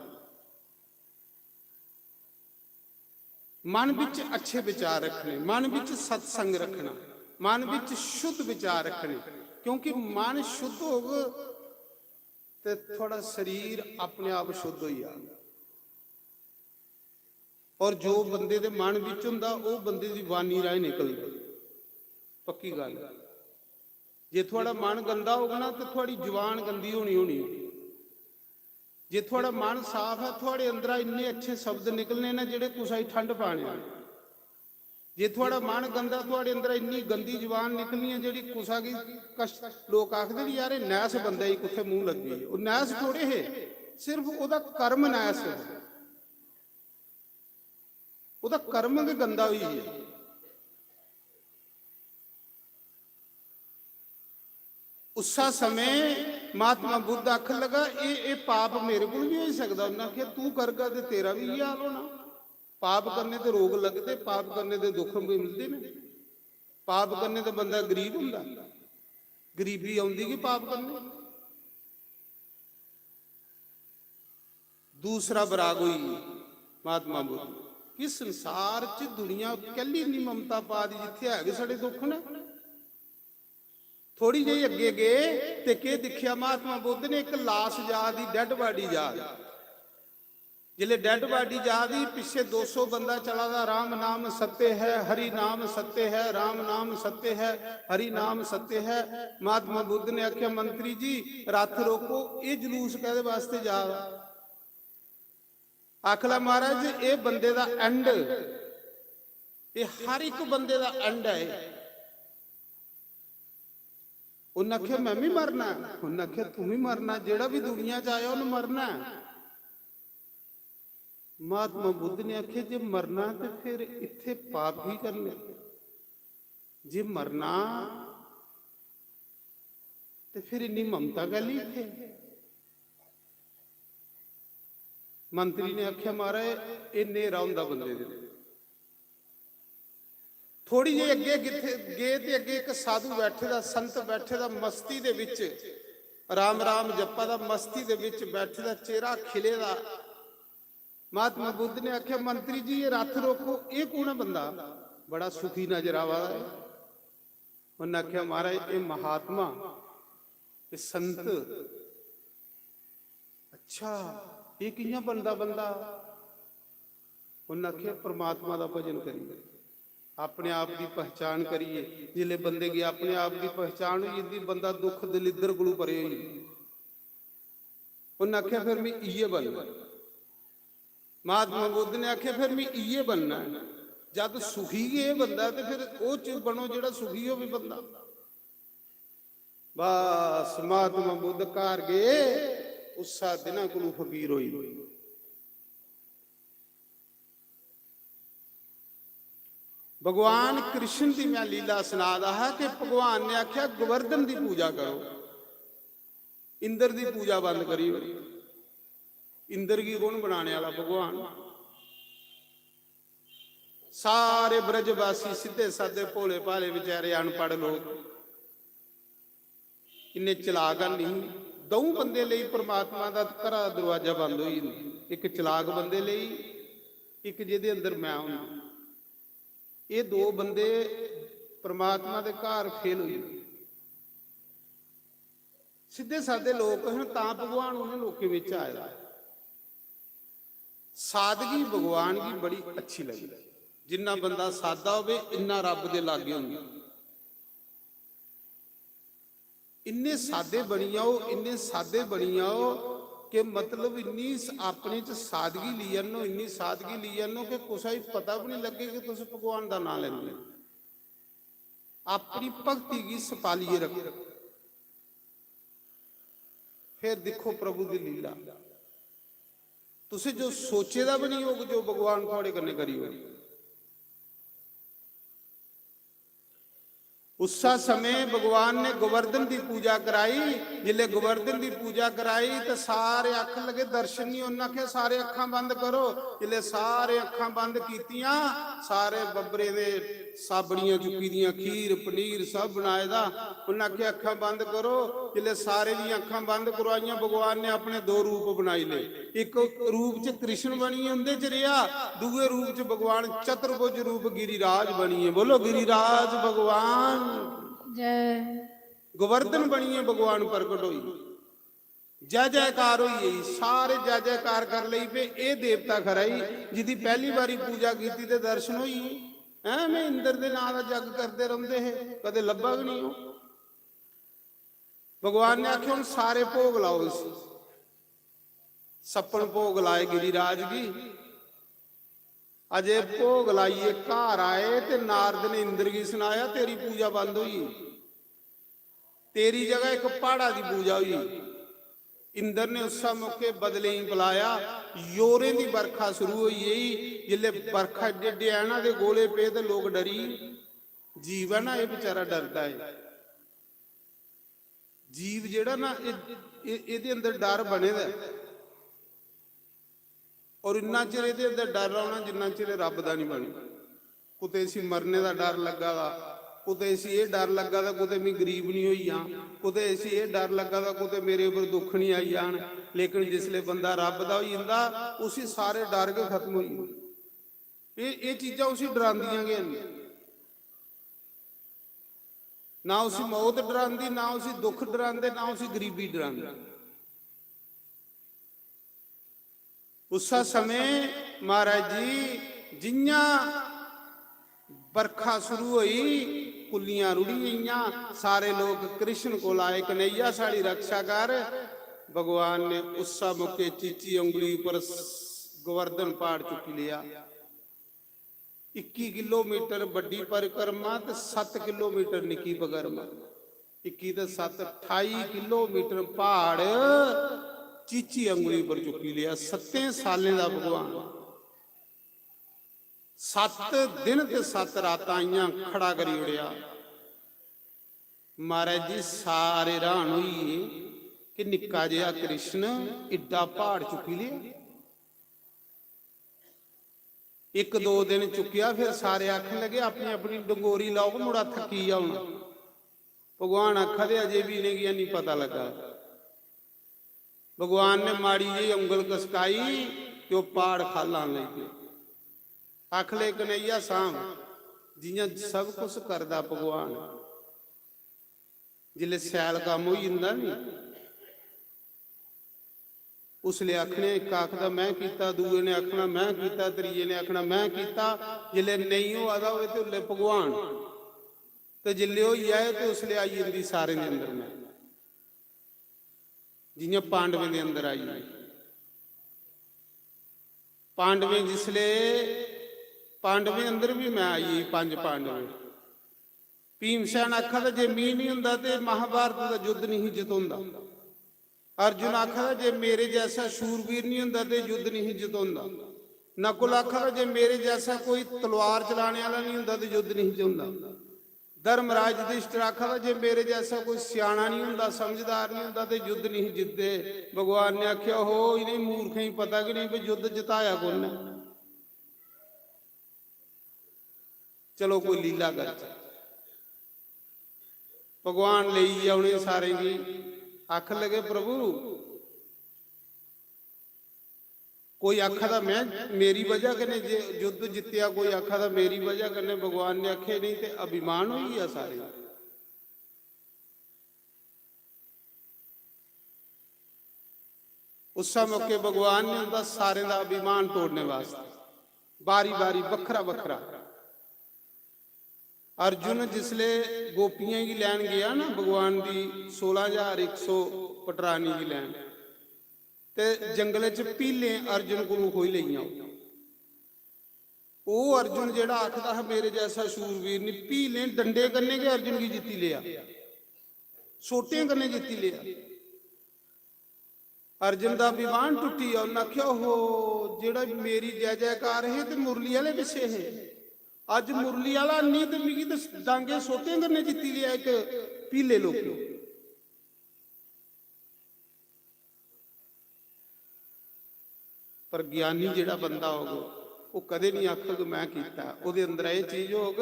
मन विच अच्छे विचार रखने, मन विच सत्संग रखना, मन विच शुद्ध विचार रखने, क्योंकि मन शुद्ध होगा तो थोड़ा शरीर अपने आप शुद्ध हो जाएगा। और जो बंदे दे मन विच हुंदा वो बंदे दी वाणी राह निकलदी, पक्की गल। जे थोड़ा मन गंदा होगा ना तो थोड़ी जुबान गंदी होनी होनी। जे थोड़ा मन साफ है, थोड़े अंदर इन्ने अच्छे शब्द निकलने ना जेड़े कुछ ठंड पाने। जे थोड़ा मन गंदा, थोड़े अंदर इन्नी गंदी जुबान निकलनी है जेड़ी कुसा की कष्ट। लोग आखदे भी यार नैस बंदा ही कुत्थे मूँह लगी, वो नैस थोड़े है, सिर्फ ओदा कर्म नैस है। ਉਹਦਾ ਕਰਮ ਵੀ ਗੰਦਾ ਹੋਈ ਹੈ। ਉਸਾ ਸਮੇਂ ਮਹਾਤਮਾ ਬੁੱਧ ਆਖਣ ਲੱਗਾ ਇਹ ਪਾਪ ਮੇਰੇ ਕੋਲ ਵੀ ਹੋ ਸਕਦਾ। ਉਹਨਾਂ ਆਖਿਆ ਤੂੰ ਕਰਗਾ ਤੇ ਤੇਰਾ ਵੀ ਇਹ ਹਾਲ ਹੋਣਾ। ਪਾਪ ਕਰਨੇ ਤੇ ਰੋਗ ਲੱਗਦੇ, ਪਾਪ ਕਰਨੇ ਤੇ ਦੁੱਖ ਵੀ ਮਿਲਦੇ ਨੇ। ਪਾਪ ਕਰਨੇ ਤੇ ਬੰਦਾ ਗਰੀਬ ਹੁੰਦਾ, ਗਰੀਬੀ ਆਉਂਦੀ ਕਿ ਪਾਪ ਕਰਨੇ। ਦੂਸਰਾ ਬਰਾਗ ਹੋਈ ਮਹਾਤਮਾ ਬੁੱਧ ਕਿ ਸੰਸਾਰ 'ਚ ਦੁਨੀਆ ਕੱਲੀ ਨਹੀਂ ਮਮਤਾ ਪਾ ਦੀ ਜਿੱਥੇ ਹੈਗੇ ਸਾਡੇ ਦੁੱਖ ਨੇ। ਥੋੜੀ ਜਿਹੀ ਅੱਗੇ ਗਏ ਤੇ ਕੀ ਦਿਖਿਆ ਮਹਾਤਮਾ ਬੁੱਧ ਨੇ? ਇੱਕ ਲਾਸ਼ ਜਾ ਦੀ, ਡੈਡ ਬਾਡੀ ਜਾ ਦੀ। ਜਿਲੇ ਡੈਡ ਬਾਡੀ ਜਾ ਦੀ ਪਿੱਛੇ 200 ਬੰਦਾ ਚਲਾ ਦਾ, ਰਾਮ ਨਾਮ ਸत्य है, हरि नाम सत्य है, राम नाम सत्य है, हरि नाम सत्य है। ਮਹਾਤਮਾ ਬੁੱਧ ਨੇ ਆਖਿਆ ਮੰਤਰੀ ਜੀ ਰੱਥ ਰੋਕੋ, ਇਹ ਜਲੂਸ ਕਾਹਦੇ ਵਾਸਤੇ ਜਾ ਵਾ? ਆਖਲਾ ਮਹਾਰਾਜ ਇਹ ਬੰਦੇ ਦਾ ਐਂਡ, ਇਹ ਹਰ ਇੱਕ ਬੰਦੇ ਦਾ ਐਂਡ ਹੈ। ਉਹਨਾਂ ਆਖਿਆ ਮੈਂ ਵੀ ਮਰਨਾ। ਉਹਨਾਂ ਆਖਿਆ ਤੂੰ ਵੀ ਮਰਨਾ, ਜਿਹੜਾ ਵੀ ਦੁਨੀਆ 'ਚ ਆਇਆ ਉਹਨੇ ਮਰਨਾ। ਮਹਾਤਮਾ ਬੁੱਧ ਨੇ ਆਖਿਆ ਜੇ ਮਰਨਾ ਤੇ ਫਿਰ ਇੱਥੇ ਪਾਪ ਹੀ ਕਰਨੇ। ਜੇ ਮਰਨਾ ਤੇ ਫਿਰ ਇੰਨੀ ਮਮਤਾ ਗੱਲ ਹੀ ਇੱਥੇ। ਮੰਤਰੀ ਨੇ ਆਖਿਆ ਮਹਾਰਾਜ ਇਹ ਨੇਰਾ ਹੁੰਦਾ ਬੰਦੇ ਦੇ। ਥੋੜੀ ਜਿਹੀ ਅੱਗੇ ਗਏ ਤੇ ਅੱਗੇ ਇੱਕ ਸਾਧੂ ਬੈਠੇ ਦਾ, ਸੰਤ ਬੈਠੇ ਦਾ, ਮਸਤੀ ਦੇ ਵਿੱਚ ਰਾਮ ਰਾਮ ਜਪਾ ਦਾ, ਮਸਤੀ ਦੇ ਵਿੱਚ ਬੈਠੇ ਦਾ, ਚਿਹਰਾ ਖਿਲੇ ਦਾ। ਮਹਾਤਮਾ ਬੁੱਧ ਨੇ ਆਖਿਆ ਮੰਤਰੀ ਜੀ ਇਹ ਰੱਥ ਰੋਕੋ, ਇਹ ਕੌਣ ਹੈ ਬੰਦਾ? ਬੜਾ ਸੁਖੀ ਨਜ਼ਰ ਆਵਾ ਹੈ। ਉਹਨਾਂ ਆਖਿਆ ਮਹਾਰਾਜ ਇਹ ਮਹਾਤਮਾ, ਇਹ ਸੰਤ। ਅੱਛਾ ਇਹ ਕਿੰਨਾ ਬਣਦਾ ਬੰਦਾ? ਉਹਨਾਂ ਆਖਿਆ ਪ੍ਰਮਾਤਮਾ ਦਾ ਭਜਨ ਕਰੀਏ, ਆਪਣੇ ਆਪ ਦੀ ਪਹਿਚਾਨ ਕਰੀਏ। ਜਿਲੇ ਬੰਦੇ ਗਿਆ ਆਪਣੇ ਆਪ ਦੀ ਪਹਿਚਾਨ ਹੋਈ ਜਾਂਦੀ, ਬੰਦਾ ਦੁੱਖ ਦਲਿੱਦਰ ਕੋਲੋਂ ਪਰੇ ਹੋਈ। ਉਹਨਾਂ ਆਖਿਆ ਫਿਰ ਮੈਂ ਇਹ ਬਣਨਾ। ਮਹਾਤਮਾ ਬੁੱਧ ਨੇ ਆਖਿਆ ਫਿਰ ਮੈਂ ਇਹ ਬਣਨਾ। ਜਦ ਸੁਖੀ ਇਹ ਬੰਦਾ ਤੇ ਫਿਰ ਉਹ ਚ ਬਣੋ ਜਿਹੜਾ ਸੁਖੀ ਹੋਵੇ ਬੰਦਾ। ਬਸ ਮਹਾਤਮਾ ਬੁੱਧ ਘਰ ਗਏ, ਉਸਾ ਦਿਨਾਂ ਕੋਲੋਂ ਫਕੀਰ ਹੋਈ। ਭਗਵਾਨ ਕ੍ਰਿਸ਼ਨ ਦੀ ਮੈਂ ਲੀਲਾ ਸੁਣਾਦਾ ਹੈ ਕਿ ਭਗਵਾਨ ਨੇ ਆਖਿਆ ਗੋਵਰਧਨ ਦੀ ਪੂਜਾ ਕਰੋ, ਇੰਦਰ ਦੀ ਪੂਜਾ ਬੰਦ ਕਰੀ ਹੋਈ। ਇੰਦਰ ਕੀ ਗੁਣ ਬਣਾਣੇ ਵਾਲਾ ਭਗਵਾਨ। ਸਾਰੇ ਬ੍ਰਜਵਾਸੀ ਸਿੱਧੇ ਸਾਦੇ ਭੋਲੇ ਭਾਲੇ ਵਿਚਾਰੇ ਅਨਪੜ੍ਹ ਲੋਕ ਇੰਨੇ ਚਲਾਕ ਨਹੀਂ। ਦੋ ਬੰਦੇ ਲਈ ਪਰਮਾਤਮਾ ਦਾ ਘਰ ਦਾ ਦਰਵਾਜ਼ਾ ਬੰਦ ਹੋਈ ਜਾਂਦਾ, ਇੱਕ ਚਲਾਕ ਬੰਦੇ ਲਈ, ਇੱਕ ਜਿਹਦੇ ਅੰਦਰ ਮੈਂ ਹੁੰਦਾ। ਇਹ ਦੋ ਬੰਦੇ ਪਰਮਾਤਮਾ ਦੇ ਘਰ ਫੇਲ ਹੋਏ। ਸਿੱਧੇ ਸਾਦੇ ਲੋਕ ਹਨ ਤਾਂ ਭਗਵਾਨ ਉਹਨਾਂ ਲੋਕਾਂ ਵਿੱਚ ਆਇਆ। ਸਾਦਗੀ ਭਗਵਾਨ ਦੀ ਬੜੀ ਅੱਛੀ ਲੱਗੀ। ਜਿੰਨਾ ਬੰਦਾ ਸਾਦਾ ਹੋਵੇ ਇੰਨਾ ਰੱਬ ਦੇ ਲਾਗੇ ਹੁੰਦਾ। ਇੰਨੇ ਸਾਦੇ ਬਣੀ ਆਓ, ਇੰਨੇ ਸਾਦੇ ਬਣੀ ਆਓ ਕਿ ਮਤਲਬ ਇੰਨੀ ਆਪਣੇ ਚ ਸਾਦਗੀ ਲਈ ਜਾਨੋ, ਇੰਨੀ ਸਾਦਗੀ ਲਈ ਜਾਨੋ ਕਿ ਕੁਛ ਹੀ ਪਤਾ ਵੀ ਨਹੀਂ ਲੱਗੇ ਕਿ ਤੁਸੀਂ ਭਗਵਾਨ ਦਾ ਨਾਮ ਲੈਂਦੇ। ਆਪਣੀ ਭਗਤੀ ਦੀ ਸਪਾਲੀਏ ਰੱਖੋ। ਫਿਰ ਦੇਖੋ ਪ੍ਰਭੂ ਦੀ ਲੀਲਾ। ਤੁਸੀਂ ਜੋ ਸੋਚੇ ਦਾ ਵੀ ਨਹੀਂ ਹੋਊ ਜੋ ਭਗਵਾਨ ਤੁਹਾਡੇ ਕਰਨੇ ਕਰੀ ਹੋਈ। ਉਸਾ ਸਮੇਂ ਭਗਵਾਨ ਨੇ ਗੋਵਰਧਨ ਦੀ ਪੂਜਾ ਕਰਾਈ। ਜਿਲੇ ਗੋਵਰਧਨ ਦੀ ਪੂਜਾ ਕਰਾਈ ਤਾਂ ਸਾਰੇ ਅੱਖ ਲਗੇ ਦਰਸ਼ਨ ਨਹੀਂ। ਉਹਨਾਂ ਆਖਿਆ ਸਾਰੇ ਅੱਖਾਂ ਬੰਦ ਕਰੋ। ਜਿਲੇ ਸਾਰੇ ਅੱਖਾਂ ਬੰਦ ਕੀਤੀਆਂ, ਸਾਰੇ ਬੱਬਰੇ ਦੇ ਸਾਬੜੀਆਂ ਚੁੱਕੀ ਦੀਆਂ, ਖੀਰ ਪਨੀਰ ਸਭ ਬਣਾਏ ਦਾ। ਉਹਨਾਂ ਆਖਿਆ ਅੱਖਾਂ ਬੰਦ ਕਰੋ। ਜਿਲੇ ਸਾਰੇ ਦੀਆਂ ਅੱਖਾਂ ਬੰਦ ਕਰਵਾਈਆਂ, ਭਗਵਾਨ ਨੇ ਆਪਣੇ ਦੋ ਰੂਪ ਬਣਾਈ ਲਏ। ਇੱਕ ਰੂਪ ਚ ਕ੍ਰਿਸ਼ਨ ਬਣੀ ਉਹਦੇ ਚ ਰਿਹਾ, ਦੂਏ ਰੂਪ ਚ ਭਗਵਾਨ ਚਤੁਰਭੁਜ ਰੂਪ ਗਿਰੀਰਾਜ ਬਣੀਏ। ਬੋਲੋ ਗਿਰੀਰਾਜ ਭਗਵਾਨ ਜੈ। ਗੋਵਰਧਨ ਬਣੀਏ ਭਗਵਾਨ ਪ੍ਰਗਟ ਹੋਈ। ਜੈ ਜੈਕਾਰ ਹੋਈ। ਸਾਰੇ ਜੈ ਜੈਕਾਰ ਕਰ ਲਈ ਪਏ ਇਹ ਦੇਵਤਾ ਖਰਾ ਹੀ ਜਿਹਦੀ ਪਹਿਲੀ ਵਾਰੀ ਪੂਜਾ ਕੀਤੀ ਤੇ ਦਰਸ਼ਨ ਹੋਈ। ਐਵੇਂ ਇੰਦਰ ਦੇ ਨਾਂ ਦਾ ਜਗ ਕਰਦੇ ਰਹਿੰਦੇ ਹੈ, ਕਦੇ ਲੱਭਾ ਵੀ ਨਹੀਂ। ਭਗਵਾਨ ਨੇ ਆਖਿਆ ਹੁਣ ਸਾਰੇ ਭੋਗ ਲਾਓ। ਇਸ ਸੱਪਣ ਭੋਗ ਲਾਏ ਗਿਰੀਰਾਜ ਕੀ। ਅਜੇ ਭੋਗ ਲਾਈਏ ਘਰ ਆਏ ਤੇ ਨਾਰਦ ਨੇ ਇੰਦਰ ਕੀ ਸੁਣਾਇਆ ਤੇਰੀ ਪੂਜਾ ਬੰਦ ਹੋਈ। ਤੇਰੀ ਜਗ੍ਹਾ ਇੱਕ ਪਹਾੜਾ ਦੀ ਪੂਜਾ ਹੋਈ। इंद्र ने उस मौके बदले ही बुलाया, योरे की बरखा शुरू हुई यही जिले बरखा एडे ऐना दे गोले पे तो लोग डरी। जीव है ना, ये बेचारा डरता है। जीव जेड़ा ना ये अंदर डर बने दा, और इन्ना चिर ये अंदर डर रहा जिन्ना चिर रब दा नहीं बने। कुते असीं मरने का डर लगा दा, कुते असीं ये डर लगा दा कुते मैं गरीब नहीं होई जां, कुते असीं ये डर लगा दा कुते मेरे उपर दुख नहीं आई जान। लेकिन जिसले बंदा रब दा होई जांदा उसी सारे डर के खत्म होई जांदे। ये चीज़ां उसी डरांदियां गए, ना उसी मौत डरांदी, ना उसी दुख डरांदे, ना उसी गरीबी डरांदे। उस समय महाराज जी जिन्ना बरखा शुरू हुई, कुलियां रुड़ी गईयां, सारे लोग कृष्ण को आए, कन्हैया साड़ी रक्षा कर। भगवान ने उस मौके चीची उंगली पर गोवर्धन पहाड़ चुकी लिया। 21 किलोमीटर बड़ी परिक्रमा ते 7 किलोमीटर निकी परिक्रमा। 21 ते 7 28 किलोमीटर पहाड़ चीची उंगली पर चुकी लिया। 7 सालें का भगवान 7 दिन ते 7 रात आईयां खड़ा करी उड़िया। महाराज जी सारे हैरान हुई कि निक्का जिहा कृष्ण इड्डा पहाड़ चुकी लिया। 1-2 दिन चुकिया, फिर सारे आखन लगे अपनी अपनी डंगोरी लाओ, मुड़ा थकी जाना। भगवान आखा दे अजे भी नहीं नहीं पता लगा। भगवान ने माड़ी जी उंगल कसकाई कि वह पहाड़ खाला लग गए। आख ले कन्हैया साम जियां सब कुछ करदा भगवान, जिले सैल काम हो जाता नहीं उसले आखने, एक आखदा मैं कीता, दूए ने आखना मैं कीता, त्रीए ने आखना मैं कीता। जिले नहीं हो ਆਦਾ ਹੋਵੇ ਤੇ उले भगवान, तो जिले हो जाए तो उसले आई जाती सारे के अंदर मैं, जियां पांडवें के अंदर आई। पांडवें जिसले पांडवें अंदर भी मैं आई, 5 पांडवें। भीमसैन आखा था जे मी नहीं हुंदा ते महाभारत का युद्ध नहीं जितोंदा। अर्जुन आखा था जे मेरे जैसा शूरवीर नहीं हुंदा ते युद्ध नहीं जितोंदा। नकुल आखा था जे मेरे जैसा कोई तलवार चलाने वाला नहीं हुंदा ते युद्ध नहीं जितोंदा। धर्मराज युधिष्ठिर आखा था जे मेरे जैसा कोई सियाणा नहीं हुंदा, समझदार नहीं हुंदा ते युद्ध नहीं जितदे। भगवान ने आख्या हो इन्हें मूर्खें ही पता कि नहीं भी युद्ध जिताया कौन है। चलो कोई लीला कर, भगवान ले आने सारे की। आख लगे प्रभु कोई आखा था मैं मेरी वजह कने युद्ध जितया, कोई आखा था मेरी वजह कने। भगवान ने आखे नहीं ते अभिमान हो गया सारे। उस मौके भगवान ने उनका सारे का अभिमान तोड़ने वास्ते बारी बारी वखरा वखरा। अर्जुन जिसले गोपियां की लैन गया ना भगवान की 16,100 पटरानी की लैन, ते जंगल च पीले अर्जुन को खोई लईयां। वो अर्जुन जेड़ा आखदा है मेरे जैसा शूरवीर नहीं, पीले डंडे कन्ने के अर्जुन की जीती लिया, सोटे कन्ने जीती लिया। अर्जुन का अभिमान टुटी। उन्हें आख्या हो जेड़ा मेरी जय जयकार है तो मुरली वाले पिछे है, अज मुरली वाला नहीं तो मिगी तो डांगे सोटे कन्ने जीती लिया एक पीले लोग। पर ज्ञानी जेड़ा बंदा होगा वो कदे नहीं आखग मैं कीता। उहदे अंदर ये चीज होग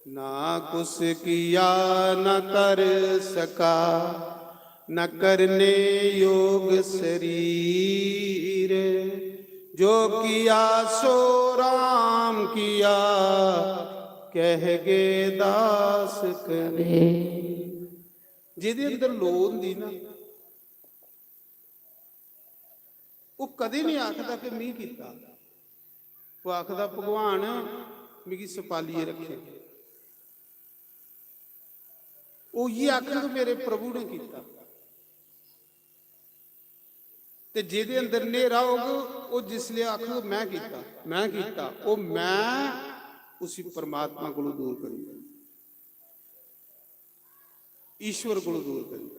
ना कुछ किया न कर सका, न करने योग शरीर, जो किया सो राम किया, कह गे दास कबीर। जिहदे अंदर लोड़ हुंदी ना वो कदे नहीं आखदा कि मैं कीता, वो आखदा भगवान मिगी सपालीए रखे। वो ये आखग मेरे प्रभु ने कीता। ते जिहदे अंदर नेरा होग वो जिसले आखग मैं कीता, मैं कीता, वो मैं उसी परमात्मा को दूर करी, ईश्वर को दूर करी।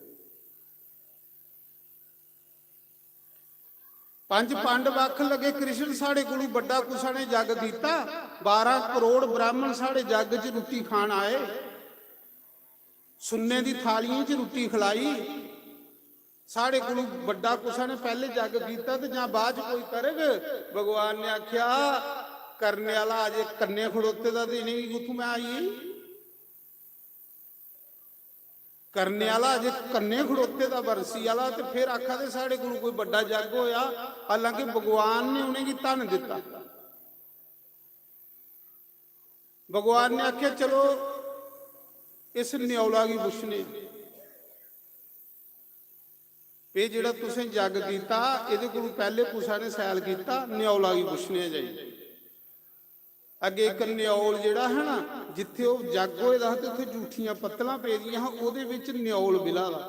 ਪੰਜ ਪਾਂਡਵ ਅੱਖ ਲਗੇ ਕ੍ਰਿਸ਼ਨ ਸਾਡੇ ਕੋਲ ਵੱਡਾ ਕੁਸਾ ਨੇ ਜੱਗ ਕੀਤਾ 12 ਕਰੋੜ ਬ੍ਰਾਹਮਣ ਸਾਡੇ ਜੱਗ 'ਚ ਰੋਟੀ ਖਾਣ ਆਏ ਸੁੰਨੇ ਦੀ ਥਾਲੀਆਂ 'ਚ ਰੋਟੀ ਖਿਲਾਈ ਸਾਡੇ ਕੋਲ ਵੱਡਾ ਕੁਸਾ ਨੇ ਪਹਿਲੇ ਜੱਗ ਕੀਤਾ ਤੇ ਜਾਂ ਬਾਅਦ 'ਚ ਕੋਈ ਕਰੇਗਾ ਭਗਵਾਨ ਨੇ ਆਖਿਆ ਕਰਨੇ ਵਾਲਾ ਅਜੇ ਕੰਨੇ ਖੜੋਤੇ ਦਾ ਤੇ ਨਹੀਂ ਉਥੋਂ ਮੈਂ ਆਈ करने वाला अजे कन्ने खड़ोते का बरसी वाला तो फिर आखा दे साढ़े को कोई बड़ा जग होया हालांकि भगवान ने उन्हें धन दिता भगवान ने आख्या चलो इस न्यौला की पुछने ये जिहड़ा तुसें जग कीता इहदे कोल पहले कुसा ने सैल कीता न्यौला की पुछने जाई अगे एक न्यौल जिहड़ा है ना जिथे वो जग होए दा ते उत्थे झूठियां पत्तलां पेदियां ओहदे विच न्यौल बिला दा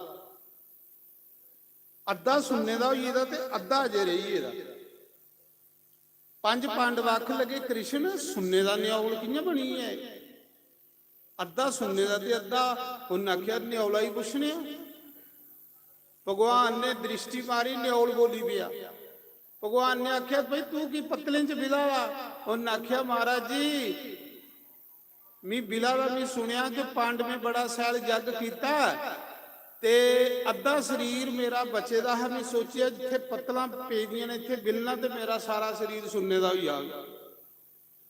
अद्धा सुन्ने दा होई एदा ते अद्धा अजे रही एदा पंज पांडव आख लगे कृष्ण सुन्ने दा न्यौल कियां बनी है अद्धा सुन्ने दा ते अद्धा उन्हें आख्या न्यौला ही पुछने भगवान ने दृष्टि मारी न्यौल बोली पिया भगवान ने आख्या भाई तू की पतले च बिला वा उन्हें आख्या महाराज जी मी बिला वा मी सुनिया कि पांड में बड़ा सैल जग कीता ते अद्धा शरीर मेरा बचे दा है मैं सोचिया जिथे पतला पेदियां ने इत्थे बिलना ते मेरा सारा शरीर सुनने दा होई आ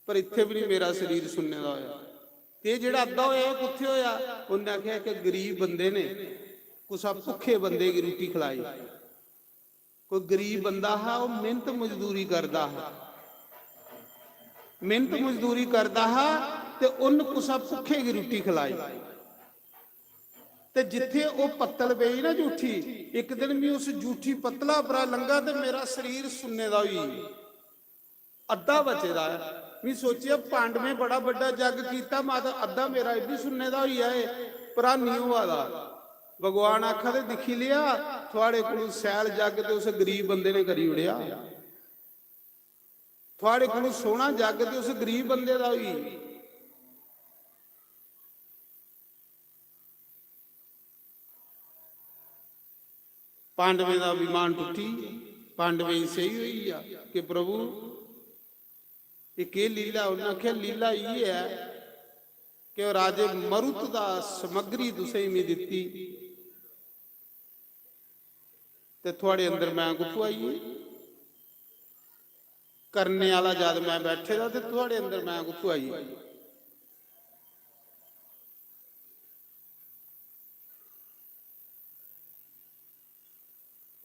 पर इत्थे भी नहीं मेरा शरीर सुनने दा होया ते जिहड़ा अद्धा होया कित्थे होया उन्हें आख्या कि गरीब बंदे ने कुछ भुखे बंदे की रोटी खिलाई कोई गरीब बंदा है वो मेहनत मजदूरी करता है मेहनत मजदूरी करता है ते उन कुछ भुखे की रोटी खिलाई ते जिथे वो पत्तल पई ना झूठी एक दिन भी उस झूठी पतला परा लंघा ते मेरा शरीर सुनने दा हुई अद्धा बचे दा है मैं सोचिया पांड में बड़ा बड़ा जग कीता माता अद्धा मेरा इभी सुनने दा हुई है परा नहीं हुआ दा भगवान आखा दे दिखी लिया थोड़े को सैल जग ते उस गरीब बंदे ने करी उड़िया थोड़े को सोना जग ते उस गरीब बंदे दा हुई पांडवें दा अभिमान टुटी पांडवें सही हुई आ कि प्रभु ये लीला उन्हें आख्या लीला ये है कि राजे मरुत दा समग्री तुसें में दिती ते थोड़े अंदर मैं कुत्थों आई करने वाला जद मैं बैठे दा ते थोड़े अंदर मैं कुत्थों आई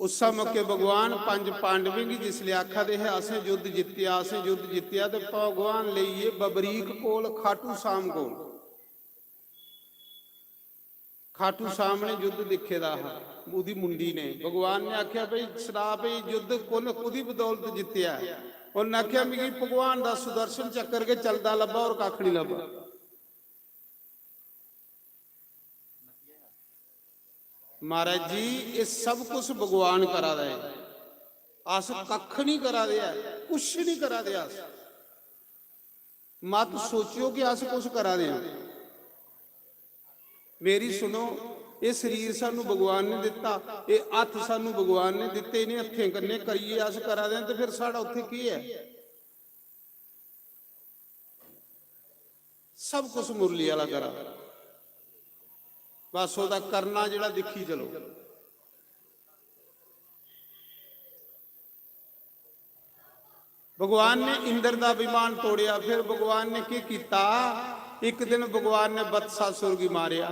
उस मौके भगवान पंज पांडवें की जिसले आखा दे है असें युद्ध जित्तिया ते भगवान लेइए बबरीक कोल खाटू शाम कोल खाटू शाम ने युद्ध दिखे दा है उदी मुंडी ने भगवान ने आख्या भाई शराब युद्ध कुल कुदी बदौलत जितया उन्हें आख्या मिगी भगवान दा सुदर्शन चक्कर के चलता लभा और कख नहीं लभा महाराज जी ये सब कुछ भगवान करा दे अस कख नहीं करा दे कुछ नहीं करा दे मत सोचियो कि अस कुछ करा दे मेरी सुनो ये शरीर सानू भगवान ने दिता ये हथ सानू भगवान ने दिते इन्हें हथें कन्ने करिए अस करा दें तो फिर साड़ा उत्थे की है सब कुछ मुरली वाला करा बस ओदा करना जिहड़ा दिखी चलो भगवान ने इंद्र दा अभिमान तोड़िया फिर भगवान ने की कीता एक दिन भगवान ने बत्सासुर की मारिया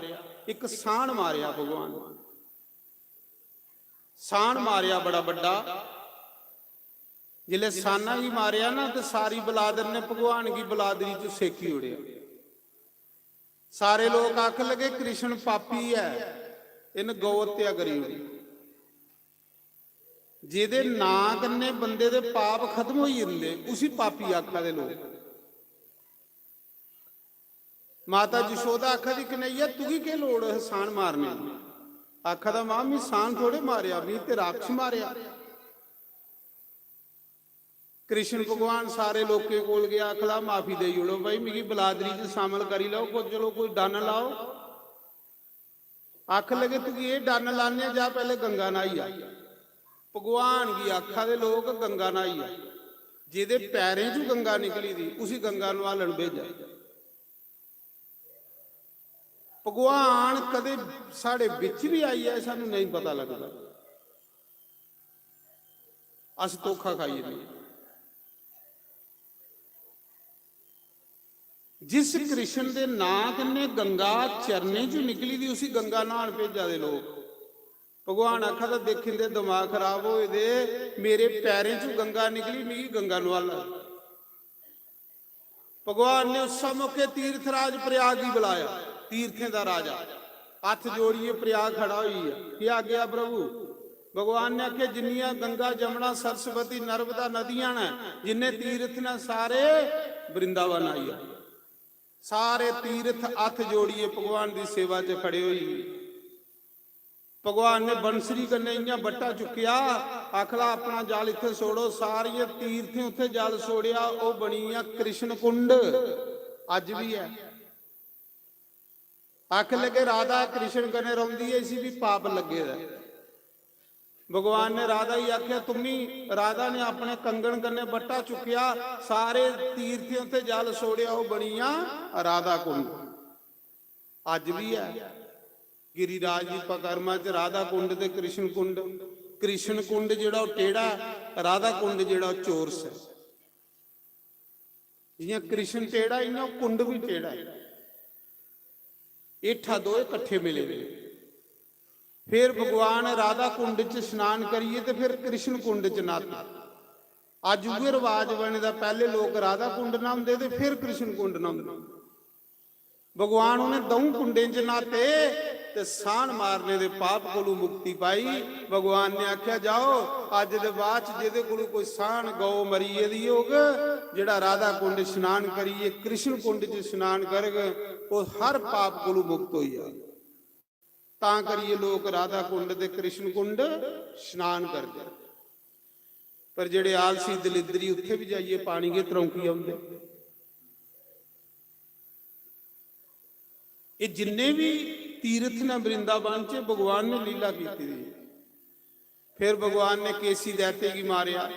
एक साण मारिया भगवान साण मारिया बड़ा बड़ा जिले साना भी मारिया ना तो सारी बलादर ने भगवान की बलादरी चो सेकी उड़िया सारे लोग आख लगे कृष्ण पापी है इन गौ हत्या करी उड़ी जिहदे ना कन्ने बंदे दे पाप खत्म हो जाते उसी पापी आखा दे लोग माता जशोदा आखा दी कन्हैया तुगी के लोड़ है सान मारने आखा दा मां मैं सान थोड़े मारिया भी ते राक्ष मारिया कृष्ण भगवान सारे लोके कोल गया आखला माफी दे उड़ो भाई मेरी बलादरी च शामिल करी लो को चलो कोई डन लाओ आख लगे तू ये डन लाने जा पहले गंगा नहाई आ ਭਗਵਾਨ ਦੀ ਆਖਾ ਦੇ ਲੋਕ ਗੰਗਾ ਨਹਾਈ ਆ, ਜਿਹਦੇ ਪੈਰਾਂ 'ਚੋਂ ਗੰਗਾ ਨਿਕਲੀ ਦੀ ਉਸੇ ਗੰਗਾ ਨਵਾਲਣ ਭੇਜਿਆ। ਭਗਵਾਨ ਕਦੇ ਸਾਡੇ ਵਿੱਚ ਵੀ ਆਈ ਹੈ ਸਾਨੂੰ ਨਹੀਂ ਪਤਾ ਲੱਗਦਾ, ਅਸੀਂ ਧੋਖਾ ਖਾਈਏ ਨਹੀਂ। ਜਿਸ ਕ੍ਰਿਸ਼ਨ ਦੇ ਨਾਂ ਕਿੰਨੇ ਗੰਗਾ ਚਰਨੇ 'ਚੋਂ ਨਿਕਲੀ ਦੀ ਉਸੇ ਗੰਗਾ ਨਹਾਣ ਭੇਜਾ ਦੇ ਲੋਕ। ਭਗਵਾਨ ਆਖਾ ਤਾਂ ਦੇਖਣ ਦੇ ਦਿਮਾਗ ਖਰਾਬ ਹੋਏ ਦੇ, ਮੇਰੇ ਪੈਰਾਂ 'ਚੋਂ ਗੰਗਾ ਨਿਕਲੀ, ਮੇਰੀ ਗੰਗਾ ਨਵਾਲਾ। ਭਗਵਾਨ ਨੇ ਉਸ ਮੌਕੇ ਤੀਰਥ ਰਾਜ ਪ੍ਰਯਾਗ ਹੀ ਬੁਲਾਇਆ, ਤੀਰਥਾਂ ਦਾ ਰਾਜਾ। ਹੱਥ ਜੋੜੀਏ, ਪ੍ਰਯਾਗ ਖੜਾ ਹੋਈ ਹੈ, ਕੀ ਆਗਿਆ ਪ੍ਰਭੂ? ਭਗਵਾਨ ਨੇ ਆਖਿਆ ਜਿੰਨੀਆਂ ਗੰਗਾ ਜਮਨਾ ਸਰਸਵਤੀ ਨਰਮਦਾ ਨਦੀਆਂ ਨੇ, ਜਿੰਨੇ ਤੀਰਥ ਨੇ ਸਾਰੇ ਬ੍ਰਿੰਦਾਵਨ ਆਈ ਆ। ਸਾਰੇ ਤੀਰਥ ਹੱਥ ਜੋੜੀਏ ਭਗਵਾਨ ਦੀ ਸੇਵਾ 'ਚ ਖੜੇ ਹੋਈ। ਭਗਵਾਨ ਨੇ ਬੰਸਰੀ ਕੰਨੇ ਇੰਨਾ ਬੱਟਾ ਚੁੱਕਿਆ, ਆਖਲਾ ਆਪਣਾ ਜਲ ਇੱਥੇ ਛੋੜੋ। ਸਾਰੀਆਂ ਤੀਰਥਾਂ ਉੱਥੇ ਜਲ ਛੋੜਿਆ, ਉਹ ਬਣੀ ਆ ਕ੍ਰਿਸ਼ਨ ਕੁੰਡ, ਅੱਜ ਵੀ ਹੈ। ਆਖ ਲਗੇ ਰਾਧਾ ਕ੍ਰਿਸ਼ਨ ਕੰਨੇ ਰੋਂਦੀ ਐ, ਇसी ਵੀ ਪਾਪ ਲੱਗੇ ਦਾ। ਭਗਵਾਨ ਨੇ ਰਾਧਾ ਹੀ ਆਖਿਆ ਤੁਮੀ, ਰਾਧਾ ਨੇ ਆਪਣੇ ਕੰਗਣ ਕੰਨੇ ਬੱਟਾ ਚੁੱਕਿਆ, ਸਾਰੇ ਤੀਰਥਾਂ ਉੱਤੇ ਜਲ ਛੋੜਿਆ, ਉਹ ਬਣੀਆਂ ਰਾਧਾ ਕੁੰਡ, ਅੱਜ ਵੀ ਹੈ। ਗਿਰੀਰਾਜ ਦੀ ਪਕਰਮਾ 'ਚ ਰਾਧਾ ਕੁੰਡ ਤੇ ਕ੍ਰਿਸ਼ਨ ਕੁੰਡ। ਕ੍ਰਿਸ਼ਨ ਕੁੰਡ ਜਿਹੜਾ ਉਹ ਟੇੜਾ, ਰਾਧਾ ਕੁੰਡ ਜਿਹੜਾ ਉਹ ਚੋਰਸ ਹੈ। ਜਿਵੇਂ ਕ੍ਰਿਸ਼ਨ ਟੇੜਾ ਇਹਨਾਂ ਕੁੰਡ ਵੀ ਟੇੜਾ ਹੈ, ਏਠਾ ਦੋਏ ਇਕੱਠੇ ਮਿਲੇ ਨੇ। फिर भगवान राधा कुंड च स्नान करिए तो फिर कृष्ण कुंड च नहाते। अज उहे रिवाज बनता, पहले लोग राधा कुंड नहाते थे फिर कृष्ण कुंड नहाते। भगवान उन्हें दऊ कुंडे च नहाते ते साण मारने दे पाप कोलों मुक्ति पाई। भगवान ने आख्या जाओ अज दे बाद जिहदे कोलों कोई साण गौ मरीए दी होग, जिहड़ा राधा कुंड स्नान करिए कृष्ण कुंड च स्नान करगे वो हर पाप कोलों मुक्त हो जाए। तां करिए लोग राधा कुंड ते कृष्ण कुंड स्नान करते। पर जेड़े आलसी दलिद्री उत्थे भी जाइए पानी के तरौंकी आउंदे। ये जिन्ने भी तीर्थ ने वृंदावन च भगवान ने लीला की थी। फिर भगवान ने केसी दैते की मारिया,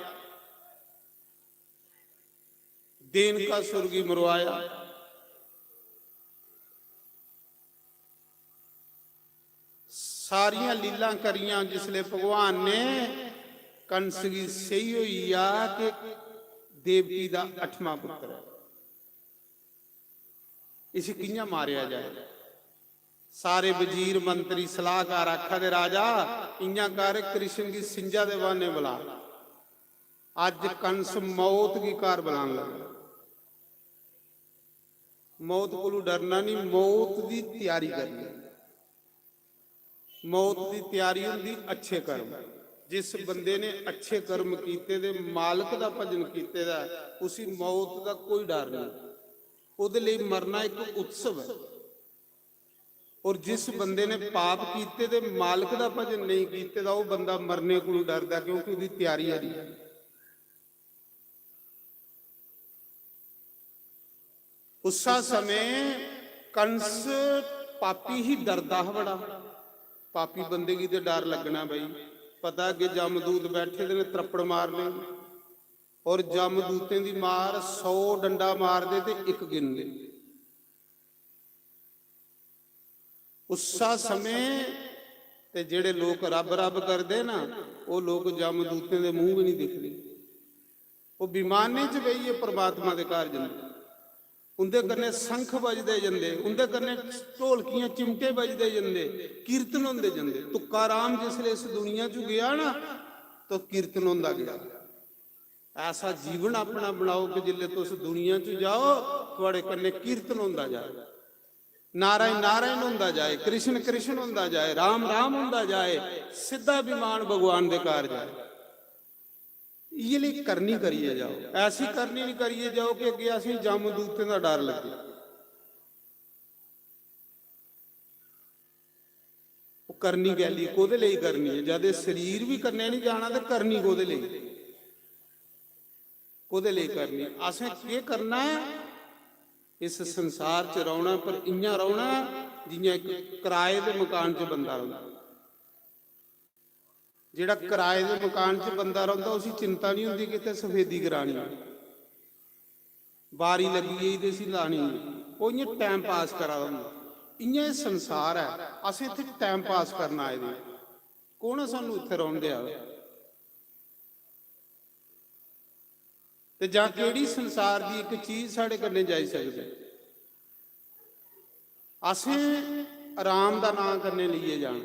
देन का सुर्गी मरवाया। सारिया लीला करिया जिसले भगवान ने कंस की सही हुई आ कि देवकी का 8वां पुत्र है, इसे कियां मारिया जाए। सारे वजीर मंत्री सलाहकार आखा दे राजा इयां कर कृष्ण की सिंजा दे बहाने बुला। अज कंस मौत की कार बुलाने लगा। मौत को डरना नहीं, मौत की तैयारी करनी। मौत की तैयारी होंदी अच्छे कर्म। जिस बंदे ने अच्छे कर्म कीते दे मालक का भजन कीते दा उसी मौत का कोई डर नहीं। उहदे लई मरना एक उत्सव है। और जिस बंदे ने पाप कीते दे मालक का भजन नहीं कीते दा वो बंदा मरने को डरदा, क्योंकि उसकी तैयारी है नहीं। उस समय कंस पापी ही डरदा है बड़ा। पापी बंदे की तो डर लगना बई, पता कि जमदूत बैठे ने त्रप्पड़ मारने, और जमदूतें की मार 100 डंडा मार दे ते एक गिन दे। उसा समय ते जेड़े लोग रब रब करते ना वो लोग जमदूतें दे मूँह भी नहीं दिखते। वो विमाने च बहिए परमात्मा के घर जाते, उनके कन्ने संख बजते जाते, उनके कन्ने ढोलकियां चिमटे बजते जाते, कीर्तन होंदे जाते। तुकाराम जिसले इस दुनिया च गया ना तो कीर्तन होंदा गया। ऐसा जीवन अपना बनाओ कि जिले तुस दुनिया च जाओ थोड़े कन्ने कीर्तन होंदा जाए, नारायण नारायण होंदा जाए, कृष्ण कृष्ण होंदा जाए, राम राम होंदा जाए, सीधा विमान भगवान दे घर जाए। ये लिए करनी करिए जाओ, ऐसी करनी नहीं करिए जाओ कि अगे असीं जमदूतें दा डर लगे। वो करनी गैली कोदे लिए करनी है, जद शरीर भी करने नहीं जाना तो करनी कोदे लिए, कोदे लिए करनी। असें के करना है इस संसार च रौना, पर इयां रौना जियां एक किराए के मकान च बंदा रौंदा। ਜਿਹੜਾ ਕਿਰਾਏ ਦੇ ਮਕਾਨ 'ਚ ਬੰਦਾ ਰਹਿੰਦਾ ਉਸੇ ਚਿੰਤਾ ਨਹੀਂ ਹੁੰਦੀ ਕਿਤੇ ਸਫੇਦੀ ਕਰਾਣੀ ਬਾਰੀ ਲੱਗੀ ਗਈ ਤੇ ਅਸੀਂ ਲਾਣੀ ਉਹ ਇੰਨੇ ਟਾਈਮ ਪਾਸ ਕਰਾ ਦਿੰਦਾ। ਇੰਨੇ ਸੰਸਾਰ ਹੈ, ਅਸੀਂ ਇੱਥੇ ਟਾਈਮ ਪਾਸ ਕਰਨ ਆਏ ਨੇ, ਕੌਣ ਸਾਨੂੰ ਇੱਥੇ ਰਹਿਣ ਦਿਆ ਤੇ ਜਾਂ ਕਿਹੜੀ ਸੰਸਾਰ ਦੀ ਇੱਕ ਚੀਜ਼ ਸਾਡੇ ਕੰਨੇ ਜਾਈ ਸਕਦੀ। ਅਸੀਂ ਆਰਾਮ ਦਾ ਨਾਮ ਕਰਨੇ ਲਈਏ ਜਾਣ,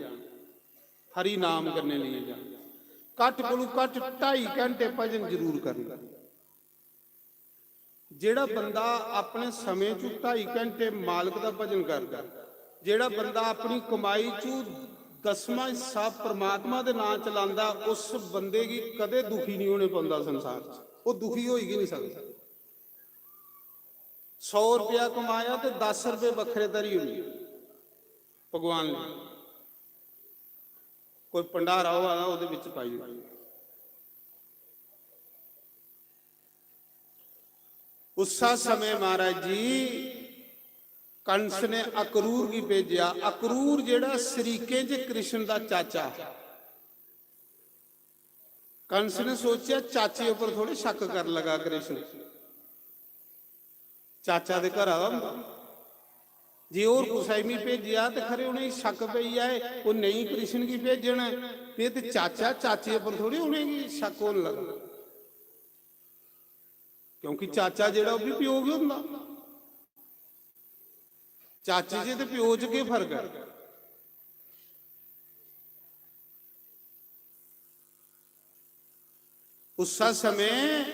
ਹਰੀ ਨਾਮ ਕਰਨੇ ਲਈਏ ਜਾਣ, ਘੱਟ ਕੋਲੋਂ ਘੱਟ 2.5 ਘੰਟੇ ਭਜਨ ਜ਼ਰੂਰ ਕਰਨਾ। ਜਿਹੜਾ ਬੰਦਾ ਆਪਣੇ ਸਮੇਂ 'ਚ 2.5 ਘੰਟੇ ਮਾਲਕ ਦਾ ਭਜਨ ਕਰਦਾ, ਜਿਹੜਾ ਬੰਦਾ ਆਪਣੀ ਕਮਾਈ 'ਚ 10ਵਾਂ ਹਿੱਸਾ ਪ੍ਰਮਾਤਮਾ ਦੇ ਨਾਂ ਚਲਾਉਂਦਾ, ਉਸ ਬੰਦੇ ਦੀ ਕਦੇ ਦੁਖੀ ਨਹੀਂ ਹੋਣੇ ਪਾਉਂਦਾ ਸੰਸਾਰ 'ਚ। ਉਹ ਦੁਖੀ ਹੋਈ ਹੀ ਨਹੀਂ ਸਕਦਾ। 100 ਰੁਪਇਆ ਕਮਾਇਆ ਤੇ 10 ਰੁਪਏ ਵੱਖਰੇ ਤਰੀ ਹੋਣੀ ਭਗਵਾਨ ਨੇ। ਕੋਈ ਭੰਡਾਰਾ ਹੋਇਆ ਉਹਦੇ ਵਿੱਚ ਪਾਈ ਹੋਈ। ਉਸਾ ਸਮੇਂ ਮਹਾਰਾਜ ਜੀ ਕੰਸ ਨੇ ਅਕਰੂਰ ਕੀ ਭੇਜਿਆ। ਅਕਰੂਰ ਜਿਹੜਾ ਸਰੀਕੇ 'ਚ ਕ੍ਰਿਸ਼ਨ ਦਾ ਚਾਚਾ। ਕੰਸ ਨੇ ਸੋਚਿਆ ਚਾਚੇ ਉੱਪਰ ਥੋੜੇ ਸ਼ੱਕ ਕਰ ਲਗਾ ਕ੍ਰਿਸ਼ਨ, ਚਾਚਾ ਦੇ ਘਰ ਆਉਂਦਾ ਜੇ ਹੋਰ ਕੁਸੈਮੀ ਭੇਜਿਆ ਤੇ ਖਰੇ ਉਹਨੇ ਸ਼ੱਕ ਪਈ ਆਏ ਉਹ ਨਹੀਂ ਕ੍ਰਿਸ਼ਨ ਕੀ ਭੇਜਣ ਤੇ ਚਾਚਾ ਚਾਚੇ ਉੱਪਰ ਥੋੜੀ ਉਹਨੇ ਸ਼ੱਕ ਹੋਣ ਲੱਗਾ, ਕਿਉਂਕਿ ਚਾਚਾ ਜਿਹੜਾ ਉਹ ਵੀ ਪਿਓ ਹੀ ਹੁੰਦਾ। ਚਾਚੇ ਜੀ ਤੇ ਪਿਓ 'ਚ ਕੀ ਫਰਕ ਹੈ। ਉਸਾ ਸਮੇਂ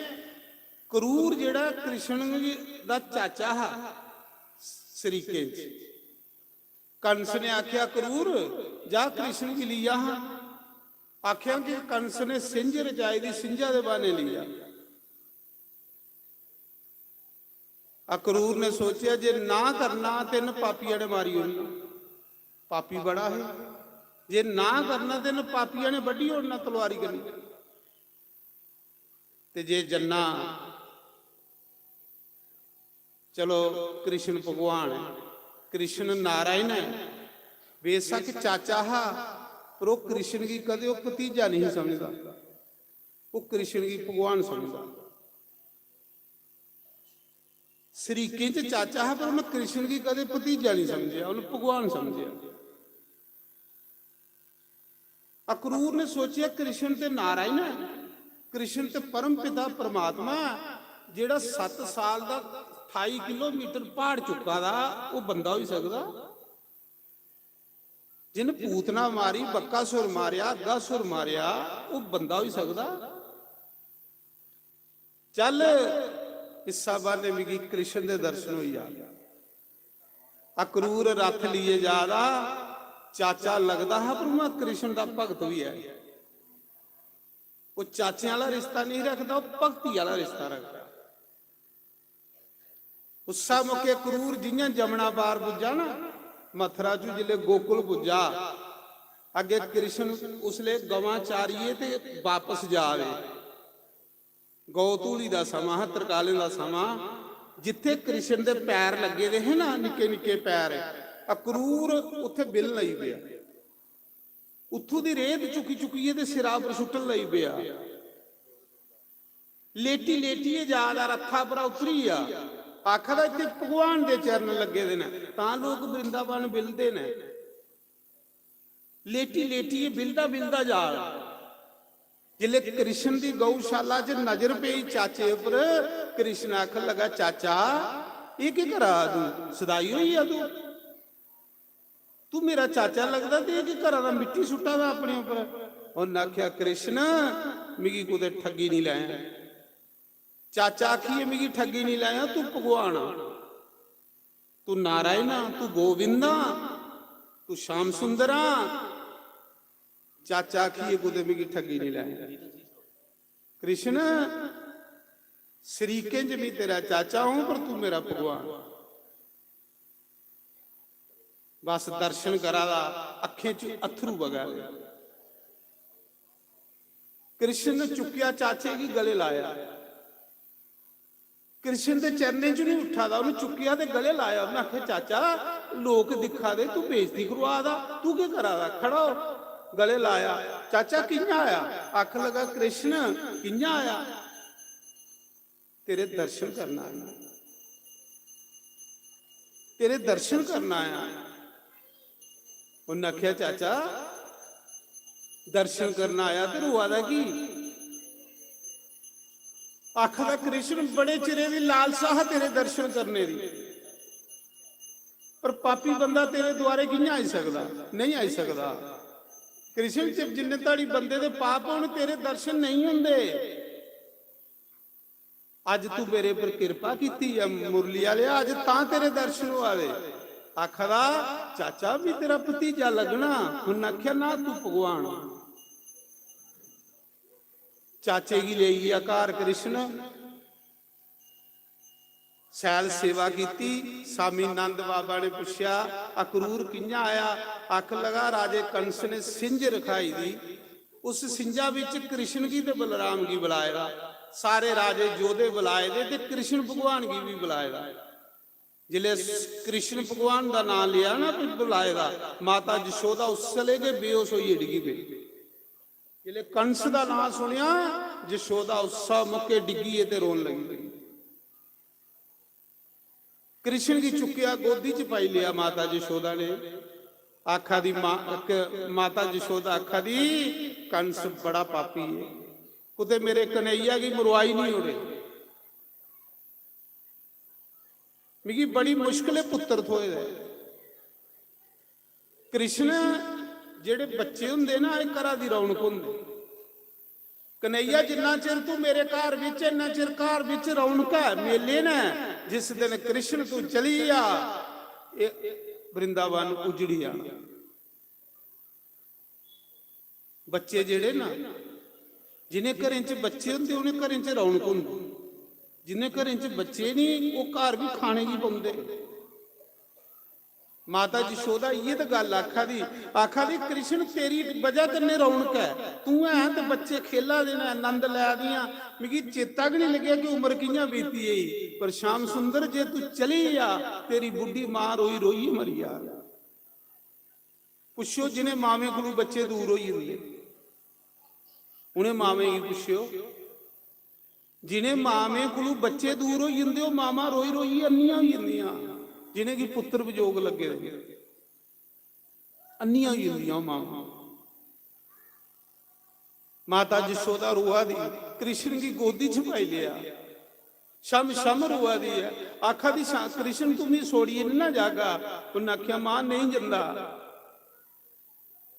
ਕਰੂਰ ਜਿਹੜਾ ਕ੍ਰਿਸ਼ਨ ਦਾ ਚਾਚਾ ਹੈ ਸਰੀਕੇ 'ਚ, ਕੰਸ ਨੇ ਆਖਿਆ ਕਰੂਰ ਜਾ ਕ੍ਰਿਸ਼ਨ ਕੀ ਲਿਆ ਹਾਂ। ਆਖਿਆ ਕਿ ਕੰਸ ਨੇ ਸਿੰਝ ਰਚਾਈ ਦੀ ਸਿੰਝਾਂ ਦੇ ਬਾਨੇ ਲਿਆ। ਅਕਰੂਰ ਨੇ ਸੋਚਿਆ ਜੇ ਨਾ ਕਰਨਾ ਤਿੰਨ ਪਾਪੀਆਂ ਨੇ ਮਾਰੀ ਹੋਣੀ, ਪਾਪੀ ਬੜਾ ਹੈ, ਜੇ ਨਾ ਕਰਨਾ ਤਿੰਨ ਪਾਪੀਆਂ ਨੇ ਵੱਢੀ ਹੋਣਾ ਤਲਵਾਰੀ ਕਰਨੀ, ਤੇ ਜੇ ਜੰਨਾ ਚਲੋ ਕ੍ਰਿਸ਼ਨ ਭਗਵਾਨ ਹੈ, ਕ੍ਰਿਸ਼ਨ ਨਾਰਾਇਣ ਹੈ, ਬੇਸ਼ੱਕ ਚਾਚਾ ਹੈ ਪਰ ਉਹ ਕ੍ਰਿਸ਼ਨ ਕੀ ਕਦੇ ਉਹ ਭਤੀਜਾ ਨਹੀਂ ਸਮਝਦਾ, ਉਹ ਕ੍ਰਿਸ਼ਨ ਕੀ ਭਗਵਾਨ ਸਮਝਦਾ। ਸਰੀਕੇ 'ਚ ਚਾਚਾ ਹੈ ਪਰ ਉਹਨੇ ਕ੍ਰਿਸ਼ਨ ਕੀ ਕਦੇ ਭਤੀਜਾ ਨਹੀਂ ਸਮਝਿਆ, ਉਹਨੂੰ ਭਗਵਾਨ ਸਮਝਿਆ। ਅਕਰੂਰ ਨੇ ਸੋਚਿਆ ਕ੍ਰਿਸ਼ਨ ਤੇ ਨਾਰਾਇਣ ਹੈ, ਕ੍ਰਿਸ਼ਨ ਤੇ ਪਰਮ ਪਿਤਾ ਪਰਮਾਤਮਾ ਜਿਹੜਾ 7 ਸਾਲ ਦਾ 28 ਕਿਲੋਮੀਟਰ ਪਹਾੜ ਚੁੱਕਾ ਦਾ ਉਹ ਬੰਦਾ ਹੋ ਸਕਦਾ, ਜਿਹਨੇ ਪੂਤਨਾ ਮਾਰੀ, ਬੱਕਾਸੁਰ ਮਾਰਿਆ, ਅਗਾਸੁਰ ਮਾਰਿਆ, ਉਹ ਬੰਦਾ ਹੋ ਸਕਦਾ। ਚੱਲ ਇਸ ਸਾਬਾਨੇ ਮਿਗੀ ਕ੍ਰਿਸ਼ਨ ਦੇ ਦਰਸ਼ਨ ਹੋਈ ਆ। ਅਕਰੂਰ ਰੱਥ ਲਈਏ ਜਾਦਾ ਚਾਚਾ ਲੱਗਦਾ ਹੈ ਪਰ ਮੈਂ ਕ੍ਰਿਸ਼ਨ ਦਾ ਭਗਤ ਵੀ ਹੈ। ਉਹ ਚਾਚਿਆਂ ਵਾਲਾ ਰਿਸ਼ਤਾ ਨਹੀਂ ਰੱਖਦਾ, ਉਹ ਭਗਤੀ ਵਾਲਾ ਰਿਸ਼ਤਾ ਰੱਖਦਾ। ਉਸਾ ਮੌਕੇ ਕਰੂਰ ਜਿਹੀਆਂ ਜਮਨਾ ਬਾਰ ਪੁੱਜਾ ਨਾ ਮਥਰਾ ਚੂ ਜਿਲੇ ਗੋਕੁਲ ਪੁੱਜਾ, ਅੱਗੇ ਕ੍ਰਿਸ਼ਨ ਉਸਲੇ ਗਵਾਂ ਚਾਰੀਏ ਤੇ ਵਾਪਸ ਜਾਵੇ। ਗੌਤੂਲੀ ਦਾ ਸਮਾਂ ਹੈ, ਤਰਕਾਲੇ ਦਾ ਸਮਾਂ, ਜਿੱਥੇ ਕ੍ਰਿਸ਼ਨ ਦੇ ਪੈਰ ਲੱਗੇ ਦੇ ਹੈ ਨਾ ਨਿੱਕੇ ਨਿੱਕੇ ਪੈਰ, ਅਕਰੂਰ ਉੱਥੇ ਬਿਲ ਲਈ ਪਿਆ, ਉੱਥੋਂ ਦੀ ਰੇਤ ਚੁੱਕੀ ਚੁੱਕੀ ਇਹਦੇ ਸਿਰਾਂ ਪਰ ਸੁੱਟਣ ਲਈ ਪਿਆ। ਲੇਟੀ ਲੇਟੀਏ ਜਾਦਾ ਰੱਥਾ ਪਰ ਉਤਰੀ ਆ, ਆਖਦਾ ਇੱਥੇ ਭਗਵਾਨ ਦੇ ਚਰਨ ਲੱਗੇ ਦੇ ਨੇ ਤਾਂ ਲੋਕ ਬ੍ਰਿੰਦਾਵਨ ਬਿਲਦੇ ਨੇ। ਲੇਟੀ ਲੇਟੀਏ ਬਿਲਦਾ ਬਿਲਦਾ ਜਾ ਜਿਲੇ ਕ੍ਰਿਸ਼ਨ ਦੀ ਗਊਸ਼ਾਲਾ 'ਚ ਨਜ਼ਰ ਪਈ ਚਾਚੇ ਉੱਪਰ, ਕ੍ਰਿਸ਼ਨ ਆਖਣ ਲੱਗਾ ਚਾਚਾ ਇਹ ਕੀ ਕਰਾ ਤੂੰ, ਸਦਾਈ ਹੋਈ ਆ ਤੂੰ ਮੇਰਾ ਚਾਚਾ ਲੱਗਦਾ ਤੇ ਇਹ ਕੀ ਕਰਾ ਦਾ ਮਿੱਟੀ ਸੁੱਟਾ ਦਾ ਆਪਣੇ ਉੱਪਰ। ਉਹਨੇ ਆਖਿਆ ਕ੍ਰਿਸ਼ਨ ਮਿਗੀ ਕੋਤੇ ਠੱਗੀ ਨਹੀਂ ਲਾਇਆ, ਚਾਚਾ ਆਖੀਏ ਮਿਗੀ ਠੱਗੀ ਨਹੀਂ ਲਾਇਆ, ਤੂੰ ਭਗਵਾਨ ਆ, ਤੂੰ ਨਾਰਾਇਣ ਆ, ਤੂੰ ਗੋਵਿੰਦਾ, ਤੂੰ ਸ਼ਾਮ ਸੁੰਦਰਾ। ਚਾਚਾ ਆਖੀਏ ਕੋਤੇ ਮਿਗੀ ਠੱਗੀ ਨਹੀਂ ਲਾਇਆ। ਕ੍ਰਿਸ਼ਨ ਸਰੀਕੇ 'ਚ ਵੀ ਤੇਰਾ ਚਾਚਾ ਹੂੰ ਪਰ ਤੂੰ ਮੇਰਾ ਭਗਵਾਨ। ਬਸ ਦਰਸ਼ਨ ਕਰਾ ਦਾ ਅੱਖੇ 'ਚ ਅਥਰੂ ਵਗਾ ਲਿਆ। ਕ੍ਰਿਸ਼ਨ ਨੇ ਚੁੱਕਿਆ ਚਾਚੇ ਕੀ ਗਲੇ ਲਾਇਆ, ਕ੍ਰਿਸ਼ਨ ਦੇ ਚਰਨੇ 'ਚ ਨਹੀਂ ਉੱਠਾ ਦਾ, ਉਹਨੂੰ ਚੁੱਕਿਆ ਤੇ ਗਲੇ ਲਾਇਆ। ਉਹਨੇ ਆਖਿਆ ਚਾਚਾ ਲੋਕ ਦਿਖਾ ਦੇ, ਤੂੰ ਬੇਇੱਜ਼ਤੀ ਕਰਵਾ ਦਾ, ਤੂੰ ਕੀ ਕਰਾ ਦਾ, ਖੜਾ ਹੋ। गले लाया, चाचा कियां आया? आख लगा कृष्ण कियां आया? तेरे दर्शन करना आया, तेरे दर्शन करना आया। उन्हें आख्या चाचा दर्शन करना आया ते रोआ दा की? आखदा कृष्ण बड़े चिरे दी लालसा है तेरे दर्शन करने दी, पर पापी बंदा तेरे द्वारे कियां आई सकदा? नहीं आई सकदा। कृष्ण जब जिन्ने ताड़ी बंदे दे पाप होण तेरे दर्शन नहीं हुंदे। अज तू मेरे पर कृपा कीती है मुरली वाले, अज तां तेरे दर्शन होआवे। आखदा चाचा भी तेरा भतीजा लगना। उन्हें आख्या ना तू भगवान। चाचे की ले गया घर कृष्ण, सैल सेवा की। स्वामी नंद बाबा ने पूछा अकरूर कियां आया? आख लगा राजे कंस ने सिंज रखाई दी, उस सिंजा विच कृष्ण की ते बलराम की बुलाएगा। सारे राजे जोधे बुलाए दे ते कृष्ण भगवान की भी बुलाएगा। जिले कृष्ण भगवान का नाम लिया ना कुछ बुलाएगा, माता जशोदा उस चले गए बेहोश होई डिगी पे। जिले कंस का नाम सुनिया जशोदा उसा मुक्के डिगी ते रोन लगी। कृष्ण की चुकिया गोदी च पाई लिया माता जशोदा ने। आखा दी माता जशोदा आखा दी कंस बड़ा पापी है, कुते मेरे कन्हैया की मरवाई नहीं हो रही। मिगी बड़ी मुश्किल पुत्र थोए दे। कृष्ण जेड़े बच्चे हुंदे ना एक घरा दी रौनक हुंदी। कन्हैया जिन्ना चिर तू मेरे घर विच इन्ना चिर घर विच रौनक है, मेले ने। जिस दिन कृष्ण तू चली आ वृंदावन उजड़ी जाना। बच्चे जेड़े ना जिन्हें घरें च बच्चे हुंदे उन्हें घरें च रौनक हुंदी, जिन्हें घरें च बच्चे नहीं वो घर भी खाने की पाउंदे। माता जशोदा ये तो गल आखा दी कृष्ण तेरी वजह कन्ने रौनक है, तू है ते बच्चे खेला देना आनंद लै दियां। मिगी चेता भी नहीं लगे कि उम्र कियां बीती है। पर श्याम सुंदर जे तू चली आ तेरी बुढ़ी मां रोई रोई मरी आ। पुछो जिन्हें मावे कोलों बच्चे दूर होई हुंदे उन्हें मावे की पुछो, जिन्हें मावे कोलों बच्चे दूर होई हुंदे ओ मामा रोई रोई अन्नियां होई हुंदियां। जिन्हें की पुत्र विजोग लगे अन्नियां होई हुंदियां मामा। माता जशोदा रुआ दी कृष्ण की गोदी च पाई लिया। शम शम रुआ दी है। आखा दी कृष्ण तुम्हें छोड़िए ना जागा। उन्हें आख्या मां नहीं जंदा।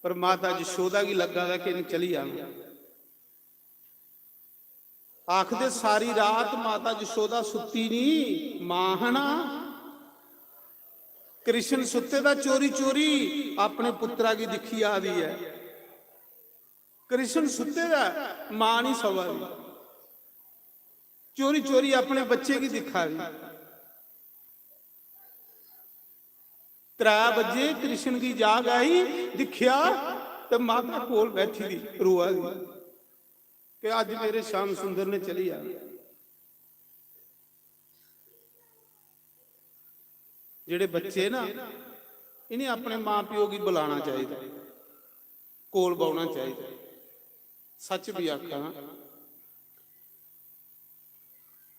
पर माता जशोदा की लगा था कि चली आना। आखदे सारी रात माता जशोदा सुती नहीं, मां हना। कृष्ण सुते दा चोरी चोरी अपने पुत्रा की दिखी आ दी है। कृष्ण सुते दा मां नहीं सवा दी, चोरी चोरी अपने बच्चे की दिखा दी। 3 बजे कृष्ण की जाग आई, दिखिया तो माता कोल बैठी दी रोआ दी कि अज मेरे श्याम सुंदर ने चली आ। जेड़े बच्चे ना इन्हें अपने मां प्यो की बुलाना चाहिए, कोल बाउना चाहिए। सच भी आखा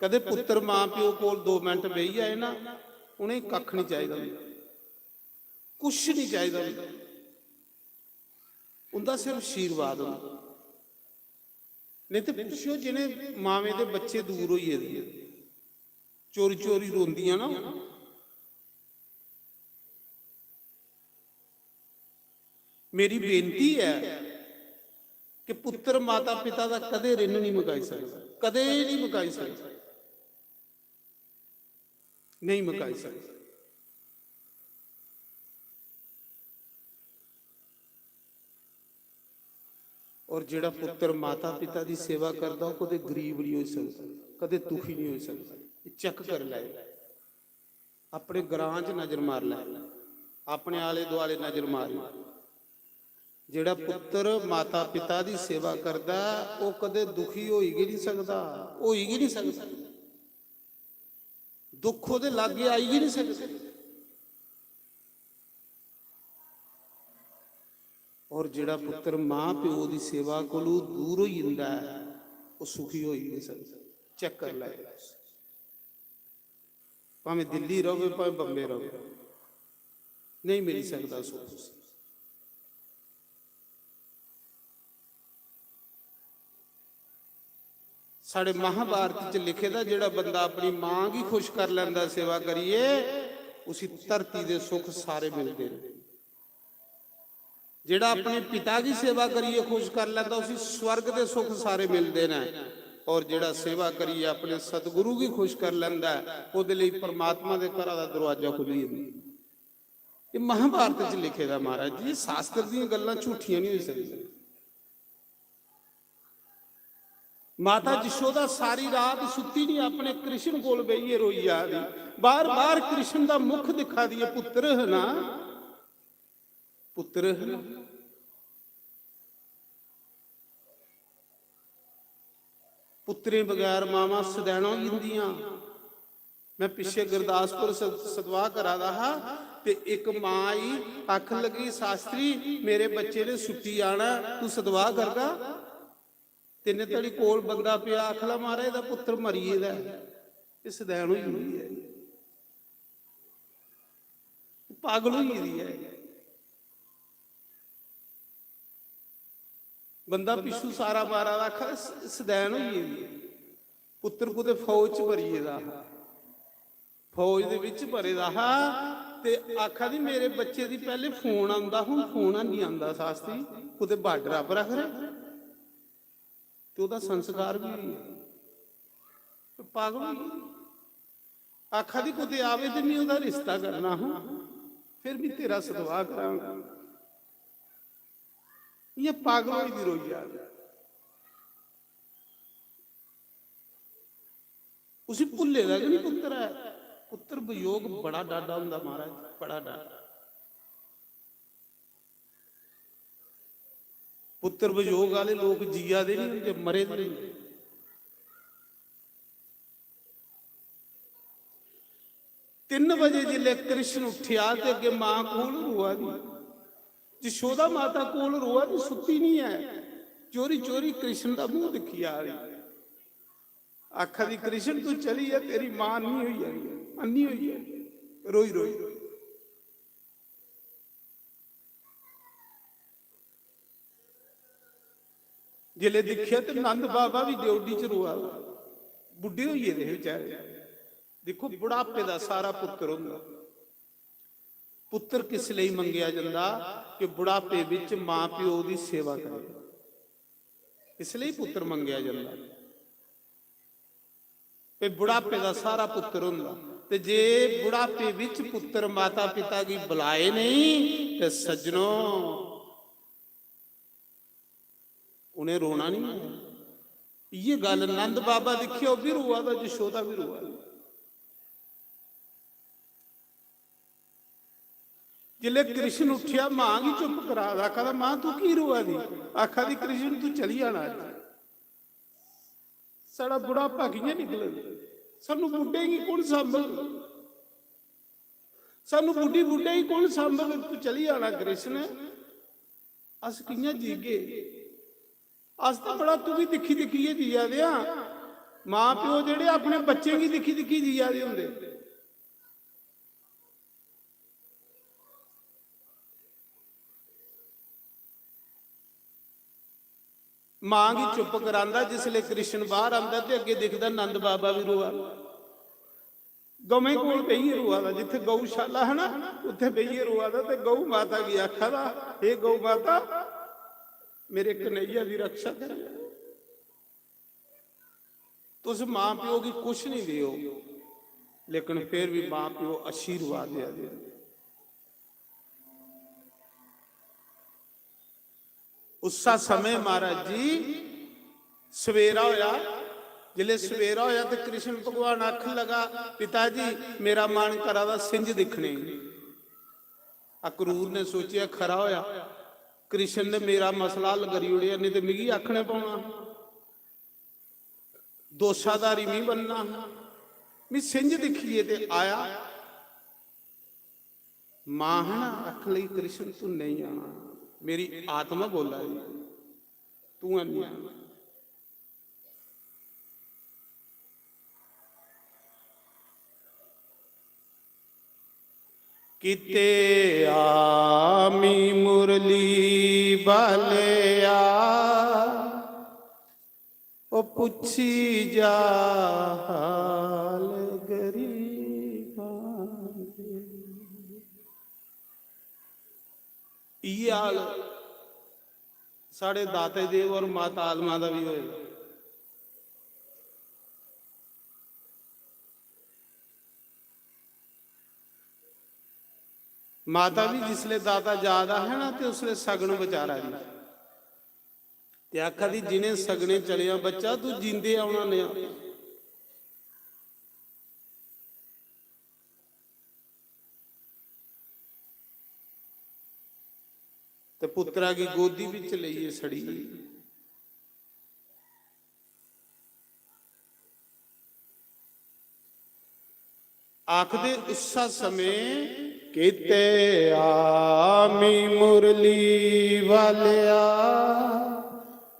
कदे पुत्र मां प्यो कोल 2 मिनट बही जाए ना उन्हें कख नहीं चाहिए, कुछ नहीं चाहिए। उनका सिर्फ आशीर्वाद होता। नहीं तो पुछो जिन्हें मावे दे बच्चे दूर होइए चोरी चोरी रोंदियां ना। मेरी बेनती है कि पुत्र माता पिता का कदे रिन नहीं मुकाई सकता, कदे नहीं मुकाई सकता, नहीं मुकाई सकता। और जिहड़ा पुत्र माता पिता की सेवा करता वो कदे गरीब नहीं हो सकता, कदे दुखी नहीं हो सकता। चेक कर लै, अपने ग्रां च नजर मार लै, अपने आले दुआले नजर मार लै। जिहड़ा पुत्र माता पिता की सेवा करता वो कदे दुखी हो ही नहीं सकता, हो ही नहीं सकता। दुख वो लागे आई ही नहीं सकते। ਔਰ ਜਿਹੜਾ ਪੁੱਤਰ ਮਾਂ ਪਿਓ ਦੀ ਸੇਵਾ ਕੋਲੋਂ ਦੂਰ ਹੋ ਜਾਂਦਾ ਹੈ ਉਹ ਸੁਖੀ ਹੋ ਹੀ ਨਹੀਂ ਸਕਦਾ। ਚੈੱਕ ਕਰ ਲੈ, ਭਾਵੇਂ ਦਿੱਲੀ ਰਹੋ ਭਾਵੇਂ ਬੰਬੇ ਰਹੋ, ਨਹੀਂ ਮਿਲ ਸਕਦਾ ਸੁਖ। ਸਾਡੇ ਮਹਾਭਾਰਤ ਚ ਲਿਖੇ ਦਾ ਜਿਹੜਾ ਬੰਦਾ ਆਪਣੀ ਮਾਂ ਕੀ ਖੁਸ਼ ਕਰ ਲੈਂਦਾ ਸੇਵਾ ਕਰੀਏ, ਉਸੇ ਧਰਤੀ ਦੇ ਸੁੱਖ ਸਾਰੇ ਮਿਲਦੇ ਨੇ। ਜਿਹੜਾ ਆਪਣੇ ਪਿਤਾ ਦੀ ਸੇਵਾ ਕਰੀਏ ਖੁਸ਼ ਕਰ ਲੈਂਦਾ, ਉਸੇ ਸਵਰਗ ਦੇ ਸੁੱਖ ਸਾਰੇ ਮਿਲਦੇ ਨੇ। ਔਰ ਜਿਹੜਾ ਸੇਵਾ ਕਰੀਏ ਆਪਣੇ ਸਤਿਗੁਰੂ ਕੀ ਖੁਸ਼ ਕਰ ਲੈਂਦਾ, ਉਹਦੇ ਲਈ ਪਰਮਾਤਮਾ ਦੇ ਘਰਾਂ ਦਾ ਦਰਵਾਜ਼ਾ ਖੁੱਲੀ ਜਾਂਦਾ। ਇਹ ਮਹਾਭਾਰਤ ਚ ਲਿਖੇ ਦਾ ਮਹਾਰਾਜ ਜੀ, ਸ਼ਾਸਤਰ ਦੀਆਂ ਗੱਲਾਂ ਝੂਠੀਆਂ ਨਹੀਂ ਹੋ ਸਕਦੀਆਂ। ਮਾਤਾ ਯਸ਼ੋਦਾ ਸਾਰੀ ਰਾਤ ਸੁੱਤੀ ਨਹੀਂ, ਆਪਣੇ ਕ੍ਰਿਸ਼ਨ ਕੋਲ ਬਈਏ ਰੋਈ ਆ ਰਹੀ, ਬਾਰ ਬਾਰ ਕ੍ਰਿਸ਼ਨ ਦਾ ਮੁਖ ਦਿਖਾ ਦਿਏ, ਪੁੱਤਰ ਹੈ ਨਾ, ਪੁੱਤਰ ਹੈ ਨਾ। ਪੁੱਤਰੇ ਬਗੈਰ ਮਾਵਾਂ ਸਦੈਣੋਂ ਹੁੰਦੀਆਂ। ਮੈਂ ਪਿੱਛੇ ਗੁਰਦਾਸਪੁਰ ਸਤਵਾਹ ਕਰਾਦਾ ਹਾਂ ਤੇ ਇੱਕ ਮਾਂ ਆਈ, ਅੱਖ ਲੱਗੀ, ਸ਼ਾਸਤਰੀ ਮੇਰੇ ਬੱਚੇ ਨੇ ਛੁੱਟੀ ਆਣਾ, ਤੂੰ ਸਤਵਾਹ ਕਰਦਾ? ਤਿੰਨੇ ਤੜੀ ਕੋਲ ਬੰਦਾ ਪਿਆ, ਅਖਲਾ ਮਾਰਾ ਇਹਦਾ ਪੁੱਤਰ ਮਰੀਏ ਦਾ, ਇਹ ਸਦੈਣ ਹੋਈ ਹੋਈ ਹੈ, ਪਾਗਲ ਹੋਈ ਦੀ ਹੈ। ਬੰਦਾ ਪਿੱਛੂ ਸਾਰਾ ਮਾਰਾ ਦਾ ਆਖਾ ਸਦੈਣ ਹੋਈ ਹੈ। ਪੁੱਤਰ ਕੁਦੇ ਫੌਜ ਚ ਭਰੀਏ ਦਾ, ਫੌਜ ਦੇ ਵਿੱਚ ਭਰੇ ਦਾ ਤੇ ਆਖਾ ਦੀ ਮੇਰੇ ਬੱਚੇ ਦੀ ਪਹਿਲੇ ਫੋਨ ਆਉਂਦਾ, ਹੁਣ ਫੋਨ ਨਹੀਂ ਆਉਂਦਾ ਸ਼ਾਸਤਰੀ, ਕੁਦੇ ਬਾਰਡਰ ਆਪ ਰੱਖ ਰਿਹਾ ਤੇ ਉਹਦਾ ਸੰਸਕਾਰ ਵੀ ਪਾਗਲ ਆਖਾ ਦੀ ਕੁਦੇ ਆਵੇ ਤੇ ਨਹੀਂ ਉਹਦਾ ਰਿਸ਼ਤਾ ਕਰਨਾ, ਫਿਰ ਵੀ ਤੇਰਾ ਸਤਿਕਾਰ ਕਰਾਂਗਾ। ਇਹ ਪਾਗਲ ਹੋਈ ਦੀ ਰੋਈ ਆ। ਉਸੇ ਭੁੱਲੇ ਦਾ ਨਹੀਂ ਪੁੱਤਰ ਹੈ। ਪੁੱਤਰ ਵਿਯੋਗ ਬੜਾ ਡਾਡਾ ਹੁੰਦਾ ਮਹਾਰਾਜ, ਬੜਾ ਡਾਡਾ। ਪੁੱਤਰ ਵਿਯੋਗ ਵਾਲੇ ਲੋਕ ਜੀਆ ਦੇ ਨਹੀਂ ਹੁੰਦੇ, ਮਰੇ ਦੇ ਨਹੀਂ। ਤਿੰਨ ਵਜੇ ਜਿਲੇ ਕ੍ਰਿਸ਼ਨ ਉੱਠਿਆ ਤੇ ਅੱਗੇ ਮਾਂ ਕੋਲ ਰੋਆ ਦੀ, ਯਸ਼ੋਦਾ ਮਾਤਾ ਕੋਲ ਰੋਆ ਦੀ, ਸੁੱਤੀ ਨਹੀਂ ਹੈ, ਚੋਰੀ ਚੋਰੀ ਕ੍ਰਿਸ਼ਨ ਦਾ ਮੂੰਹ ਦੇਖੀ ਆ ਰਹੀ। ਆਖਾ ਦੀ ਕ੍ਰਿਸ਼ਨ ਤੂੰ ਚਲੀ ਹੈ, ਤੇਰੀ ਮਾਂ ਨਹੀਂ ਹੋਈ ਹੈ, ਅੰਨੀ ਹੋਈ ਹੈ, ਰੋਈ ਰੋਈ ਰੋਈ। ਜਿਲੇ ਦੇਖਿਆ ਤੇ ਨੰਦ ਬਾਬਾ ਵੀ ਡਿਊਟੀ ਚ ਰੋਆ, ਬੁੱਢੇ ਹੋਈਏ ਦੇ ਵਿਚਾਰੇ। ਦੇਖੋ ਬੁਢਾਪੇ ਦਾ ਸਾਰਾ ਪੁੱਤਰ ਹੁੰਦਾ। ਪੁੱਤਰ ਕਿਸ ਲਈ ਮੰਗਿਆ ਜਾਂਦਾ ਕਿ ਬੁਢਾਪੇ ਵਿੱਚ ਮਾਂ ਪਿਓ ਦੀ ਸੇਵਾ ਕਰੇ, ਇਸ ਲਈ ਪੁੱਤਰ ਮੰਗਿਆ ਜਾਂਦਾ। ਤੇ ਬੁਢਾਪੇ ਦਾ ਸਾਰਾ ਪੁੱਤਰ ਹੁੰਦਾ। ਤੇ ਜੇ ਬੁਢਾਪੇ ਵਿੱਚ ਪੁੱਤਰ ਮਾਤਾ ਪਿਤਾ ਦੀ ਬੁਲਾਏ ਨਹੀਂ ਤੇ ਸੱਜਣੋ ਉਹਨੇ ਰੋਣਾ ਨਹੀਂ। ਇਹ ਗੱਲ ਨੰਦ ਬਾਬਾ ਦੇਖਿਓ ਵੀ ਰੋਆ ਦਾ, ਯਸ਼ੋਦਾ ਵੀ ਰੋਆ। ਜਿਲੇ ਕ੍ਰਿਸ਼ਨ ਉੱਠਿਆ ਮਾਂ ਕੀ ਚੁੱਪ ਕਰਾ ਦਾ, ਕਹਿੰਦਾ ਮਾਂ ਤੂੰ ਕੀ ਰੋਆ ਦੀ? ਆਖਾ ਦੀ ਕ੍ਰਿਸ਼ਨ ਤੂੰ ਚਲੀ ਜਾਣਾ, ਸਾਡਾ ਬੁਢਾਪਾ ਕਿਵੇਂ ਨਿਕਲੇ, ਸਾਨੂੰ ਬੁੱਢੇ ਹੀ ਕੌਣ ਸੰਭਲ, ਸਾਨੂੰ ਬੁੱਢੀ ਬੁੱਢੇ ਹੀ ਕੌਣ ਸੰਭਲ, ਤੂੰ ਚਲੀ ਜਾਣਾ ਕ੍ਰਿਸ਼ਨ, ਅਸ ਕਿਵੇਂ ਜੀਗੇ। ਅਸ ਤਾਂ ਬੜਾ ਤੂੰ ਵੀ ਦਿਖੀ ਦਿਖੀਏ ਜੀਆ ਦੇ ਆ। ਮਾਂ ਪਿਓ ਜਿਹੜੇ ਆਪਣੇ ਬੱਚੇ ਕੀ ਦਿਖੀ ਦਿਖੀ ਜੀਆ ਦੇ ਹੁੰਦੇ। ਮਾਂ ਕੀ ਚੁੱਪ ਕਰਾਂਦਾ। ਜਿਸਲੇ ਕ੍ਰਿਸ਼ਨ ਬਾਹਰ ਆਂਦਾ ਤੇ ਅੱਗੇ ਦਿਖਦਾ ਨੰਦ ਬਾਬਾ ਵੀ ਰੋਆ, ਗਊ ਕੋਲ ਬਈਏ ਰੋਆ ਦਾ, ਜਿੱਥੇ ਗਊਸ਼ਾਲਾ ਹੈ ਨਾ ਉੱਥੇ ਬਈਏ ਰੋਆ ਦਾ। ਤੇ ਗਊ ਮਾਤਾ ਵੀ ਆਖਾ ਦਾ, ਇਹ ਗਊ ਮਾਤਾ ਮੇਰੇ ਕਨਈਆ ਦੀ ਰੱਖਿਆ ਕਰ। तुस मां प्यो की कुछ नहीं दियो, लेकिन फिर भी मां प्यो आशीर्वाद दे। उसा समय महाराज जी सवेरा होया, जिले सवेरा होया तो कृष्ण भगवान आखन लगा, पिताजी मेरा मन करा दा सिंज दिखने। अक्रूर ने सोचिया खरा होया कृष्ण ने मेरा मसला हल करी उड़िया, नहीं तो मिगी आखने पाना, दोषाधारी नहीं बनना, मैं सिंज दिखिए। ते आया मां है ना आख लई कृष्ण तू नहीं आना, ਮੇਰੀ ਆਤਮਾ ਬੋਲਾ ਜੀ, ਤੂੰ ਅੰਨਿਆ। ਕਿਤੇ ਆਮੀ ਮੁਰਲੀ ਬਾਲਿਆ, ਉਹ ਪੁੱਛੀ ਜਾ ਹਾਲ ਗਰੀਬਾਂ ਦੇ। ਇਹ ਹਾਲ ਸਾਡੇ ਦਾਤੇ ਦੇਵ ਔਰ ਮਾਤਾ ਆਲਮਾ ਦਾ ਵੀ ਹੋਏਗਾ। ਮਾਤਾ ਵੀ ਜਿਸਲੇ ਦਾਤਾ ਜਾਦਾ ਹੈ ਨਾ, ਤੇ ਉਸਲੇ ਸਗਣ ਵਿਚਾਰਾ ਜੀ, ਤੇ ਆਖਾ ਦੀ ਜਿਨੇ ਸਗਣੇ ਚਲਿਆ ਬੱਚਾ ਤੂੰ ਜਿੰਦੇ ਆਉਣਾ ਨੇ। ਤੇ ਪੁੱਤਰਾ ਕੀ ਗੋਦੀ ਵਿੱਚ ਲਈਏ ਸੜੀ, ਆਖਦੇ ਉਸਾ ਸਮੇਂ ਕਿਤੇ ਆਮੀ ਮੁਰਲੀ ਵਾਲਿਆ,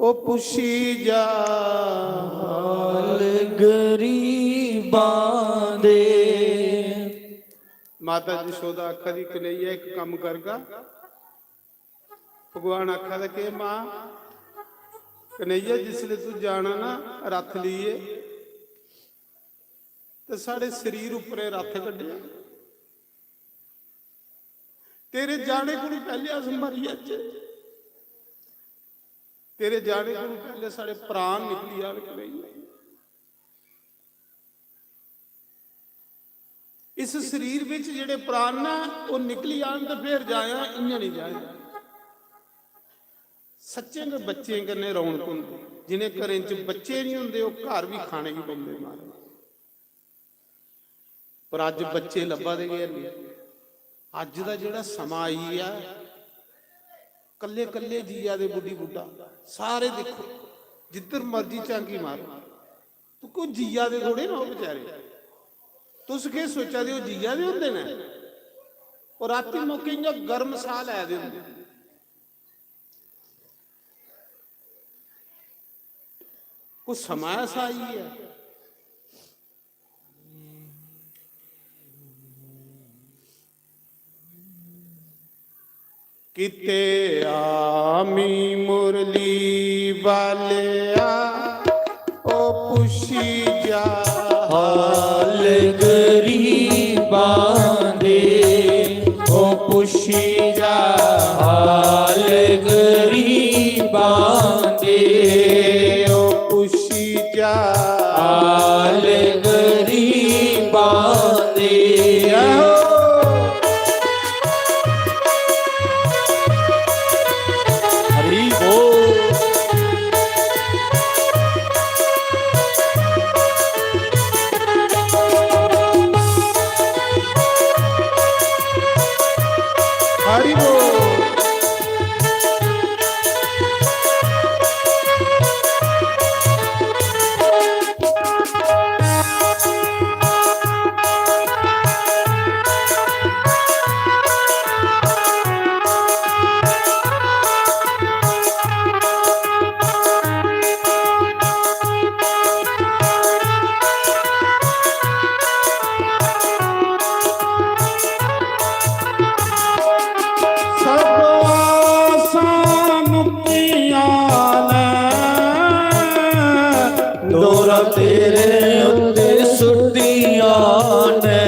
ਉਹ ਪੁੱਛੀ ਜਾ ਹਾਲ ਗਰੀਬਾਂ ਦੇ। ਮਾਤਾ ਜਸ਼ੋਦਾ ਆਖਾ ਦੀ ਕਨਈਆ ਇੱਕ ਕੰਮ ਕਰਗਾ। ਭਗਵਾਨ ਆਖਾ ਦਾ ਕਿ ਮਾਂ ਕਨਈਆ ਜਿਸਲੇ ਤੂੰ ਜਾਣਾ ਨਾ ਰੱਥ ਲਈਏ, ਤੇ ਸਾਡੇ ਸਰੀਰ ਉੱਪਰੇ ਰੱਥ ਕੱਢਿਆ। तेरे जाने को पहले अस मरिए, तेरे जाने को पहले साढ़े प्राण निकली आवे। इस शरीर में जेड़े प्राण ना वो निकली आन तो फिर जाया, इयां नहीं जाया। सच्चे ने बच्चे कन्ने रौनक हुंदी, जिन्हें घरें च बच्चे नहीं हुंदे वो घर भी खाने ही पैंदे मारे। पर अज बच्चे लभा दे गए नहीं। ਅੱਜ ਦਾ ਜਿਹੜਾ ਸਮਾਂ ਆਈ ਆ, ਕੱਲੇ ਕੱਲੇ ਜੀਆ ਦੇ ਬੁੱਢੀ ਬੁੱਢਾ ਸਾਰੇ ਦੇਖੋ, ਜਿੱਧਰ ਮਰਜੀ ਚਾਂਗੀ ਮਾਰੋ, ਤੂੰ ਕੋਈ ਜੀਆ ਦੇ ਥੋੜੇ ਨਾ ਉਹ ਵਿਚਾਰੇ। ਤੁਸੀਂ ਕੀ ਸੋਚਿਆ ਦੇ ਉਹ ਜੀਆ ਦੇ ਹੁੰਦੇ ਨੇ? ਉਹ ਰਾਤੀ ਮੌਕੇ ਇੰਨਾ ਗਰਮ ਸਾਹ ਲੈ ਦੇ ਹੁੰਦੇ। ਕੋਈ ਸਮਾਂ ਐਸਾ ਆਈ ਹੈ। किते आमी मुरली वालिया, ओ पुछी जा हाल गरीबां दे, ओ पुछी जा हाल गरीबां दे, ओ पुछी जा हाल गरीबां दे। तेरे उत्ते सुटिया ने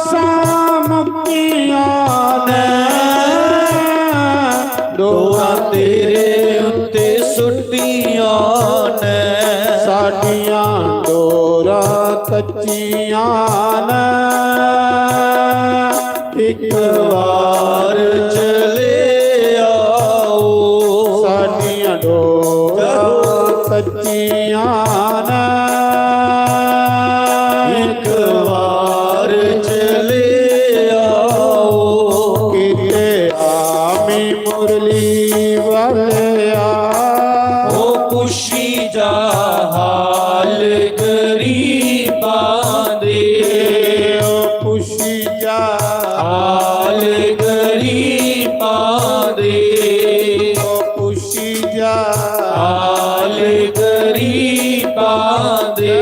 सामुक्तिया ने, डोरा तेरे उत्ते सुटिया ने, साडिया डोरा कच्चिया ने, एक बार चले आओ साडिया डोरा कच्चिया ने, एक बार चले आओ। किते आमी मुरली वालिया, ओ पुछी जा हाल गरीबां दे, ओ पुछी जा हाल गरीबां दे।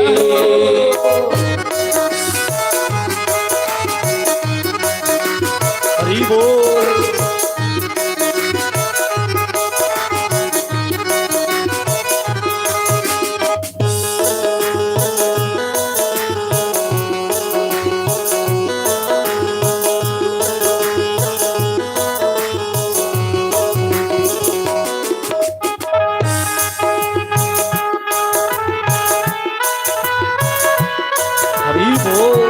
हरि बोल। हरि बोल।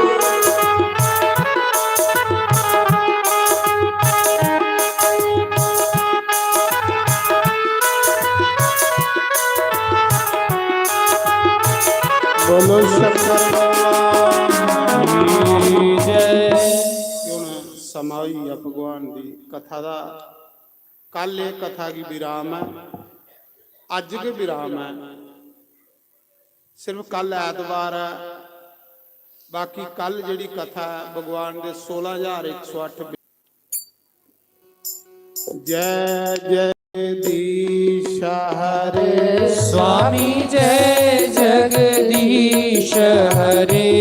बोलो शंकर भगवान की जय। ਹੁਣ ਸਮਾਂ ਹੋਈ ਆ ਭਗਵਾਨ ਦੀ ਕਥਾ ਦਾ। ਕੱਲ ਇਹ ਕਥਾ ਕੀ ਵਿਰਾਮ ਹੈ, ਅੱਜ ਕੇ ਵਿਰਾਮ ਹੈ। ਸਿਰਫ ਕੱਲ ਐਤਵਾਰ ਹੈ, ਬਾਕੀ ਕੱਲ ਜਿਹੜੀ ਕਥਾ ਹੈ ਭਗਵਾਨ ਦੇ 16108 ਜੈ ਜੈ ਦੀਸ਼ ਹਰੇ स्वामी जय जगदीश हरे।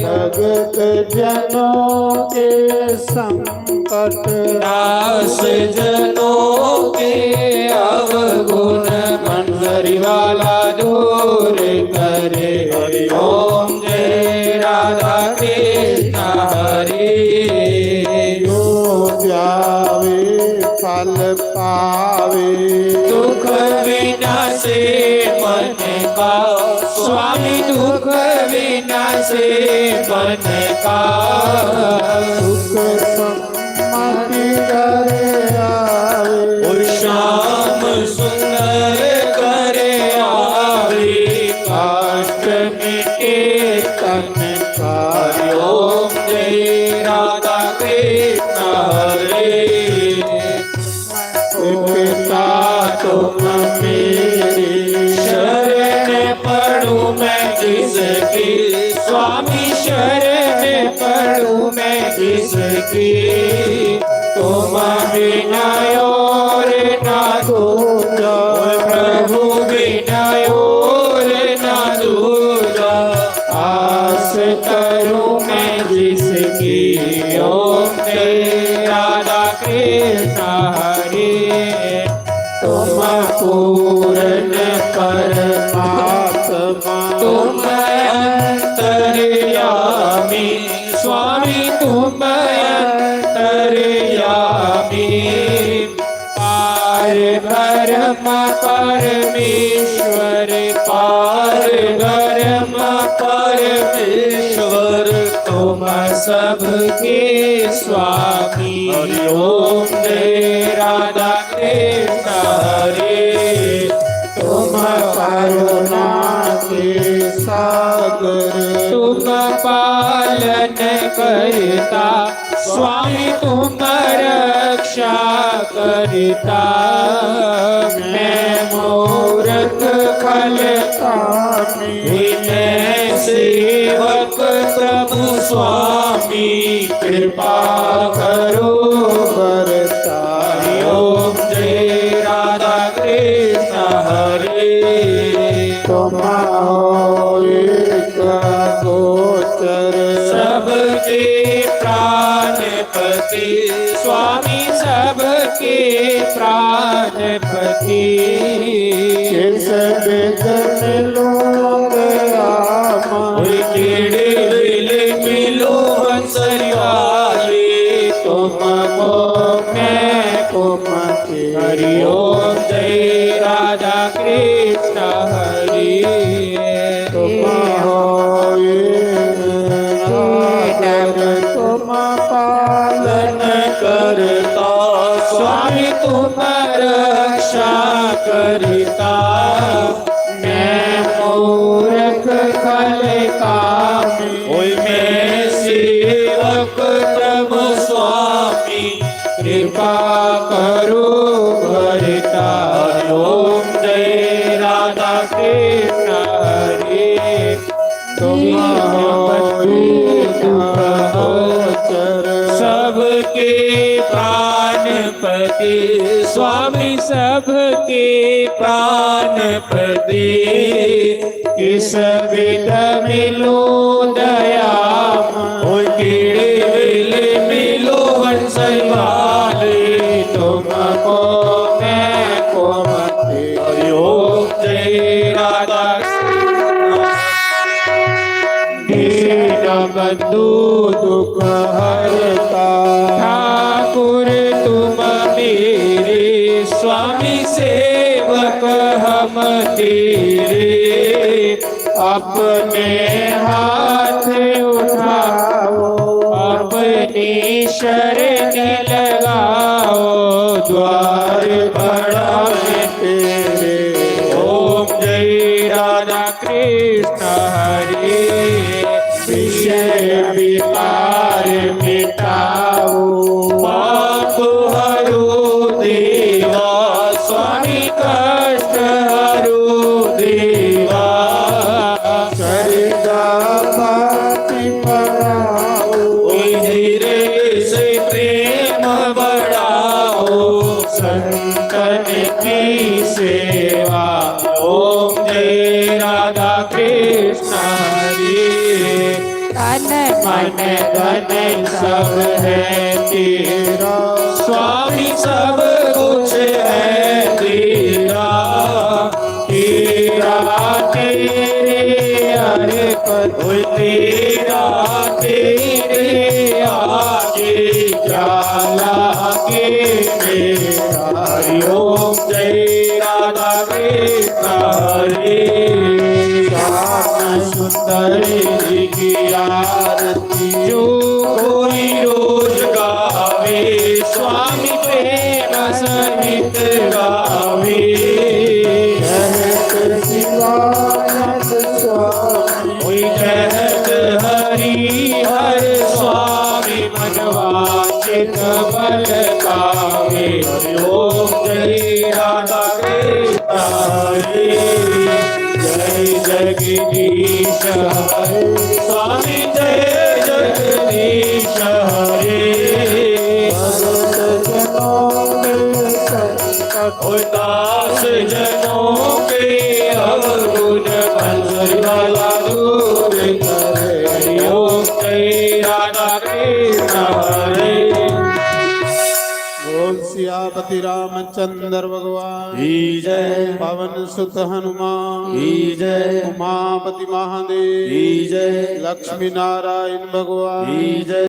भगत जनों के संकट दास जनों के अवगुण मंजरी वाला दूर करे। हरि ओम जय राधा कृष्ण हरे। जो जावे फल पावे दुख विनाशे मन का स्वामी दुख विनाशे मन का। सुख सम्मति करे आवे और श्याम सुंदर करे आवे। काष्ट मिटे तन का। ओम जय राधा कृष्ण हरे। पिता तुम मेरे शरण पढ़ूं मैं जिसकी स्वामी शरण पढ़ूं मैं जिसकी। तुम बिना और ना दूजा प्रभु बिना और ना दूजा। आस करूं मैं जिसकी। ओम जय राधा कृष्ण हरे। तुम पूर्ण परमात्मा तुम अंतर्यामी स्वामी तुम अंतर्यामी। पार ब्रह्म परमेश्वर पार ब्रह्म परमेश्वर तुम सबके स्वामी। ओम जय राधा कृष्ण हरे। तुम करुणा के सागर तुम पालन करता स्वामी तुम रक्षा करता। मैं मूर्ख खल मैं सेवक प्रभु स्वामी कृपा करो बरता। ओम जय राधा कृष्ण हरे। तुम हो एक गोचर सबके प्राणपति स्वामी सबके प्राणपति। किस विघ्न लोग कोई कीड़े बिले मिलो बंसरी वाले तुमको मैं कुमति हरि ओम जय राधा कृष्ण हरि। तुम हो तुम पालन करता स्वामी तुम रक्षा करता। मैं मूर्ख खल कामी मैं सेवक प्रभु स्वामी कृपा करो भरता। ओम जय राधा कृष्ण हरे। तुम सबके प्राण पति स्वामी सबके प्राणपति किस विध मिलो दया कीड़े वेले मिलो हंसल वाले तुमको मैं को मते योग जय राधा बंधु दुख हरता ठाकुर तुम मेरे स्वामी सेवक हम तेरे अपने हाथ उठाओ अपनी शरण लगाओ द्वार बढ़ाए तेरे ओम जय राधा कृष्ण हरे विषय विकार मिटाओ पाप हरो देवा स्वामी कष्ट हरो देवा सरिता पाति पराओ धीरे से प्रेम बढ़ाओ संतन की सेवा ओम जय राधा कृष्ण हरे तन मन धन सब है तेरा स्वामी सब कुछ है तेरा तेरा तेरे अर्पण तेरा तेरे आगे जाला के मेरा ओम जय राधा कृष्ण हरे सुंदर जी की आरती जो कोई रोज गावे स्वामी प्रेम सहित गावे कहत शिवानंद स्वामी कोई कहत हरि हर स्वामी मनवांचित बल पावे ओम जय राधा कृष्ण हरे जय जगदीश हरे स्वामी जय जगदीश हरे भगत जनों में संकट दास जनों के अवगुण भला दूर करे ओम जय राधा कृष्ण हरे बोल सियापति रामचंद्र भगवान की जय पवन सुत हनुमान की जय उमापति महादेव की जय लक्ष्मी नारायण भगवान की जय।